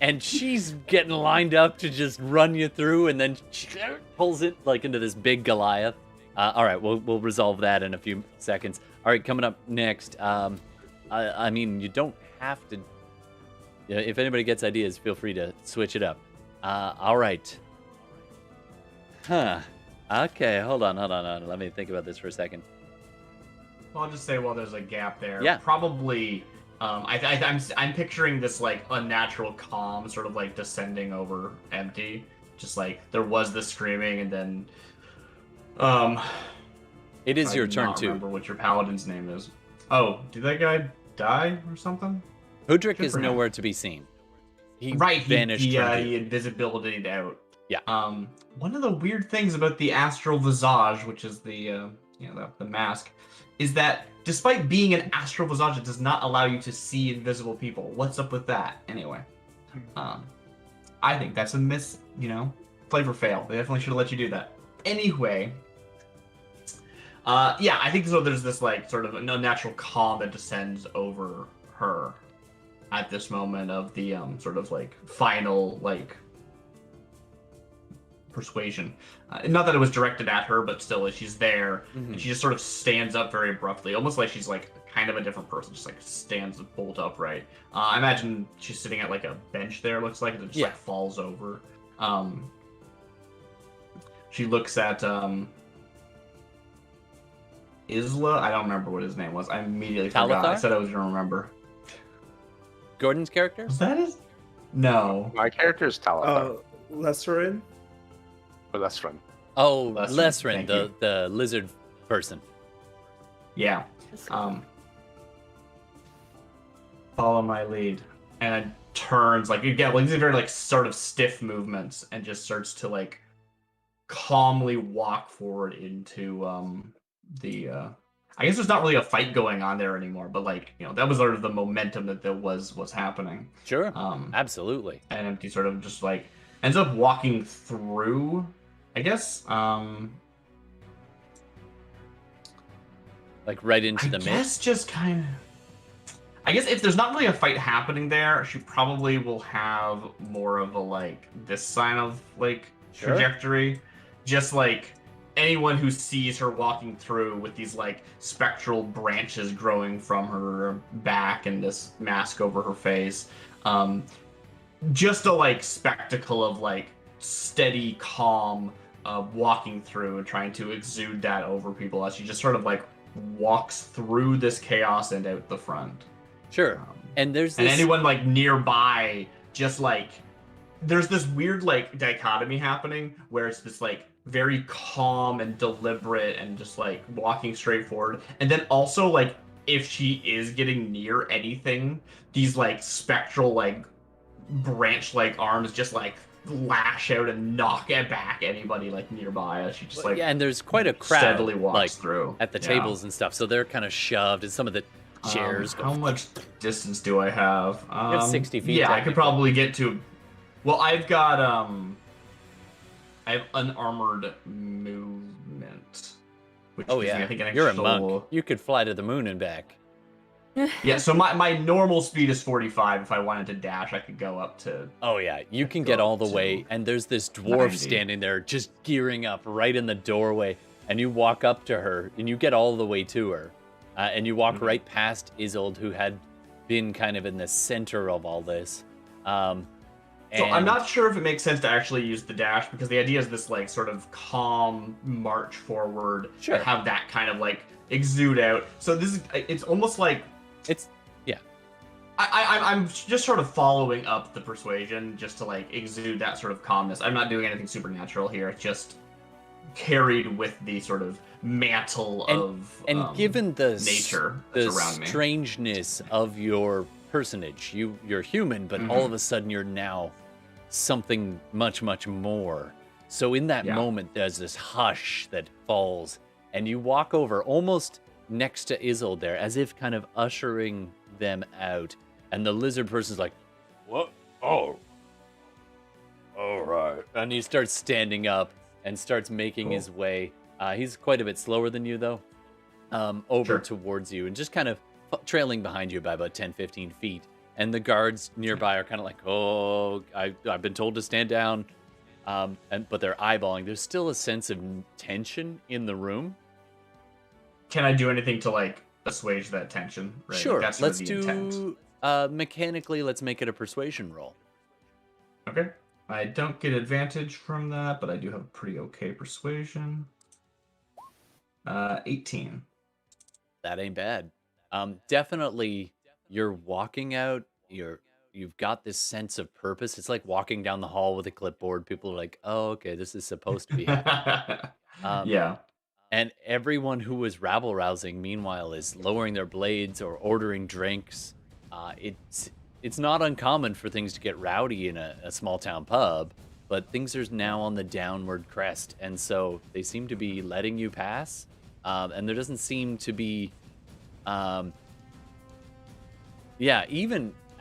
And she's getting lined up to just run you through, and then she pulls it like into this big Goliath. All right, we'll resolve that in a few seconds. All right, coming up next. I mean, you don't have to. If anybody gets ideas, feel free to switch it up. All right. Huh. Okay, hold on. Let me think about this for a second. Well, I'll just say while there's a gap there, Yeah. probably. I'm picturing this like unnatural calm, sort of like descending over empty. Just like there was the screaming, and then. It is your I do turn not too. remember what your paladin's name is. Oh, did that guy die or something? Hoodrick Good is for him. nowhere to be seen. He Right, vanished he from view. invisibilitied out. Yeah. One of the weird things about the astral visage, which is the the mask, is that despite being an astral visage, it does not allow you to see invisible people. What's up with that? Anyway, I think that's a flavor fail. They definitely should have let you do that. Anyway, I think so. There's this like sort of unnatural calm that descends over her at this moment of the sort of like final like persuasion. Not that it was directed at her, but still, she's there, and she just sort of stands up very abruptly, almost like she's like kind of a different person, just like stands bolt upright. I imagine she's sitting at like a bench there, looks like, and it just like falls over. She looks at Isla. I don't remember what his name was. I immediately forgot. I said I was gonna remember. Gordon's character? Was that his? No. My character is Talathar. Lesserin? Or Lesrin. Oh, Lesrin, Lesrin, thank the lizard person. Yeah. Follow my lead. And turns like these are very like sort of stiff movements, and just starts to like calmly walk forward into the I guess there's not really a fight going on there anymore, but like, that was sort of the momentum that there was happening. Sure. Absolutely. And Empty sort of just like ends up walking through, I guess, like right into the mix. Just kind of. I guess if there's not really a fight happening there, she probably will have more of a like this sign of like trajectory. Just like anyone who sees her walking through with these like spectral branches growing from her back and this mask over her face. Just a like spectacle of like steady, calm, walking through and trying to exude that over people as she just sort of like walks through this chaos and out the front. Sure. And there's and this... anyone like nearby, just like there's this weird like dichotomy happening where it's this like very calm and deliberate and just like walking straight forward, and then also like if she is getting near anything, these like spectral like branch like arms just like lash out and knock it back anybody like nearby as she just like yeah, and there's quite a crowd steadily walks like through at the tables and stuff, so they're kind of shoved, and some of the chairs go... How much distance do I have? You have 60 feet. Yeah, I could probably get to... Well, I've got I have unarmored movement, which gives me, I think, an You're a extra... monk. You could fly to the moon and back. Yeah, so my normal speed is 45. If I wanted to dash, I could go up to... Oh yeah, you can get all the way, and there's this dwarf 90. standing there just gearing up right in the doorway, and you walk up to her, and you get all the way to her, and you walk right past Isolde, who had been kind of in the center of all this. So I'm not sure if it makes sense to actually use the dash, because the idea is this like sort of calm march forward, Sure. have that kind of like exude out. So this is, it's almost like... I'm just sort of following up the persuasion just to like exude that sort of calmness. I'm not doing anything supernatural here. It's just carried with the sort of mantle of given the nature that's around me. Strangeness of your personage, you're human, but all of a sudden you're now something much, much more. So in that moment, there's this hush that falls, and you walk over almost next to Isolde there, as if kind of ushering them out. And the lizard person's like, "What? Oh, all right." And he starts standing up and starts making his way. He's quite a bit slower than you, though, over towards you, and just kind of trailing behind you by about 10, 15 feet. And the guards nearby are kind of like, "Oh, I've been told to stand down," but they're eyeballing. There's still a sense of tension in the room. Can I do anything to like assuage that tension? Right? Sure. That's Let's the do intent. Mechanically. Let's make it a persuasion roll. Okay. I don't get advantage from that, but I do have a pretty okay persuasion. 18. That ain't bad. Definitely, you're walking out. You've got this sense of purpose. It's like walking down the hall with a clipboard. People are like, "Oh, okay, this is supposed to be happening." Yeah. And everyone who was rabble rousing, meanwhile, is lowering their blades or ordering drinks. It's not uncommon for things to get rowdy in a small town pub, but things are now on the downward crest, and so they seem to be letting you pass. And there doesn't seem to be, even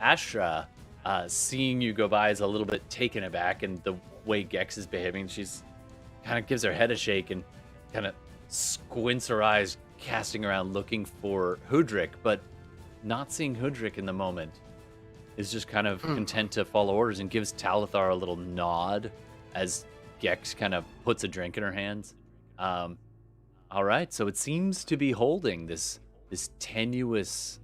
Ashra, seeing you go by, is a little bit taken aback, and the way Gex is behaving, she's kind of gives her head a shake and kind of squints her eyes, casting around looking for Hudrick, but not seeing Hudrick in the moment, is just kind of content to follow orders and gives Talithar a little nod as Gex kind of puts a drink in her hands. All right, so it seems to be holding this tenuous,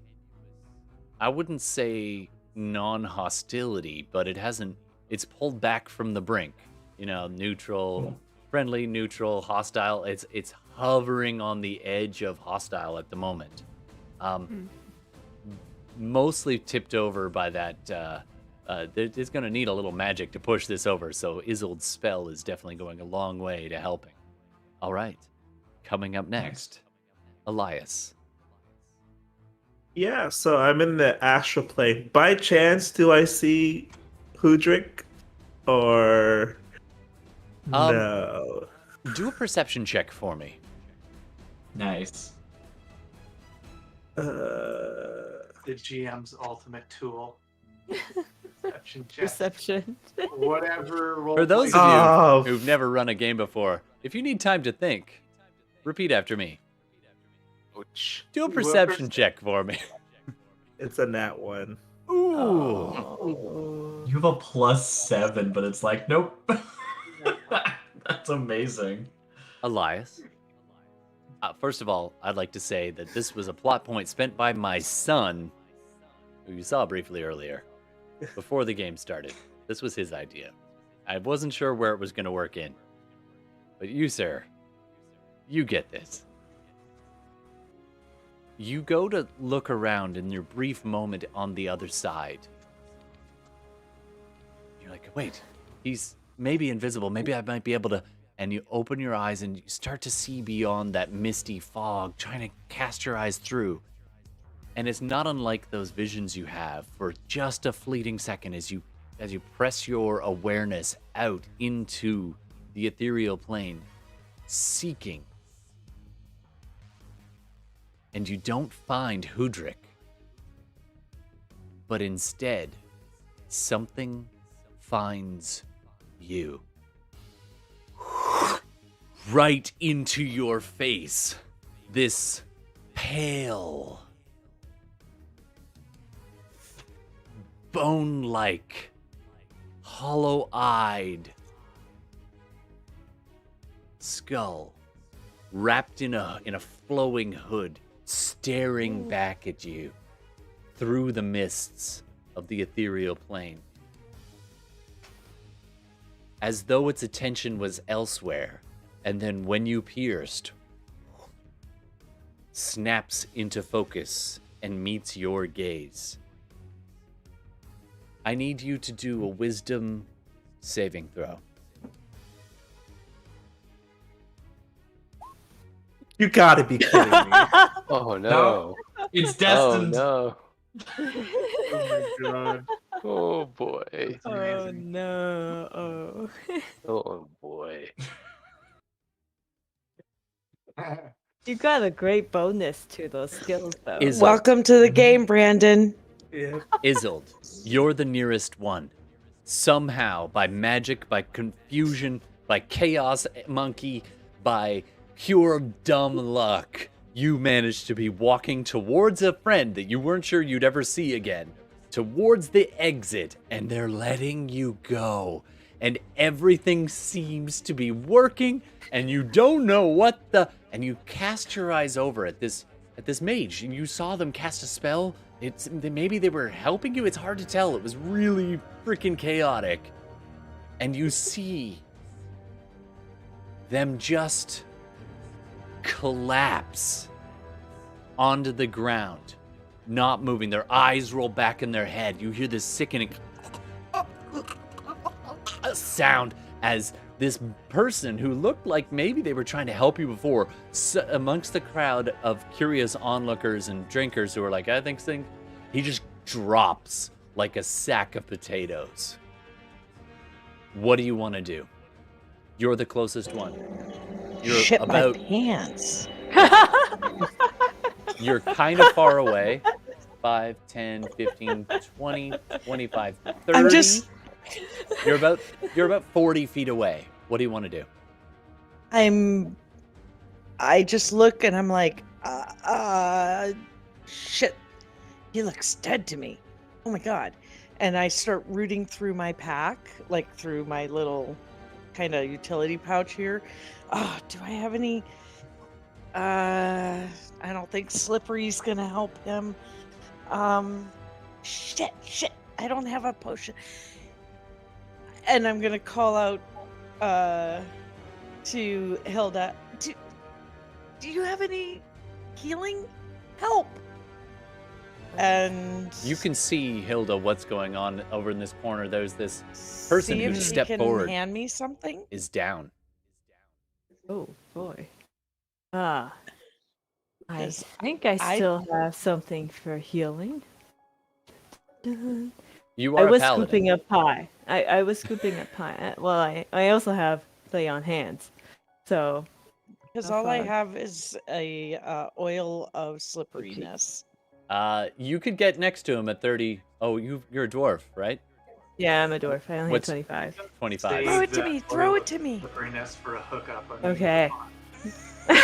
I wouldn't say non-hostility, but it's pulled back from the brink. Neutral, friendly, neutral, hostile. It's hovering on the edge of hostile at the moment. Mostly tipped over by that. It's going to need a little magic to push this over, so Isolde's spell is definitely going a long way to helping. All right. Coming up next, Elias. Yeah, so I'm in the astral plane. By chance, do I see Hudrick? Or no? Do a perception check for me. Nice. The GM's ultimate tool. Perception check. Perception. Whatever. For those of you who've never run a game before, if you need time to think, repeat after me. Ouch. Do a perception check for me. It's a nat 1. Ooh. Oh. You have a +7, but it's like, nope. That's amazing. Elias. First of all, I'd like to say that this was a plot point spent by my son, who you saw briefly earlier, before the game started. This was his idea. I wasn't sure where it was going to work in. But you, sir, you get this. You go to look around in your brief moment on the other side. You're like, wait, he's maybe invisible. Maybe I might be able to. And you open your eyes and you start to see beyond that misty fog, trying to cast your eyes through. And it's not unlike those visions you have for just a fleeting second as you press your awareness out into the ethereal plane, seeking. And you don't find Hudrick, but instead, something finds you. Right into your face. This pale, bone-like, hollow-eyed skull wrapped in a flowing hood, staring back at you through the mists of the ethereal plane. As though its attention was elsewhere, and then when you pierced, snaps into focus and meets your gaze. I need you to do a wisdom saving throw. You gotta be kidding me. Oh no. It's Oh destined. no. Oh my god. Oh boy. Oh no. Oh boy. You got a great bonus to those skills, though. Is- Welcome to the game, Brandon. Yeah. Isolde, you're the nearest one. Somehow, by magic, by confusion, by chaos monkey, by pure dumb luck, you managed to be walking towards a friend that you weren't sure you'd ever see again, towards the exit, and they're letting you go. And everything seems to be working, and you don't know what the... And you cast your eyes over at this mage, and you saw them cast a spell. Maybe they were helping you. It's hard to tell. It was really freaking chaotic. And you see them just collapse onto the ground, not moving. Their eyes roll back in their head. You hear this sickening sound as this person who looked like maybe they were trying to help you before, amongst the crowd of curious onlookers and drinkers who are like, I think, he just drops like a sack of potatoes. What do you want to do? You're the closest one. You're Shit about, my pants. you're kind of far away. 5, 10, 15, 20, 25, 30. I'm just... You're about 40 feet away. What do you want to do? I just look and I'm like, shit. He looks dead to me. Oh my god. And I start rooting through my pack, like through my little kind of utility pouch here. Do I have any? I don't think Slippery's gonna help him. Shit. I don't have a potion. And I'm gonna call out to Hilda. Do you have any healing help? And You can see, Hilda, what's going on over in this corner. There's this person see who if she stepped can forward. hand me something. Is down. Oh boy. I 'Cause think I still have something for healing. You I are a was paladin. scooping up pie. I was scooping up pie. Well, I also have play on hands. So Because Have all I fun. have is a oil of slipperiness. You could get next to him at 30. Oh, you're a dwarf, right? yeah, I'm a dwarf. I only What's- have 25. 25. Throw it to Save me, that throw oil it to me. slipperiness for a hookup. I mean, Okay. come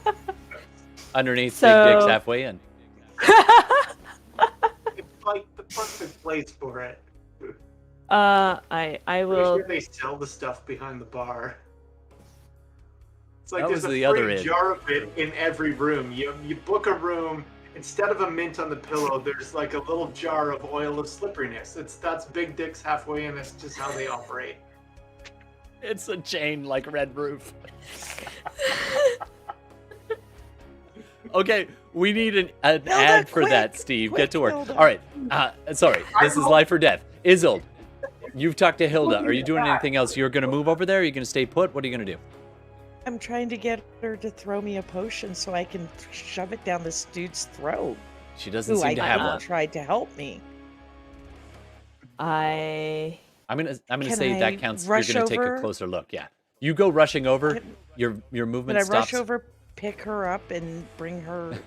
on. Underneath, big So- dick's halfway in. It's like the perfect place for it. I Pretty will. sure they sell the stuff behind the bar. It's like That there's was a the other free end. jar of it in every room. You book a room, instead of a mint on the pillow, there's like a little jar of oil of slipperiness. That's big dicks halfway in. That's just how they operate. It's a chain like Red Roof. Okay, we need an ad for quick, that, Steve. quick, Get to work. Hilda. All right. Sorry, this is life or death. Isolde, you've talked to Hilda. Are you doing anything else? You're going to move over there? Are you going to stay put? What are you going to do? I'm trying to get her to throw me a potion so I can shove it down this dude's throat. She doesn't Who seem I to have think one. tried to help me. I I'm gonna Can say I that counts. You're rush gonna take a over? closer look. Yeah, you go rushing over. Can- Your Would movement I stops. rush over, pick her up, and bring her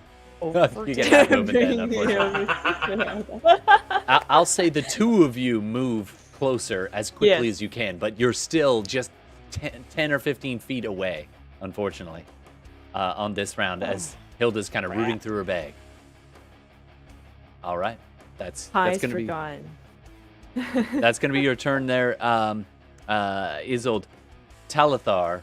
over You to get half movement then, unfortunately. I'll say the two of you move closer as quickly Yes. as you can, but you're still just 10 or 15 feet away, unfortunately, on this round, as Hilda's kind of rooting through her bag. All right, that's Highs gonna be forgotten. that's gonna be your turn there, Isolde. Talithar,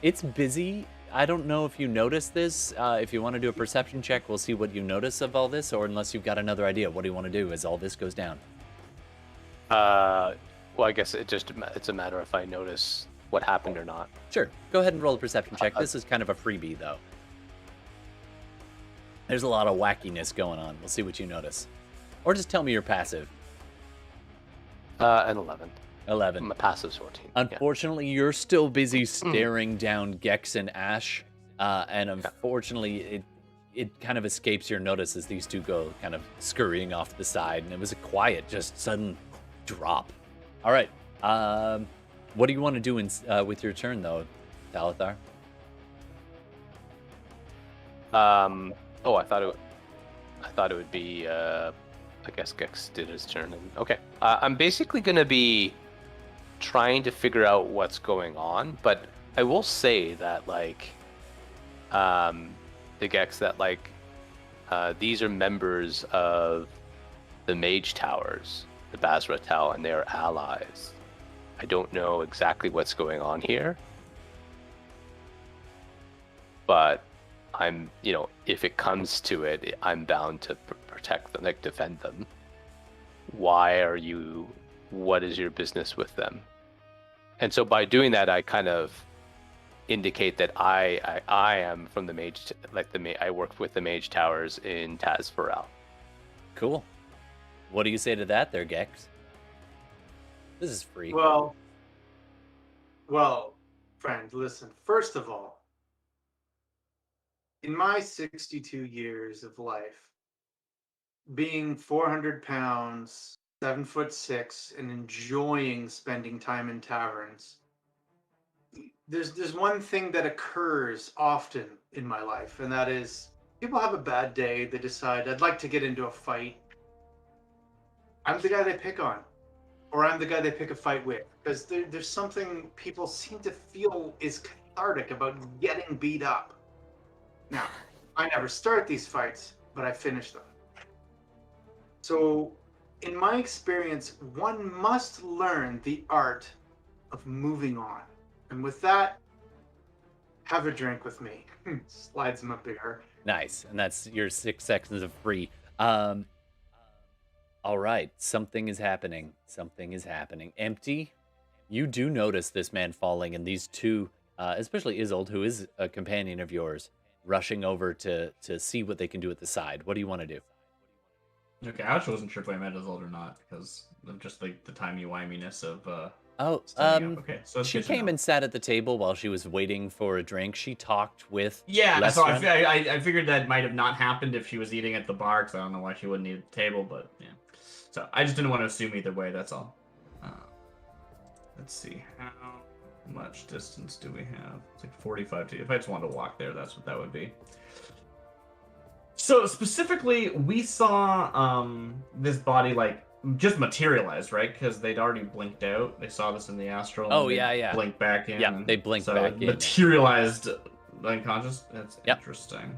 it's busy. I don't know if you noticed this. If you want to do a perception check, we'll see what you notice of all this, or unless you've got another idea, what do you want to do as all this goes down? Well, I guess it's a matter if I notice what happened or not. Sure, go ahead and roll a perception check. This is kind of a freebie, though. There's a lot of wackiness going on. We'll see what you notice. Or just tell me you're passive. An 11. 11. My passive's 14. Unfortunately, you're still busy staring down Gex and Ash, and unfortunately, it kind of escapes your notice as these two go kind of scurrying off the side, and it was a quiet, just sudden drop. All right, what do you want to do with your turn, though, Talithar? Oh, I thought it would be. I guess Gex did his turn. Okay, I'm basically gonna be trying to figure out what's going on, but I will say that the Gex that these are members of the Mage Towers, the Basratel, and their allies. I don't know exactly what's going on here, but I'm, if it comes to it, I'm bound to protect them, defend them. What is your business with them? And so by doing that, I kind of indicate that I am from the Mage, I worked with the Mage Towers in Tasvrell. Cool. What do you say to that there, Gex? This is free. Well, friend, listen. First of all, in my 62 years of life, being 400 pounds, 7'6", and enjoying spending time in taverns, there's one thing that occurs often in my life, and that is people have a bad day. They decide, I'd like to get into a fight. I'm the guy they pick on, or I'm the guy they pick a fight with, because there's something people seem to feel is cathartic about getting beat up. Now, I never start these fights, but I finish them. So, in my experience, one must learn the art of moving on. And with that, have a drink with me. Slides him a beer. Nice. And that's your 6 seconds of free. All right. Something is happening. Something is happening. Empty, you do notice this man falling, and these two, especially Isolde, who is a companion of yours, rushing over to see what they can do at the side. What do you want to do? Okay, I actually wasn't sure if I met Isolde or not because of just the timey-wiminess of standing up. Okay, so she came and sat at the table while she was waiting for a drink. She talked with so Lesren. I figured that might have not happened if she was eating at the bar, because I don't know why she wouldn't eat at the table, but yeah. So I just didn't want to assume either way, that's all. Let's see, how much distance do we have? It's like 45 to, if I just wanted to walk there, that's what that would be. So specifically, we saw this body just materialized, right? Because they'd already blinked out. They saw this in the astral. Oh, and yeah. Blinked back in. Yeah, they blinked back in. Materialized unconscious. That's interesting.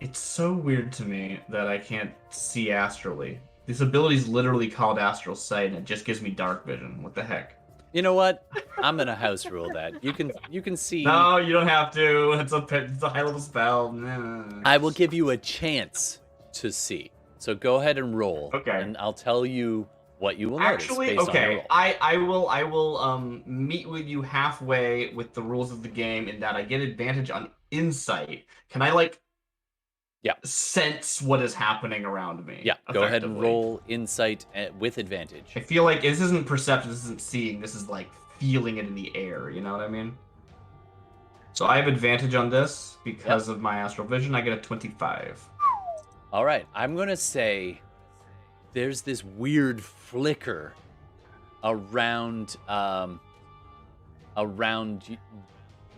It's so weird to me that I can't see astrally. This ability is literally called astral sight, and it just gives me dark vision. What the heck? You know what? I'm gonna house rule that. You can see. No, you don't have to. It's a high level spell. Nah. I will give you a chance to see. So go ahead and roll. Okay. And I'll tell you what you will notice Actually, based on your okay. roll. I will meet with you halfway with the rules of the game in that I get advantage on insight. Can I like sense what is happening around me? Yeah, go ahead and roll insight with advantage. I feel like this isn't perception, this isn't seeing, this is like feeling it in the air, you know what I mean? So I have advantage on this because of my astral vision. I get a 25. All right, I'm going to say there's this weird flicker around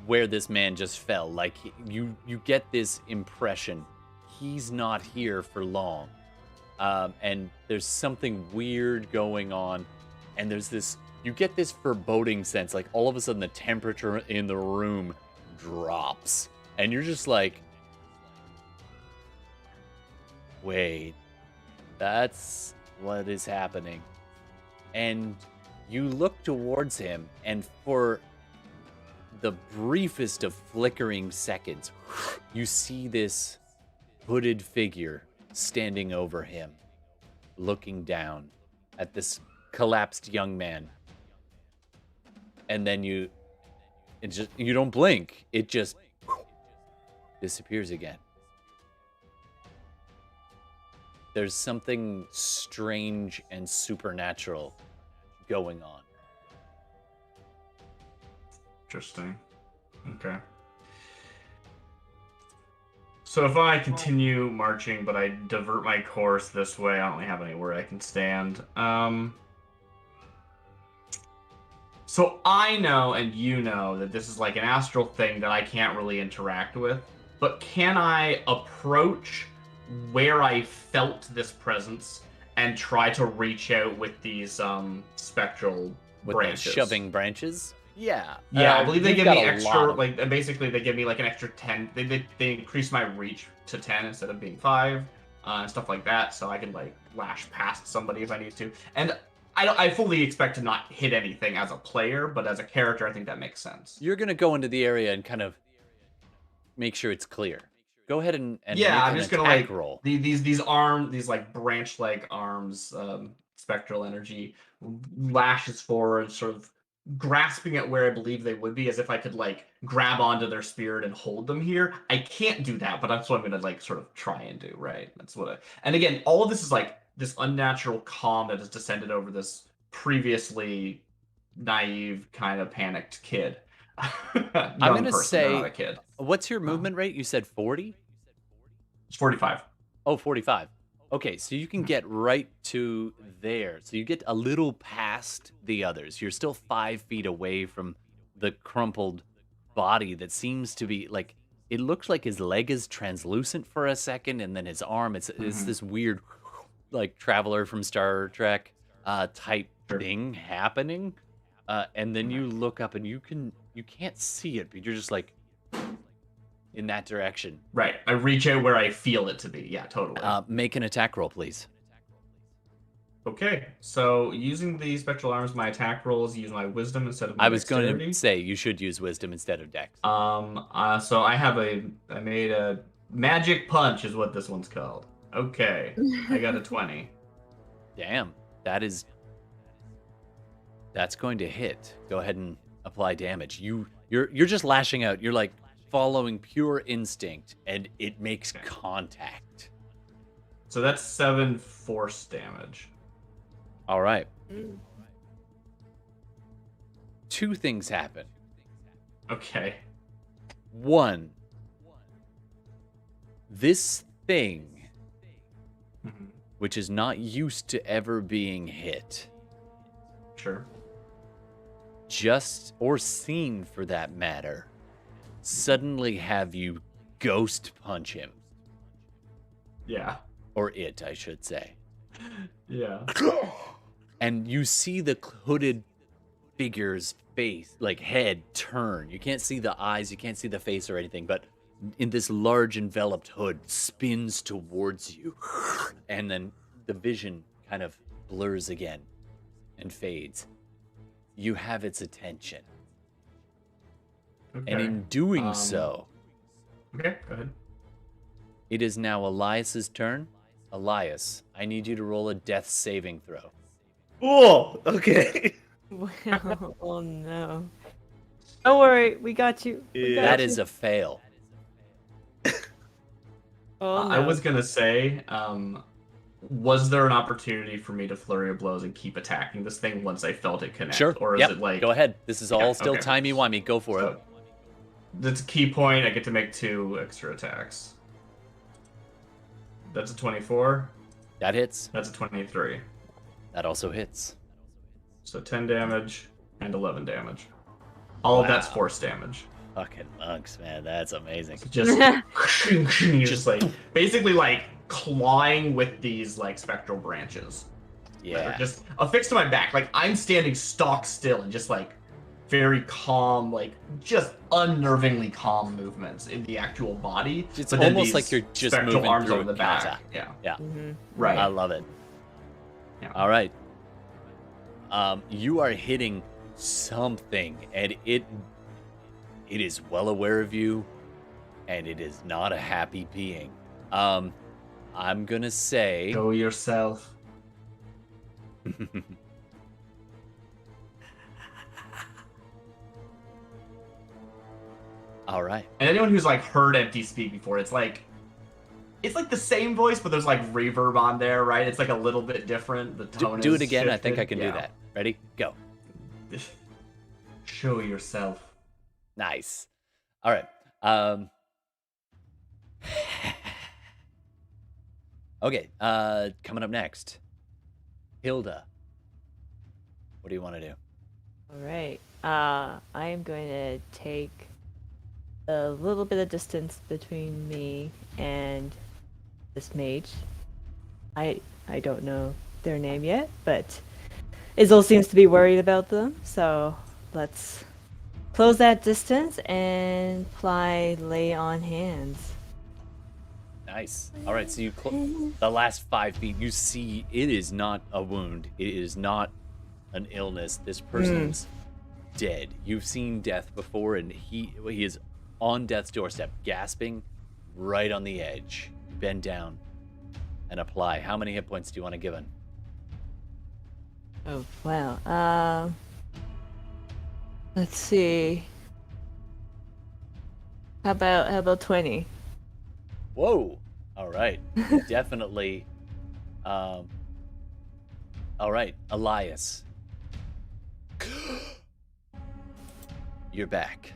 where this man just fell. Like you get this impression he's not here for long, and there's something weird going on, and you get this foreboding sense, like all of a sudden the temperature in the room drops, and you're just like, wait, that's what is happening. And you look towards him, and for the briefest of flickering seconds, you see this hooded figure standing over him, looking down at this collapsed young man. And then you don't blink. It just disappears again. There's something strange and supernatural going on. Interesting. Okay. So if I continue marching, but I divert my course this way, I don't really have anywhere I can stand. So I know, and you know, that this is like an astral thing that I can't really interact with. But can I approach where I felt this presence and try to reach out with these spectral branches? Those shoving branches? Yeah. Yeah, I believe they give me extra, like, basically they give me like an extra 10. They increase my reach to 10 instead of being 5, and stuff like that, so I can like lash past somebody if I need to. And I fully expect to not hit anything as a player, but as a character, I think that makes sense. You're gonna go into the area and kind of make sure it's clear. Go ahead and yeah, I'm just gonna like roll. These like branch-like arms, spectral energy lashes forward, sort of grasping at where I believe they would be, as if I could like grab onto their spirit and hold them here. I can't do that, but that's what I'm gonna like sort of try and do, right? That's what and again, all of this is like this unnatural calm that has descended over this previously naive, kind of panicked kid. I'm gonna say, not a kid. What's your movement rate? You said 40? It's 45. Oh, 45. Okay, so you can get right to there. So you get a little past the others. You're still 5 feet away from the crumpled body that seems to be like, it looks like his leg is translucent for a second, and then his arm, it's this weird, like, Traveler from Star Trek type thing happening. And then you look up and you can't see it, but you're just like in that direction. Right. I reach out where I feel it to be. Yeah, totally. Make an attack roll, please. Okay. So using the spectral arms, my attack rolls use my wisdom instead of my I was dexterity. going to say you should use wisdom instead of dex. So I made a magic punch is what this one's called. Okay. I got a 20. Damn. That's going to hit. Go ahead and apply damage. You're just lashing out. You're like following pure instinct, and it makes contact. So that's 7 force damage. All right. 2 things happen. Okay. 1, this thing, which is not used to ever being hit, sure, just or seen for that matter, suddenly have you ghost punch him. Yeah. Or it, I should say. Yeah. And you see the hooded figure's face, like head, turn. You can't see the eyes, you can't see the face or anything, but in this large enveloped hood spins towards you. And then the vision kind of blurs again and fades. You have its attention. Okay. And in doing so, okay, go ahead. It is now Elias's turn. Elias, I need you to roll a death saving throw. Oh, okay. Well, oh no. Don't worry, we got you. We got That you. is a fail. Oh no. I was gonna say, was there an opportunity for me to flurry of blows and keep attacking this thing once I felt it connect? Sure. Or is it like... Go ahead. This is all still okay. timey-wimey. Go for it. So, that's a key point. I get to make 2 extra attacks. That's a 24. That hits. That's a 23. That also hits. So 10 damage and 11 damage. All of that's Wow. force damage. Fucking monks, man. That's amazing. Just, just like, basically like clawing with these like spectral branches. That Yeah. are just affixed to my back. Like I'm standing stock still and just like very calm, like just unnervingly calm movements in the actual body. It's but then almost these like you're just spectral moving arms through over a the back. kata. Yeah. Yeah. Mhm. Right. I love it. Yeah. All right. You are hitting something, and it is well aware of you, and it is not a happy being. I'm gonna say. Go yourself. All right. And anyone who's like heard Empty speak before, it's like the same voice, but there's like reverb on there, right? It's like a little bit different. The tone Do is it again. I think I shifted. can do that. Ready? Go. Show yourself. Nice. All right. Okay. Coming up next, Hilda. What do you want to do? All right. I am going to take a little bit of distance between me and this mage. I don't know their name yet, but Izzle seems to be worried about them, so let's close that distance and apply lay on hands. Nice. All right. So the last 5 feet, you see it is not a wound. It is not an illness. This person's dead. You've seen death before, and he is on death's doorstep, gasping, right on the edge. Bend down and apply. How many hit points do you want to give him? Oh wow. Let's see. How about 20? Whoa. All right. Definitely. All right, Elias. You're back.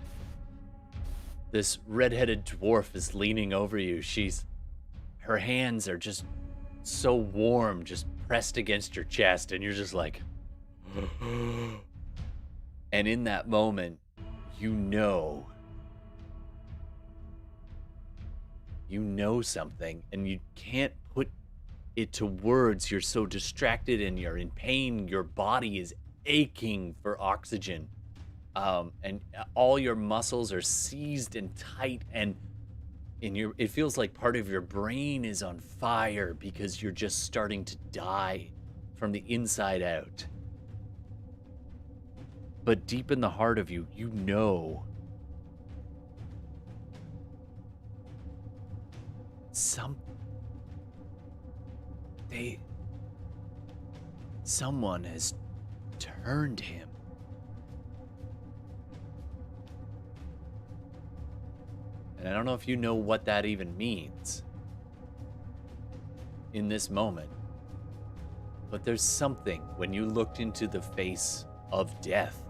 This red-headed dwarf is leaning over you. Her hands are just so warm, just pressed against your chest, and you're just like... And in that moment, you know something, and you can't put it to words. You're so distracted and you're in pain. Your body is aching for oxygen. And all your muscles are seized and tight, and it feels like part of your brain is on fire because you're just starting to die from the inside out. But deep in the heart of you, you know someone has turned him. And I don't know if you know what that even means in this moment, but there's something when you looked into the face of death.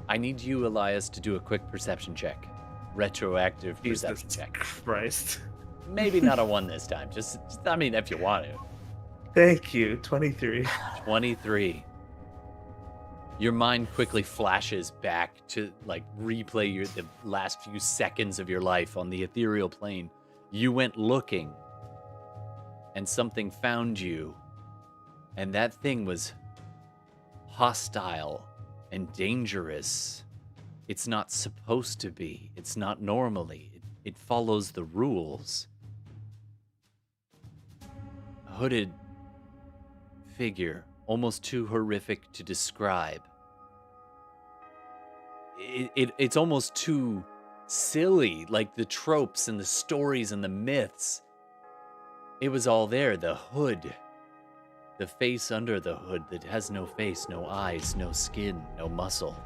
I need you, Elias, to do a quick perception check. Retroactive perception check. Christ. Maybe not a 1 this time. Just, I mean, if you want to. Thank you. 23. 23. Your mind quickly flashes back to like replay the last few seconds of your life on the ethereal plane. You went looking, and something found you, and that thing was hostile and dangerous. It's not supposed to be. It's not normally. It follows the rules. A hooded figure, almost too horrific to describe. It's almost too silly, like the tropes and the stories and the myths. It was all there. The hood, the face under the hood that has no face, no eyes, no skin, no muscle.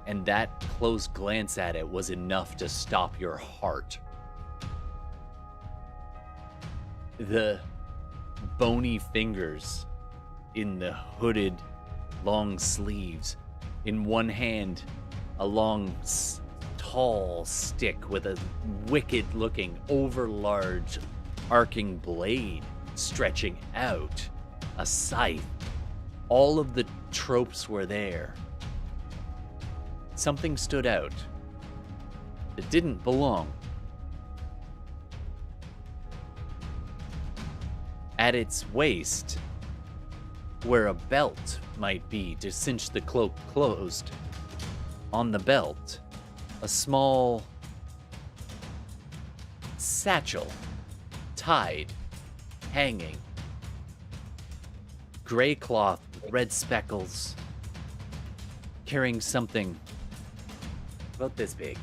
And that close glance at it was enough to stop your heart. The bony fingers in the hooded long sleeves. In one hand, a long, tall stick with a wicked-looking, over-large, arcing blade stretching out. A scythe. All of the tropes were there. Something stood out. It didn't belong. At its waist, where a belt might be to cinch the cloak closed, on the belt, a small satchel tied, hanging. Gray cloth with red speckles, carrying something about this big.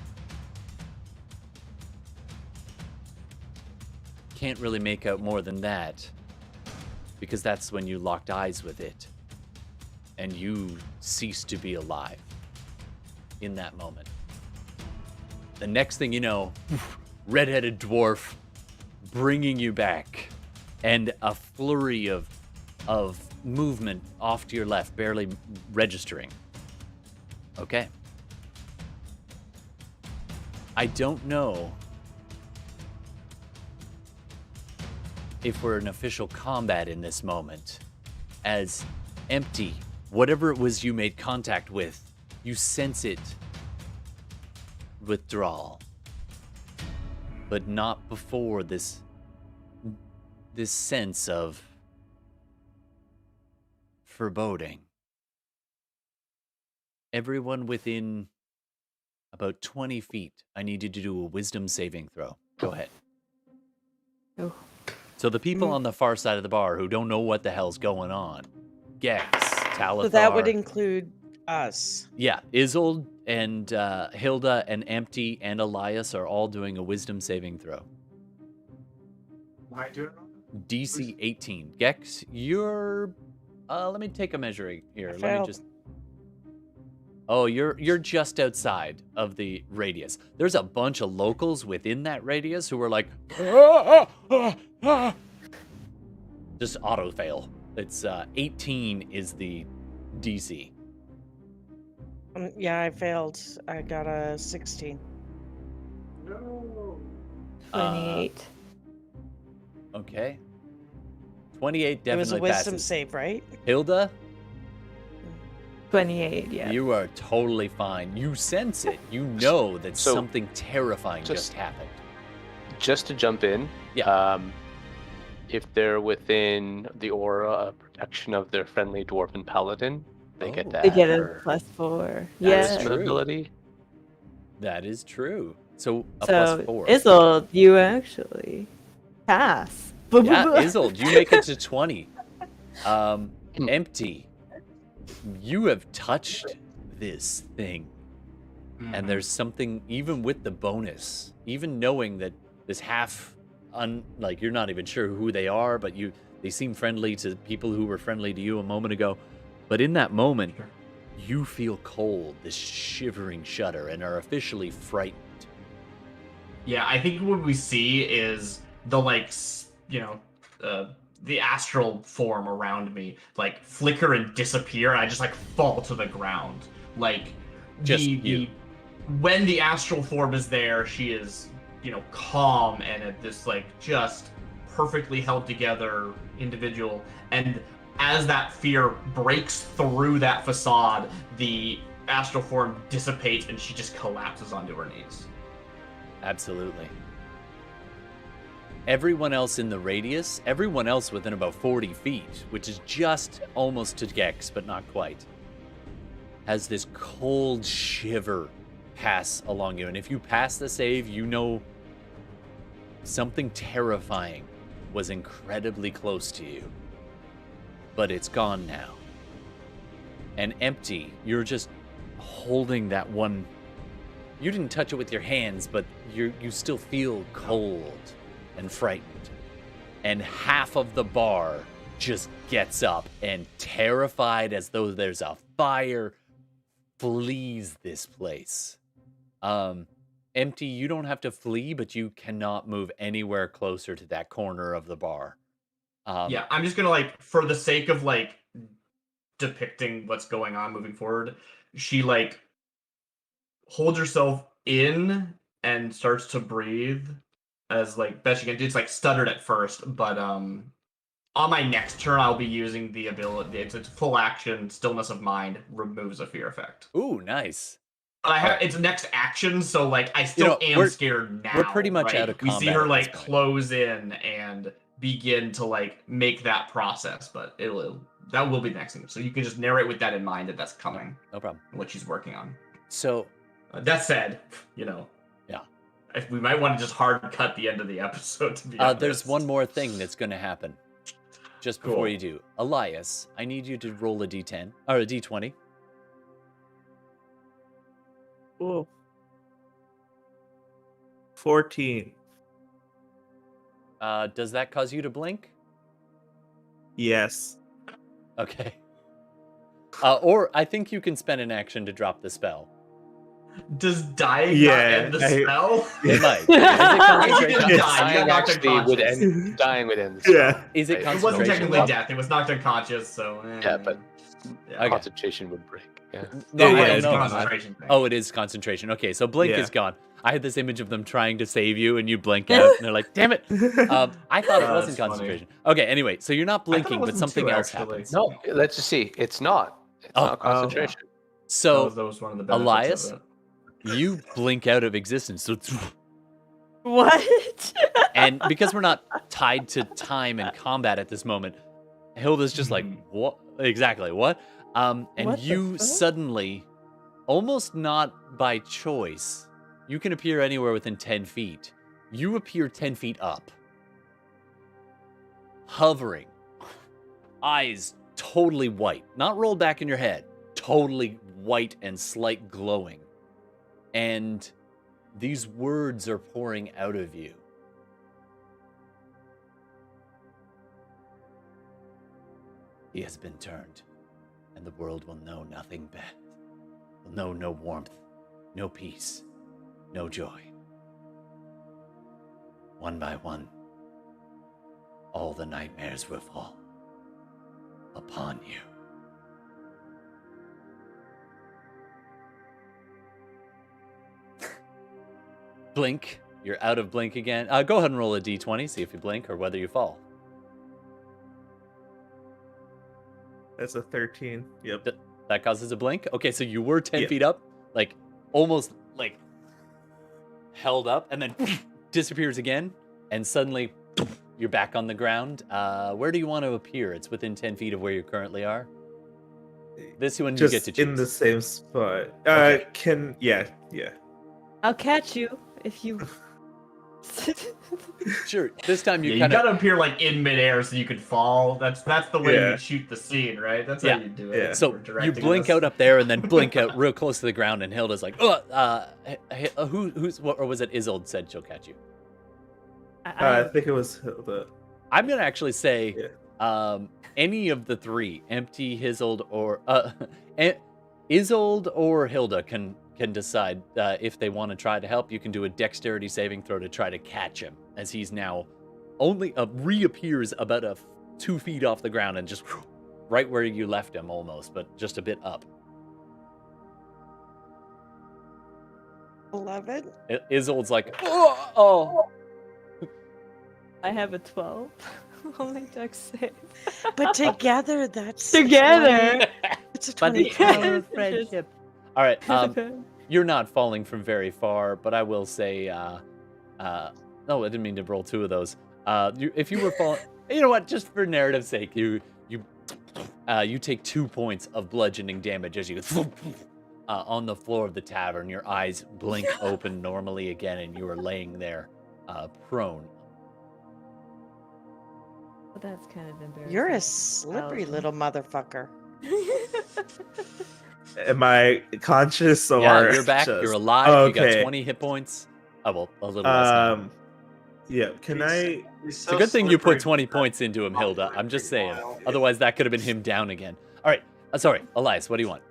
Can't really make out more than that, because that's when you locked eyes with it, and you ceased to be alive in that moment. The next thing you know, red-headed dwarf bringing you back, and a flurry of movement off to your left, barely registering. Okay. I don't know if we're in official combat in this moment, as Empty, whatever it was you made contact with, you sense it withdrawal, but not before this sense of foreboding. Everyone within about 20 feet, I need you to do a wisdom saving throw. Go ahead. Oh. So the people on the far side of the bar who don't know what the hell's going on, Gex, Talithar. So that would include us. Yeah, Isolde and Hilda and Empty and Elias are all doing a wisdom saving throw. Am I doing it? DC 18. Gex, you're... let me take a measure here. Let me failed. just... Oh, you're just outside of the radius. There's a bunch of locals within that radius who are like... Just auto fail. It's 18 is the DC. Yeah, I failed. I got a 16. No. 28. Okay. 28 definitely It was a wisdom passes. save, right? Hilda, 28, yeah. you are totally fine. You sense it. You know that So, something terrifying just just- happened. Just to jump in, Yeah. if they're within the aura of protection of their friendly dwarven paladin, they Oh. get that. They get a or +4. That is Yeah. true. ability. That is true. So a So, +4. Isolde, you actually pass. Yeah, Isolde, you make it to 20. Empty, you have touched this thing. And there's something, even with the bonus, even knowing that this like you're not even sure who they are, but they seem friendly to people who were friendly to you a moment ago. But in that moment, you feel cold, this shivering shudder, and are officially frightened. Yeah, I think what we see is the the astral form around me like flicker and disappear, and I just like fall to the ground. Like Just you. When the astral form is there, she is, calm and at this like just perfectly held together individual. And as that fear breaks through that facade, the astral form dissipates and she just collapses onto her knees. Absolutely. Everyone else in the radius, everyone else within about 40 feet, which is just almost to Gex, but not quite, has this cold shiver pass along you. And if you pass the save, you know something terrifying was incredibly close to you. But it's gone now. And Empty, you're just holding that one you didn't touch it with your hands, but you still feel cold and frightened. And half of the bar just gets up and, terrified as though there's a fire, flees this place. Empty, you don't have to flee, but you cannot move anywhere closer to that corner of the bar. Yeah, I'm just gonna, like, for the sake of, like, depicting what's going on moving forward, she, like, holds herself in and starts to breathe as, like, best she can do. It's, like, stuttered at first, but on my next turn, I'll be using the ability. It's full action, stillness of mind, removes a fear effect. Ooh, nice. But it's next action, so, like, I still am scared now. We're pretty much right? out of combat. We see her, like, close in and begin to, like, make that process, but that will be the next thing. So you can just narrate with that in mind that's coming. No problem. What she's working on. So, that said, yeah, we might want to just hard cut the end of the episode. To be honest. There's one more thing that's going to happen. Just before you do, Elias, I need you to roll a d10 or a d20. Cool. 14. Does that cause you to blink? Yes. Okay. Or I think you can spend an action to drop the spell. Does dying not end the spell? It might. Dying would end. Yeah. Is it concentration? It wasn't technically death. It was knocked unconscious, so... Yeah, but Okay. concentration would break. Yeah. It's concentration thing. Oh, it is concentration. Okay, so blink is gone. I had this image of them trying to save you, and you blink out, and they're like, "Damn it!" I thought it wasn't concentration. Okay, anyway, so you're not blinking, but something else happens. No, let's just see. It's not. It's not concentration. So, that was one of the benefits Elias, of you blink out of existence. So, What? and because we're not tied to time and combat at this moment, Hilda's just like, "What? Exactly what?" And What you the fuck? suddenly, almost not by choice, you can appear anywhere within 10 feet. You appear 10 feet up. Hovering. Eyes totally white. Not rolled back in your head. Totally white and slight glowing. And these words are pouring out of you. He has been turned, and the world will know nothing but, will know no warmth, no peace, no joy. One by one, all the nightmares will fall upon you. Blink. You're out of blink again. Go ahead and roll a d20, see if you blink or whether you fall. That's a 13. Yep. That causes a blink? Okay, so you were 10 Yeah. feet up, like, almost, like, held up, and then disappears again, and suddenly you're back on the ground. Where do you want to appear? It's within 10 feet of where you currently are. This one Just you get to choose. in the same spot. Okay. Yeah. I'll catch you if you. Sure, this time you you kind of... gotta appear like in midair so you could fall. That's the way Yeah. you shoot the scene, right? That's Yeah. how you do it. Yeah. So We're you directing blink this. out up there and then blink out real close to the ground, and Hilda's like, who's what, or was it Isolde said she'll catch you? I think it was Hilda. I'm gonna actually say, any of the three, Empty, Isolde, or Isolde or Hilda can decide if they want to try to help. You can do a dexterity saving throw to try to catch him, as he's now only reappears about 2 feet off the ground and just right where you left him almost, but just a bit up. 11. Isolde's like, oh. I have a 12. Only dex save. But together, that's Together. It's a By the 20. power of friendship. All right, you're not falling from very far, but I will say, no, I didn't mean to roll 2 of those. If you were falling, you know what? Just for narrative's sake, you take 2 points of bludgeoning damage as you on the floor of the tavern. Your eyes blink open normally again, and you are laying there, prone. Well, that's kind of embarrassing. You're a slippery little motherfucker. Am I conscious or Yeah, you're back. just... You're alive. Oh, You got okay. 20 hit points. Oh, well, a little less now. Yeah, can I... It's a good thing you put 20 points into him, Hilda. I'm just saying. Otherwise, that could have been him down again. All right. Sorry, Elias, what do you want?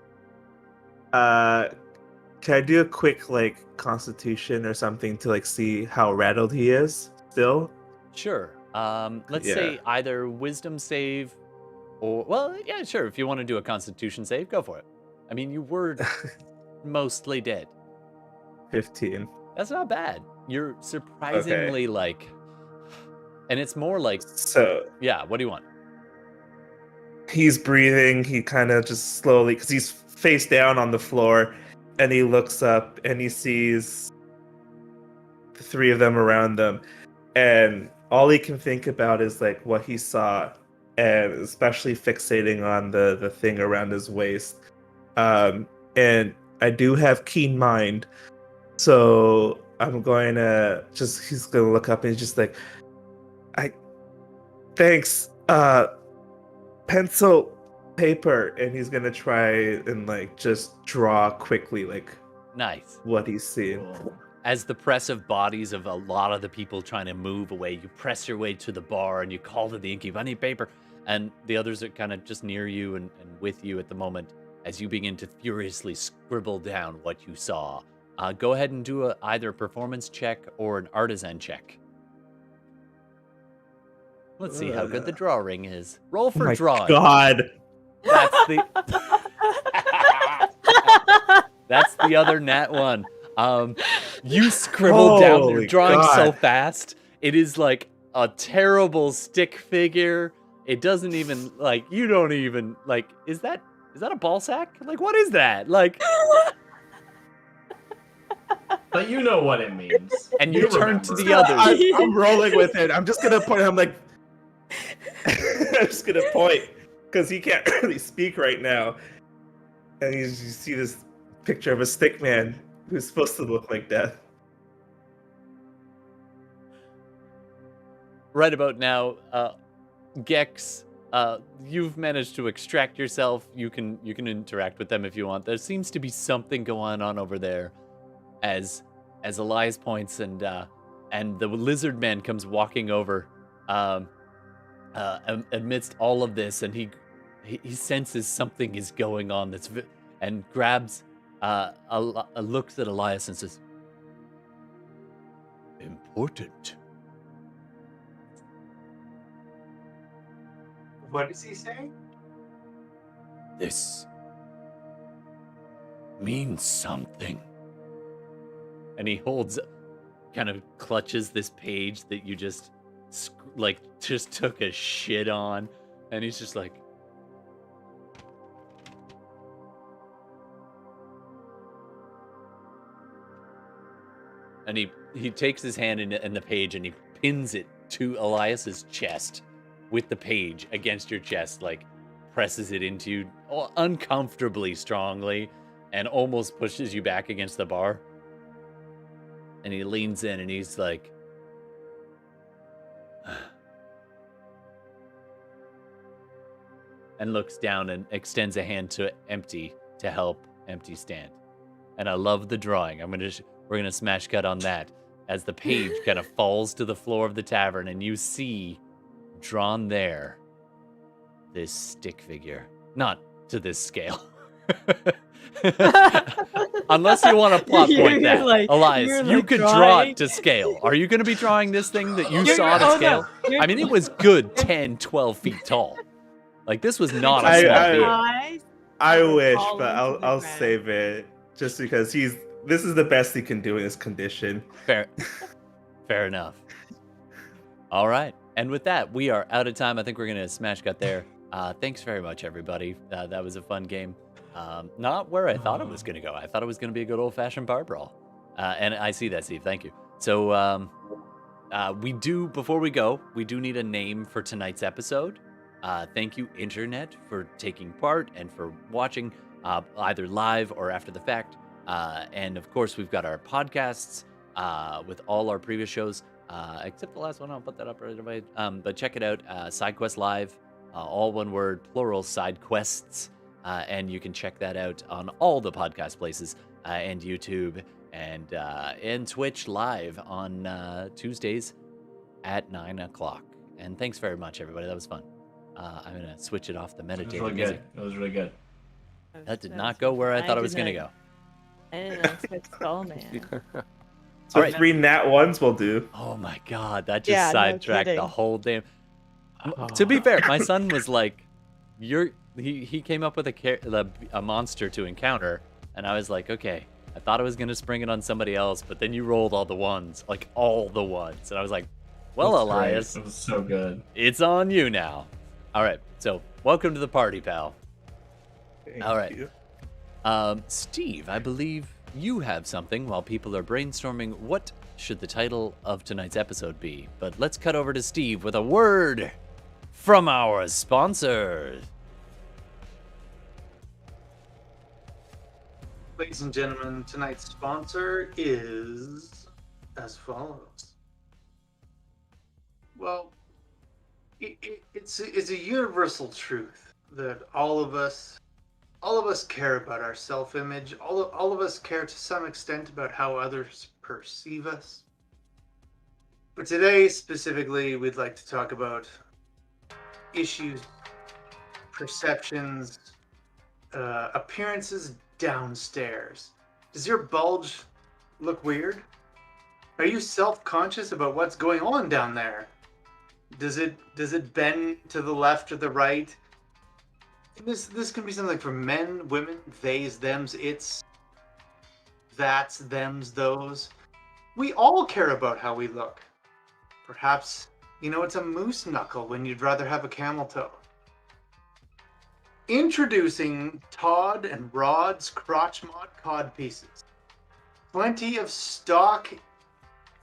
Can I do a quick, like, constitution or something to, like, see how rattled he is still? Sure. Let's say either wisdom save or... Well, yeah, sure. If you want to do a constitution save, go for it. I mean, you were mostly dead. 15. That's not bad. You're surprisingly, like... And it's more like... So... Yeah, what do you want? He's breathing. He kind of just slowly... Because he's face down on the floor. And he looks up and he sees the three of them around them. And all he can think about is like what he saw, and especially fixating on the thing around his waist. And I do have keen mind. So I'm going to he's going to look up and he's just like, thanks, pencil, paper, and he's gonna try and like just draw quickly like nice what he's seeing. As the press of bodies of a lot of the people trying to move away, you press your way to the bar and you call to the innkeeper, I need paper, and the others are kind of just near you and with you at the moment as you begin to furiously scribble down what you saw. Go ahead and do either a performance check or an artisan check. Let's see how good the drawing is. Roll for drawing. God. That's the other nat one. You scribbled down your drawing so fast. It is like a terrible stick figure. It doesn't even like, you don't even like, is that a ball sack? Like, what is that? Like, but you know what it means. And you turn to the others. I'm rolling with it. I'm just gonna point. I'm like, I'm just gonna point because he can't really speak right now. And you see this picture of a stick man who's supposed to look like death. Right about now, Gex, you've managed to extract yourself. You can interact with them if you want. There seems to be something going on over there, as Elias points, and the lizard man comes walking over, amidst all of this, and he senses something is going on and grabs, looks at Elias and says, "Important." What does he say? "This means something." And he kind of clutches this page that you just took a shit on, and he's just like, and he takes his hand in the page and he pins it to Elias's chest with the page against your chest, like presses it into you uncomfortably strongly and almost pushes you back against the bar. And he leans in and he's like, and looks down and extends a hand to Empty to help Empty stand. And I love the drawing. We're gonna smash cut on that as the page kind of falls to the floor of the tavern, and you see drawn there this stick figure. Not to this scale. Unless you want to plot point that. Elias, you could draw it to scale. Are you going to be drawing this thing that you saw to scale? No. I mean, it was good 10, 12 feet tall. Like, this was not a small being. I wish, but I'll save it. Just because this is the best he can do in this condition. Fair enough. All right. And with that, we are out of time. I think we're going to smash cut there. Thanks very much, everybody. That was a fun game. Not where I thought it was going to go. I thought it was going to be a good old-fashioned bar brawl. And I see that, Steve. Thank you. So before we go, we do need a name for tonight's episode. Thank you, Internet, for taking part and for watching either live or after the fact. And, of course, we've got our podcasts with all our previous shows, except the last one. I'll put that up right away. But check it out, SideQuest Live, all one word, plural, SideQuests. and you can check that out on all the podcast places and YouTube and Twitch live on Tuesdays at 9 o'clock. And thanks very much, everybody. That was fun. I'm going to switch it off the meditative music. It was really good. That did not go where I thought it was going to go. I didn't expect Skull Man. So All right. 3 nat ones will do. Oh my god, that just Yeah, no sidetracked the kidding. whole damn. To be fair, my son was like, he came up with a monster to encounter, and I was like, okay. I thought I was gonna spring it on somebody else, but then you rolled all the ones, like all the ones, and I was like, well, That's Elias, great. It was so good. it's on you now. All right, so welcome to the party, pal. All right. Steve, I believe you have something while people are brainstorming what should the title of tonight's episode be. But let's cut over to Steve with a word from our sponsors. Ladies and gentlemen, tonight's sponsor is as follows. Well, it's a universal truth that all of us care about our self-image. All of us care to some extent about how others perceive us. But today, specifically, we'd like to talk about issues, perceptions, appearances downstairs. Does your bulge look weird? Are you self-conscious about what's going on down there? Does it bend to the left or the right? This can be something for men, women, theys, thems, it's, that's, thems, those. We all care about how we look. Perhaps, it's a moose knuckle when you'd rather have a camel toe. Introducing Todd and Rod's crotch mod cod pieces. Plenty of stock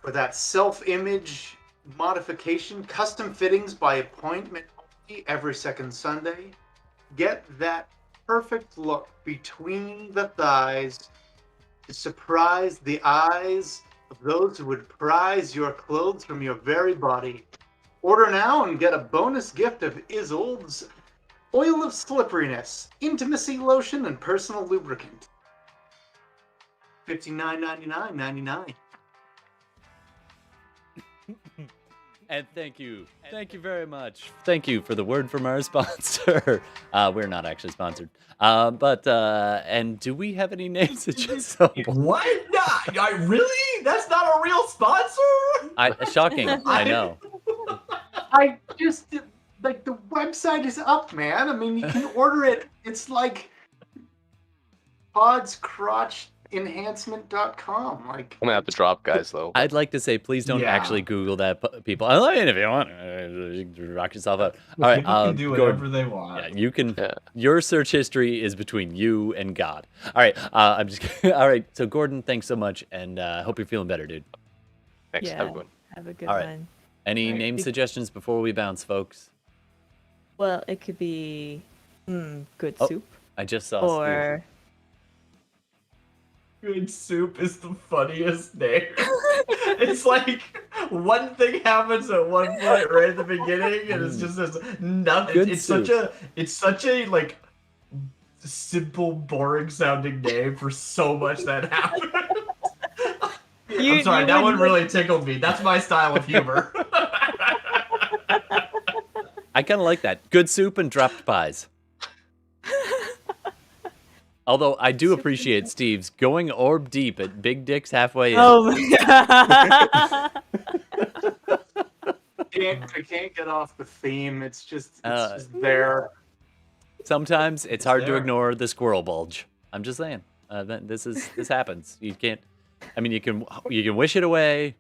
for that self-image modification. Custom fittings by appointment only every second Sunday. Get that perfect look between the thighs to surprise the eyes of those who would prize your clothes from your very body. Order now and get a bonus gift of Isolde's Oil of Slipperiness, Intimacy Lotion, and Personal Lubricant. $59.99.99. And thank you very much. Thank you for the word from our sponsor. We're not actually sponsored, but and do we have any names suggested? What? No, really? That's not a real sponsor? Shocking. I know. I just, like, the website is up, man. I mean, you can order it. It's like podscrotchenhancement.com. Like, I'm gonna have to drop guys though. I'd like to say, please don't actually Google that, people. I mean, if you want, rock yourself out. All right, People can do whatever they want. Yeah, you can. Yeah. Your search history is between you and God. All right, I'm just kidding. All right. So, Gordon, thanks so much, and hope you're feeling better, dude. Thanks. Yeah, Have a good one. have a good All right. one. Any name suggestions before we bounce, folks? Well, it could be good Oh, soup, I just saw. or Good soup is the funniest name. It's like one thing happens at one point right at the beginning, and it's just this nothing. Good It's soup. such a like simple, boring sounding name for so much that happened. I'm sorry, that one really tickled me. That's my style of humor. I kind of like that. Good soup and dropped pies. Although I do appreciate Steve's going orb deep at Big Dick's halfway in. oh my god! I can't get off the theme. It's just there. Sometimes it's hard to there. ignore the squirrel bulge. I'm just saying. This happens. You can't. I mean, you can wish it away,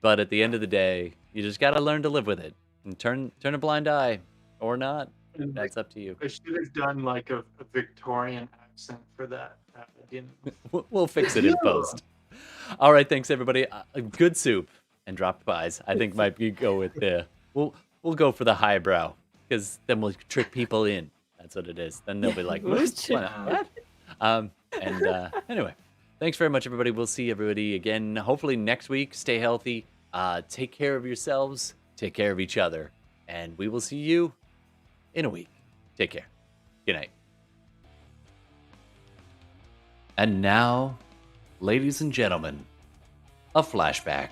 but at the end of the day, you just gotta learn to live with it and turn a blind eye, or not. That's up to you. I should have done like a Victorian accent for that. I didn't. We'll fix it in post. All right, thanks everybody. Good soup and dropped pies. I think might be go with we'll go for the highbrow, because then we'll trick people in. That's what it is. Then they'll be like, what? Anyway, thanks very much, everybody. We'll see everybody again, hopefully next week. Stay healthy. Take care of yourselves. Take care of each other. And we will see you in a week. Take care. Good night. And now, ladies and gentlemen, a flashback.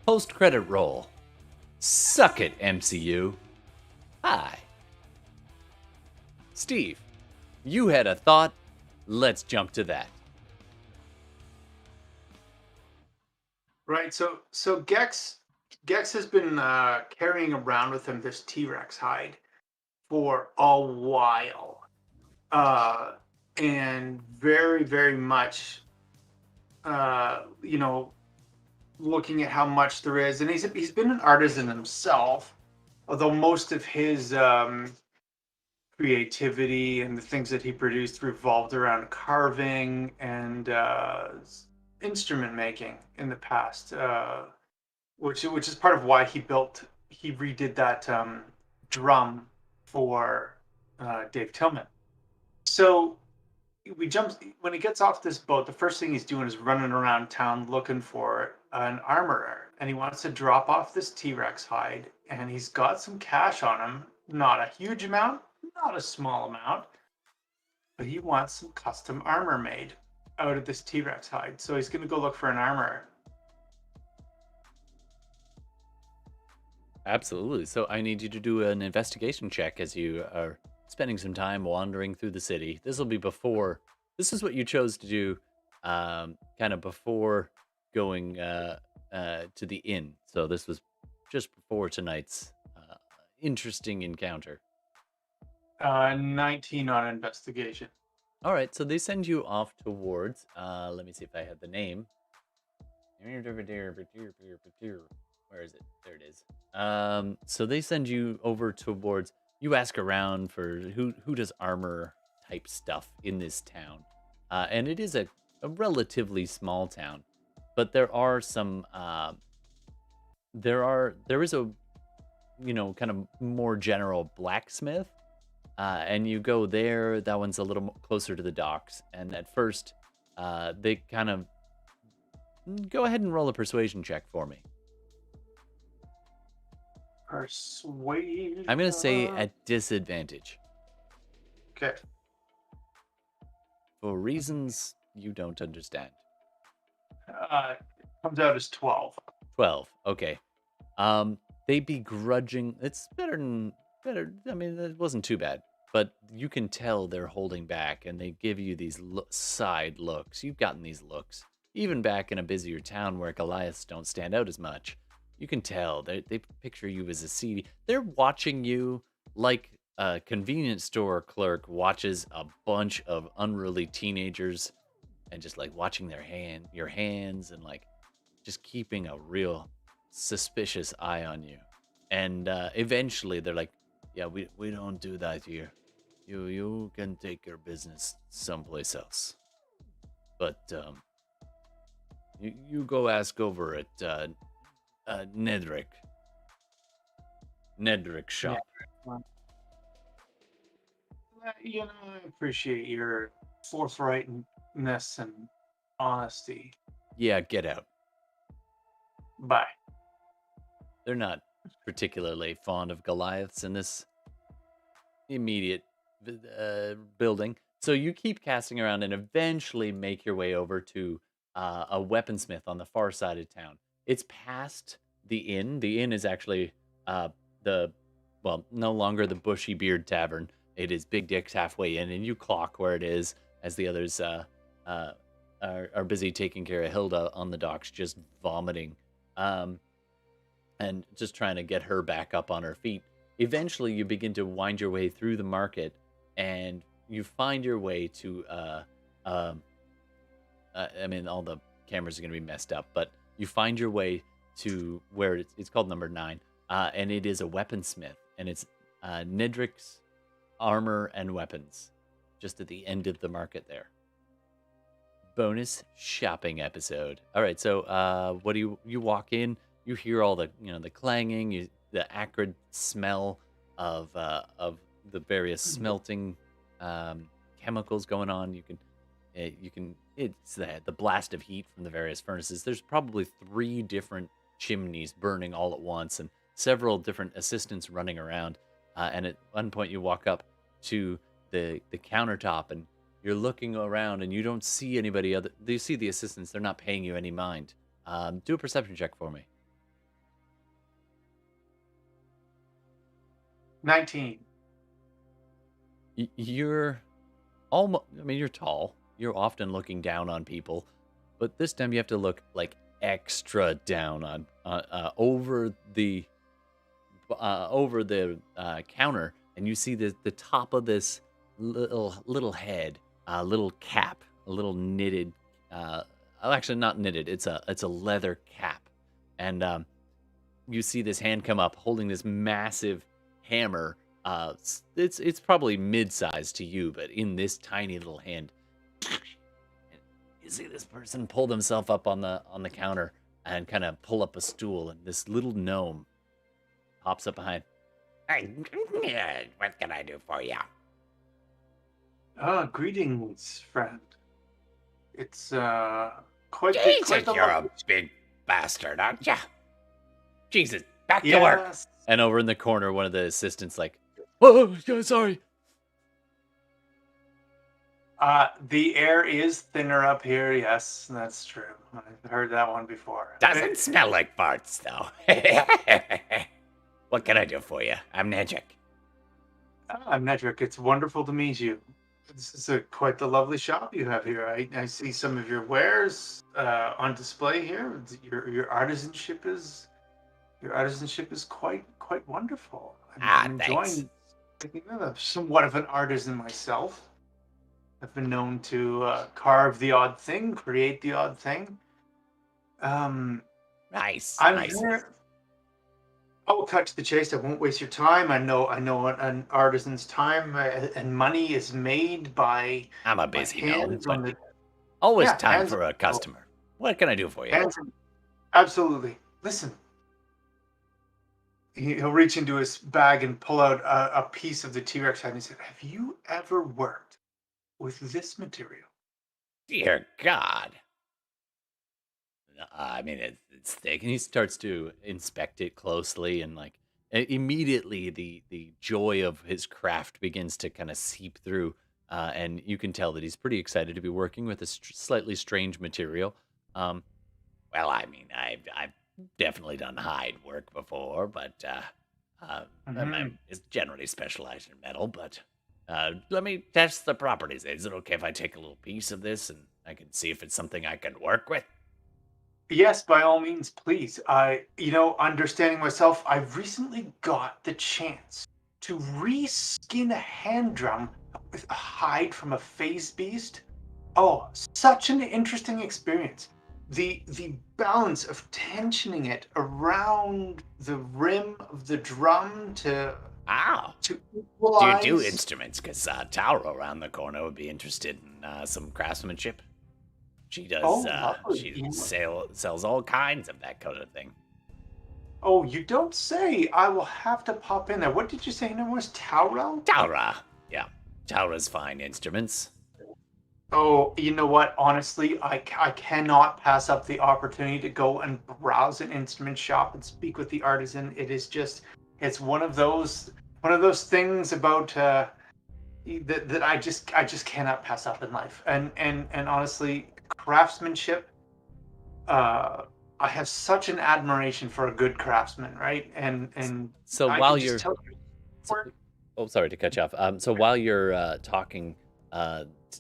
Post-credit roll. Suck it, MCU. Hi. Steve, you had a thought. Let's jump to that. Right. So Gex has been carrying around with him this T-Rex hide for a while, and very, very much, looking at how much there is. And he's been an artisan himself, although most of his creativity and the things that he produced revolved around carving and instrument making in the past, which is part of why he redid that drum for Dave Tillman. So when he gets off this boat, the first thing he's doing is running around town looking for an armorer, and he wants to drop off this T-Rex hide, and he's got some cash on him, not a huge amount, not a small amount, but he wants some custom armor made out of this T-Rex hide. So he's going to go look for an armorer. Absolutely. So I need you to do an investigation check as you are spending some time wandering through the city. This will be before. This is what you chose to do, kind of before going to the inn. So this was just before tonight's interesting encounter. 19 on investigation. All right. So they send you off towards. Let me see if I have the name. Where is it? There it is. So they send you over towards. You ask around for who does armor type stuff in this town, and it is a relatively small town, but there are some. There is a, kind of more general blacksmith, and you go there. That one's a little closer to the docks, and at first, they kind of. Go ahead and roll a persuasion check for me. Persuasion. I'm going to say at disadvantage. Okay. For reasons you don't understand. Comes out as 12. 12. Okay. They begrudging. It's better. I mean, it wasn't too bad, but you can tell they're holding back, and they give you these side looks. You've gotten these looks even back in a busier town where Goliaths don't stand out as much. You can tell they picture you as a seedy. They're watching you like a convenience store clerk watches a bunch of unruly teenagers, and just like watching your hands, and like just keeping a real suspicious eye on you. And eventually they're like, "Yeah, we don't do that here. You can take your business someplace else. But you go ask over at Nedrick's shop." I appreciate your forthrightness and honesty. Yeah, get out. Bye. They're not particularly fond of Goliaths in this immediate building. So you keep casting around and eventually make your way over to a weaponsmith on the far side of town. It's past the inn. The inn is actually no longer the Bushy Beard Tavern. It is Big Dick's halfway in, and you clock where it is as the others are busy taking care of Hilda on the docks, just vomiting, and just trying to get her back up on her feet. Eventually, you begin to wind your way through the market, and you find your way to. I mean, all the cameras are going to be messed up, but you find your way to where it's called number 9, and it is a weaponsmith, and it's Nedrick's Armor and Weapons, just at the end of the market there. Bonus shopping episode. All right, so what do you walk in? You hear all the the clanging, the acrid smell of the various smelting chemicals going on. It's the blast of heat from the various furnaces. There's probably 3 different chimneys burning all at once, and several different assistants running around. And at one point, you walk up to the countertop, and you're looking around and you don't see anybody other. You see the assistants; they're not paying you any mind. Do a perception check for me. 19. You're almost. I mean, you're tall. You're often looking down on people, but this time you have to look like extra down on over the counter, and you see the top of this little head, a little cap, a little knitted. Actually, not knitted. It's a leather cap, and you see this hand come up holding this massive hammer. It's probably mid-sized to you, but in this tiny little hand, you see this person pull themselves up on the counter and kind of pull up a stool, and this little gnome pops up behind. Hey, what can I do for you? Greetings, friend. It's quite Jesus, the you're a big bastard, aren't you? Jesus, back to work. Yes. And over in the corner, one of the assistants like, "Oh, yeah, sorry." The air is thinner up here. Yes, that's true. I've heard that one before. Doesn't smell like farts, though. What can I do for you? I'm Nedrick. I'm Nedrick. It's wonderful to meet you. This is quite the lovely shop you have here. I see some of your wares on display here. Your artisanship is quite wonderful. I'm enjoying it. I'm somewhat of an artisan myself. I've been known to carve the odd thing, create the odd thing. Nice. I'm nice. here. I will cut to the chase. I won't waste your time. I know an artisan's time and money is made by. I'm a busy gnome. Always time for a customer. What can I do for you? Absolutely. Listen. He'll reach into his bag and pull out a piece of the T-Rex head and he said, "Have you ever worked with this material?" Dear God. I mean, it's thick, and he starts to inspect it closely, and like immediately the joy of his craft begins to kind of seep through, and you can tell that he's pretty excited to be working with a slightly strange material. Well, I mean, I've definitely done hide work before, but it's generally specialized in metal. But let me test the properties. Is it okay if I take a little piece of this and I can see if it's something I can work with? Yes, by all means, please. Understanding myself, I recently got the chance to reskin a hand drum with a hide from a phase beast. Oh, such an interesting experience. The balance of tensioning it around the rim of the drum to equalize. Do you do instruments? Because Taura around the corner would be interested in some craftsmanship. She does. She sells all kinds of that kind of thing. Oh, you don't say. I will have to pop in there. What did you say her name was? Tasvrell? Taura. Yeah, Taura's fine instruments. Oh, you know what? Honestly, I cannot pass up the opportunity to go and browse an instrument shop and speak with the artisan. It's one of those things about that I just cannot pass up in life. And honestly, craftsmanship. I have such an admiration for a good craftsman, right? And so while you're, sorry to cut you off. So while you're talking.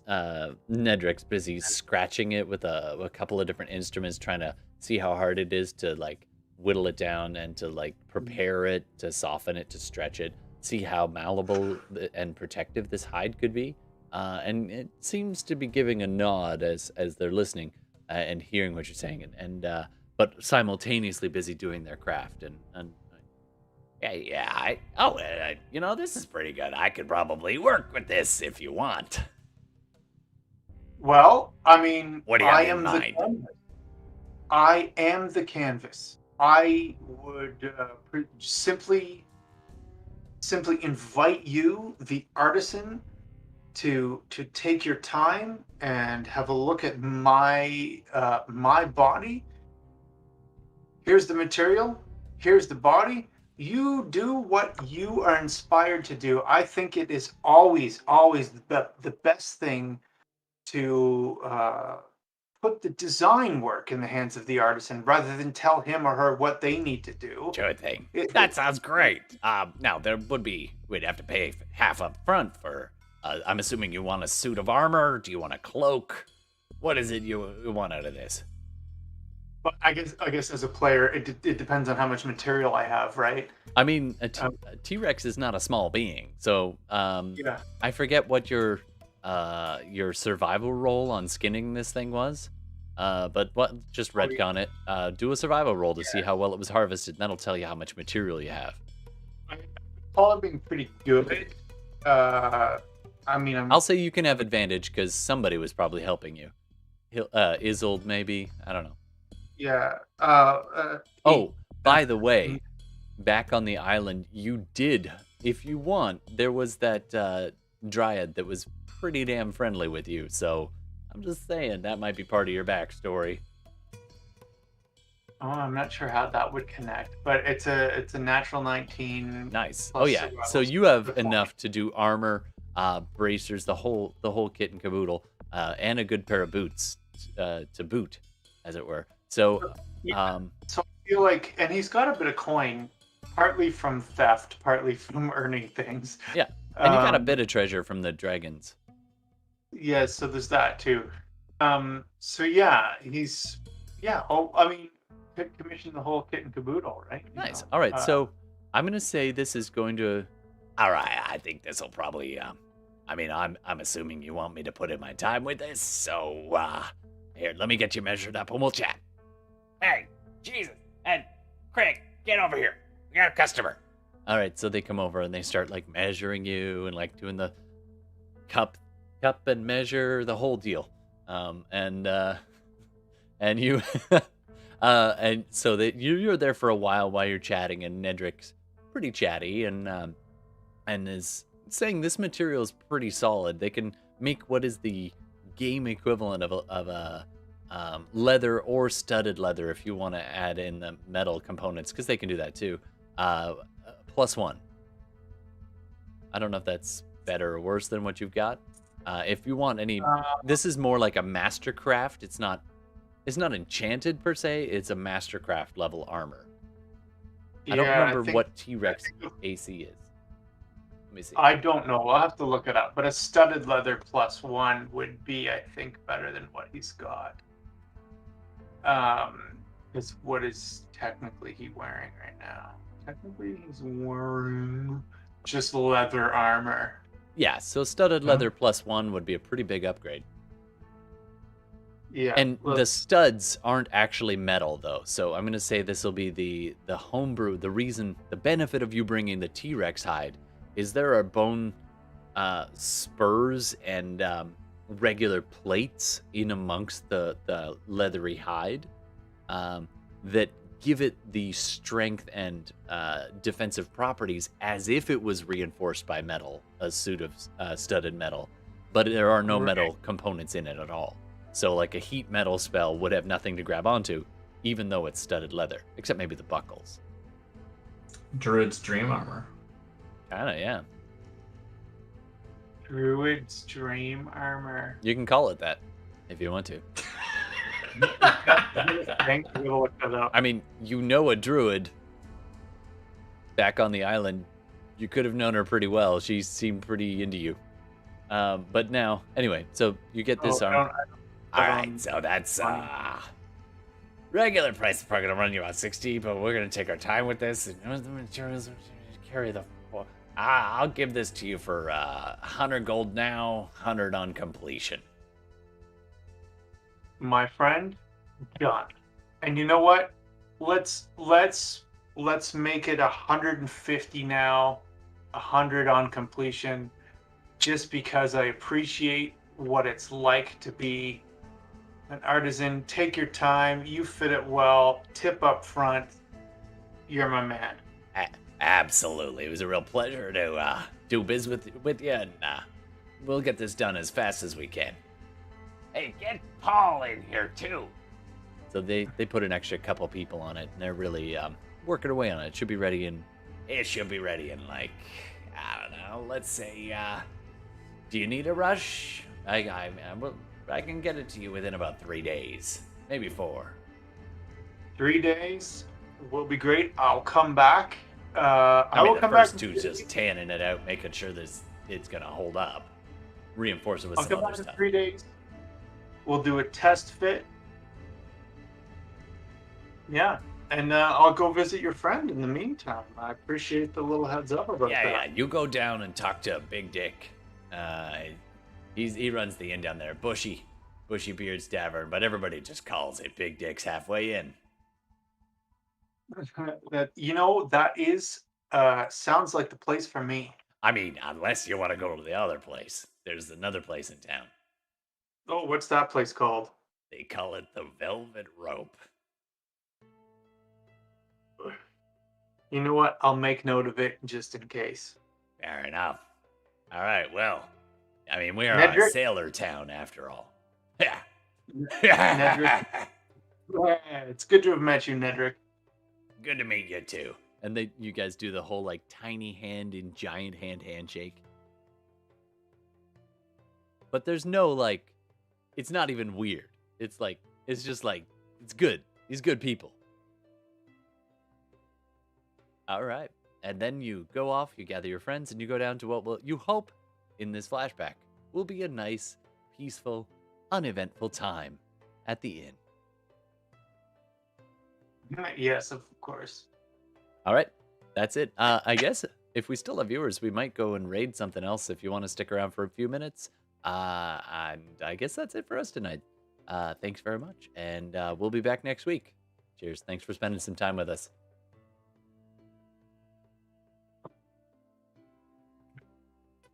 Nedrick's busy scratching it with a couple of different instruments, trying to see how hard it is to like whittle it down and to like prepare it, to soften it, to stretch it, see how malleable and protective this hide could be. And it seems to be giving a nod as they're listening and hearing what you're saying, and but simultaneously busy doing their craft. And this is pretty good. I could probably work with this if you want. Well, I mean, what do you have in mind? I am the canvas. I would simply invite you, the artisan, to take your time and have a look at my body. Here's the material. Here's the body. You do what you are inspired to do. I think it is always the best thing to put the design work in the hands of the artisan rather than tell him or her what they need to do. Sure thing. That sounds great. Now we'd have to pay half up front for. I'm assuming you want a suit of armor. Do you want a cloak? What is it you want out of this? But I guess as a player, it depends on how much material I have, right? I mean, a T-Rex is not a small being, so Yeah. I forget what your survival roll on skinning this thing was. But just retcon it. Do a survival roll to see how well it was harvested, and that'll tell you how much material you have. I recall it being pretty good. I mean, I'll say you can have advantage because somebody was probably helping you. Isolde, maybe. I don't know. Yeah. Oh, by the way, back on the island, you did, if you want, there was that dryad that was pretty damn friendly with you. So I'm just saying that might be part of your backstory. Oh, I'm not sure how that would connect, but it's a natural 19. Nice. plus Oh yeah. survival So you have before. enough to do armor, bracers, the whole kit and caboodle, and a good pair of boots to boot, as it were. So, Yeah. So I feel like, and he's got a bit of coin, partly from theft, partly from earning things. yeah, and you got a bit of treasure from the dragons. Yeah, so there's that too. So yeah, I mean, commission the whole kit and caboodle, right? You Nice. know, All right. So I'm gonna say this is going to. All right, I think this will probably. I mean, I'm assuming you want me to put in my time with this, so here, let me get you measured up and we'll chat. Hey, Jesus, and Craig, get over here. We got a customer. All right. So they come over and they start like measuring you and like doing the cup and measure, the whole deal. And you and so that you're there for a while you're chatting, and Nedric's pretty chatty and is saying this material is pretty solid. They can make what is the game equivalent of a leather or studded leather if you want to add in the metal components, because they can do that too. +1. I don't know if that's better or worse than what you've got. If you want any, this is more like a mastercraft. It's not enchanted per se. It's a mastercraft level armor. I don't remember what T-Rex AC is. Let me see. I don't know. I'll have to look it up. But a studded leather +1 would be, I think, better than what he's got. Because what is technically he wearing right now? Technically, he's wearing just leather armor. Yeah, so studded leather +1 would be a pretty big upgrade. Yeah. And the studs aren't actually metal though, so I'm gonna say this will be the homebrew. The benefit of you bringing the T-Rex hide is there are bone spurs and regular plates in amongst the leathery hide that give it the strength and defensive properties as if it was reinforced by metal, a suit of studded metal, but there are no metal components in it at all. So like a heat metal spell would have nothing to grab onto, even though it's studded leather, except maybe the buckles. Druid's dream armor. Kinda, yeah. Druid's dream armor. You can call it that if you want to. Thank you. We'll look that up. I mean, you know a druid back on the island. You could have known her pretty well. She seemed pretty into you. But now, anyway, so you get this armor. All right, so that's regular price is probably gonna run you about 60, but we're gonna take our time with this. And the materials carry the. I'll give this to you for 100 gold now, 100 on completion. My friend, done. And you know what? Let's make it 150 now, 100 on completion, just because I appreciate what it's like to be an artisan. Take your time, you fit it well, tip up front. You're my man. Absolutely. It was a real pleasure to do business with you, and we'll get this done as fast as we can. Hey, get Paul in here, too. So they put an extra couple people on it, and they're really working away on it. It should be ready in... It should be ready in, like, I don't know, let's say, do you need a rush? I can get it to you within about 3 days, maybe 4. 3 days will be great. I'll come back. I mean, will the come first back. 2 is just tanning it out, making sure it's gonna hold up. Reinforce it with I'll some come other back in stuff. 3 days. We'll do a test fit. Yeah, and I'll go visit your friend in the meantime. I appreciate the little heads up about Yeah, that. you go down and talk to Big Dick. He runs the inn down there, Bushy Beard's Tavern, but everybody just calls it Big Dick's Halfway In. That is sounds like the place for me. I mean, unless you want to go to the other place. There's another place in town. Oh, what's that place called? They call it the Velvet Rope. You know what? I'll make note of it just in case. Fair enough. All right, well, I mean, we are a Nedrick? sailor town after all. Yeah. Nedrick. It's good to have met you, Nedrick. Good to meet you too. And you guys do the whole like tiny hand in giant hand handshake. But there's no like, it's not even weird. It's just like, it's good. These good people. All right. And then you go off, you gather your friends, and you go down to what you hope in this flashback will be a nice, peaceful, uneventful time at the inn. Yes, of course. All right. That's it. I guess if we still have viewers, we might go and raid something else if you want to stick around for a few minutes. And I guess that's it for us tonight. Thanks very much. And we'll be back next week. Cheers. Thanks for spending some time with us.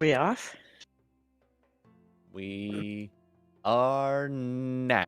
We off? We are now.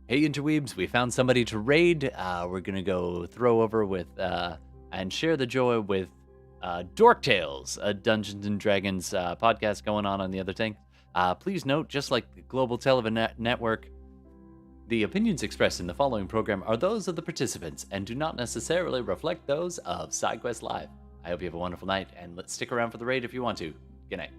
Hey, interweebs, we found somebody to raid. We're gonna go throw over with and share the joy with Dork Tales, a Dungeons and Dragons podcast going on the other thing. Please note, just like the Global Television Network, the opinions expressed in the following program are those of the participants and do not necessarily reflect those of SideQuest Live. I hope you have a wonderful night, and let's stick around for the raid if you want to. Good night.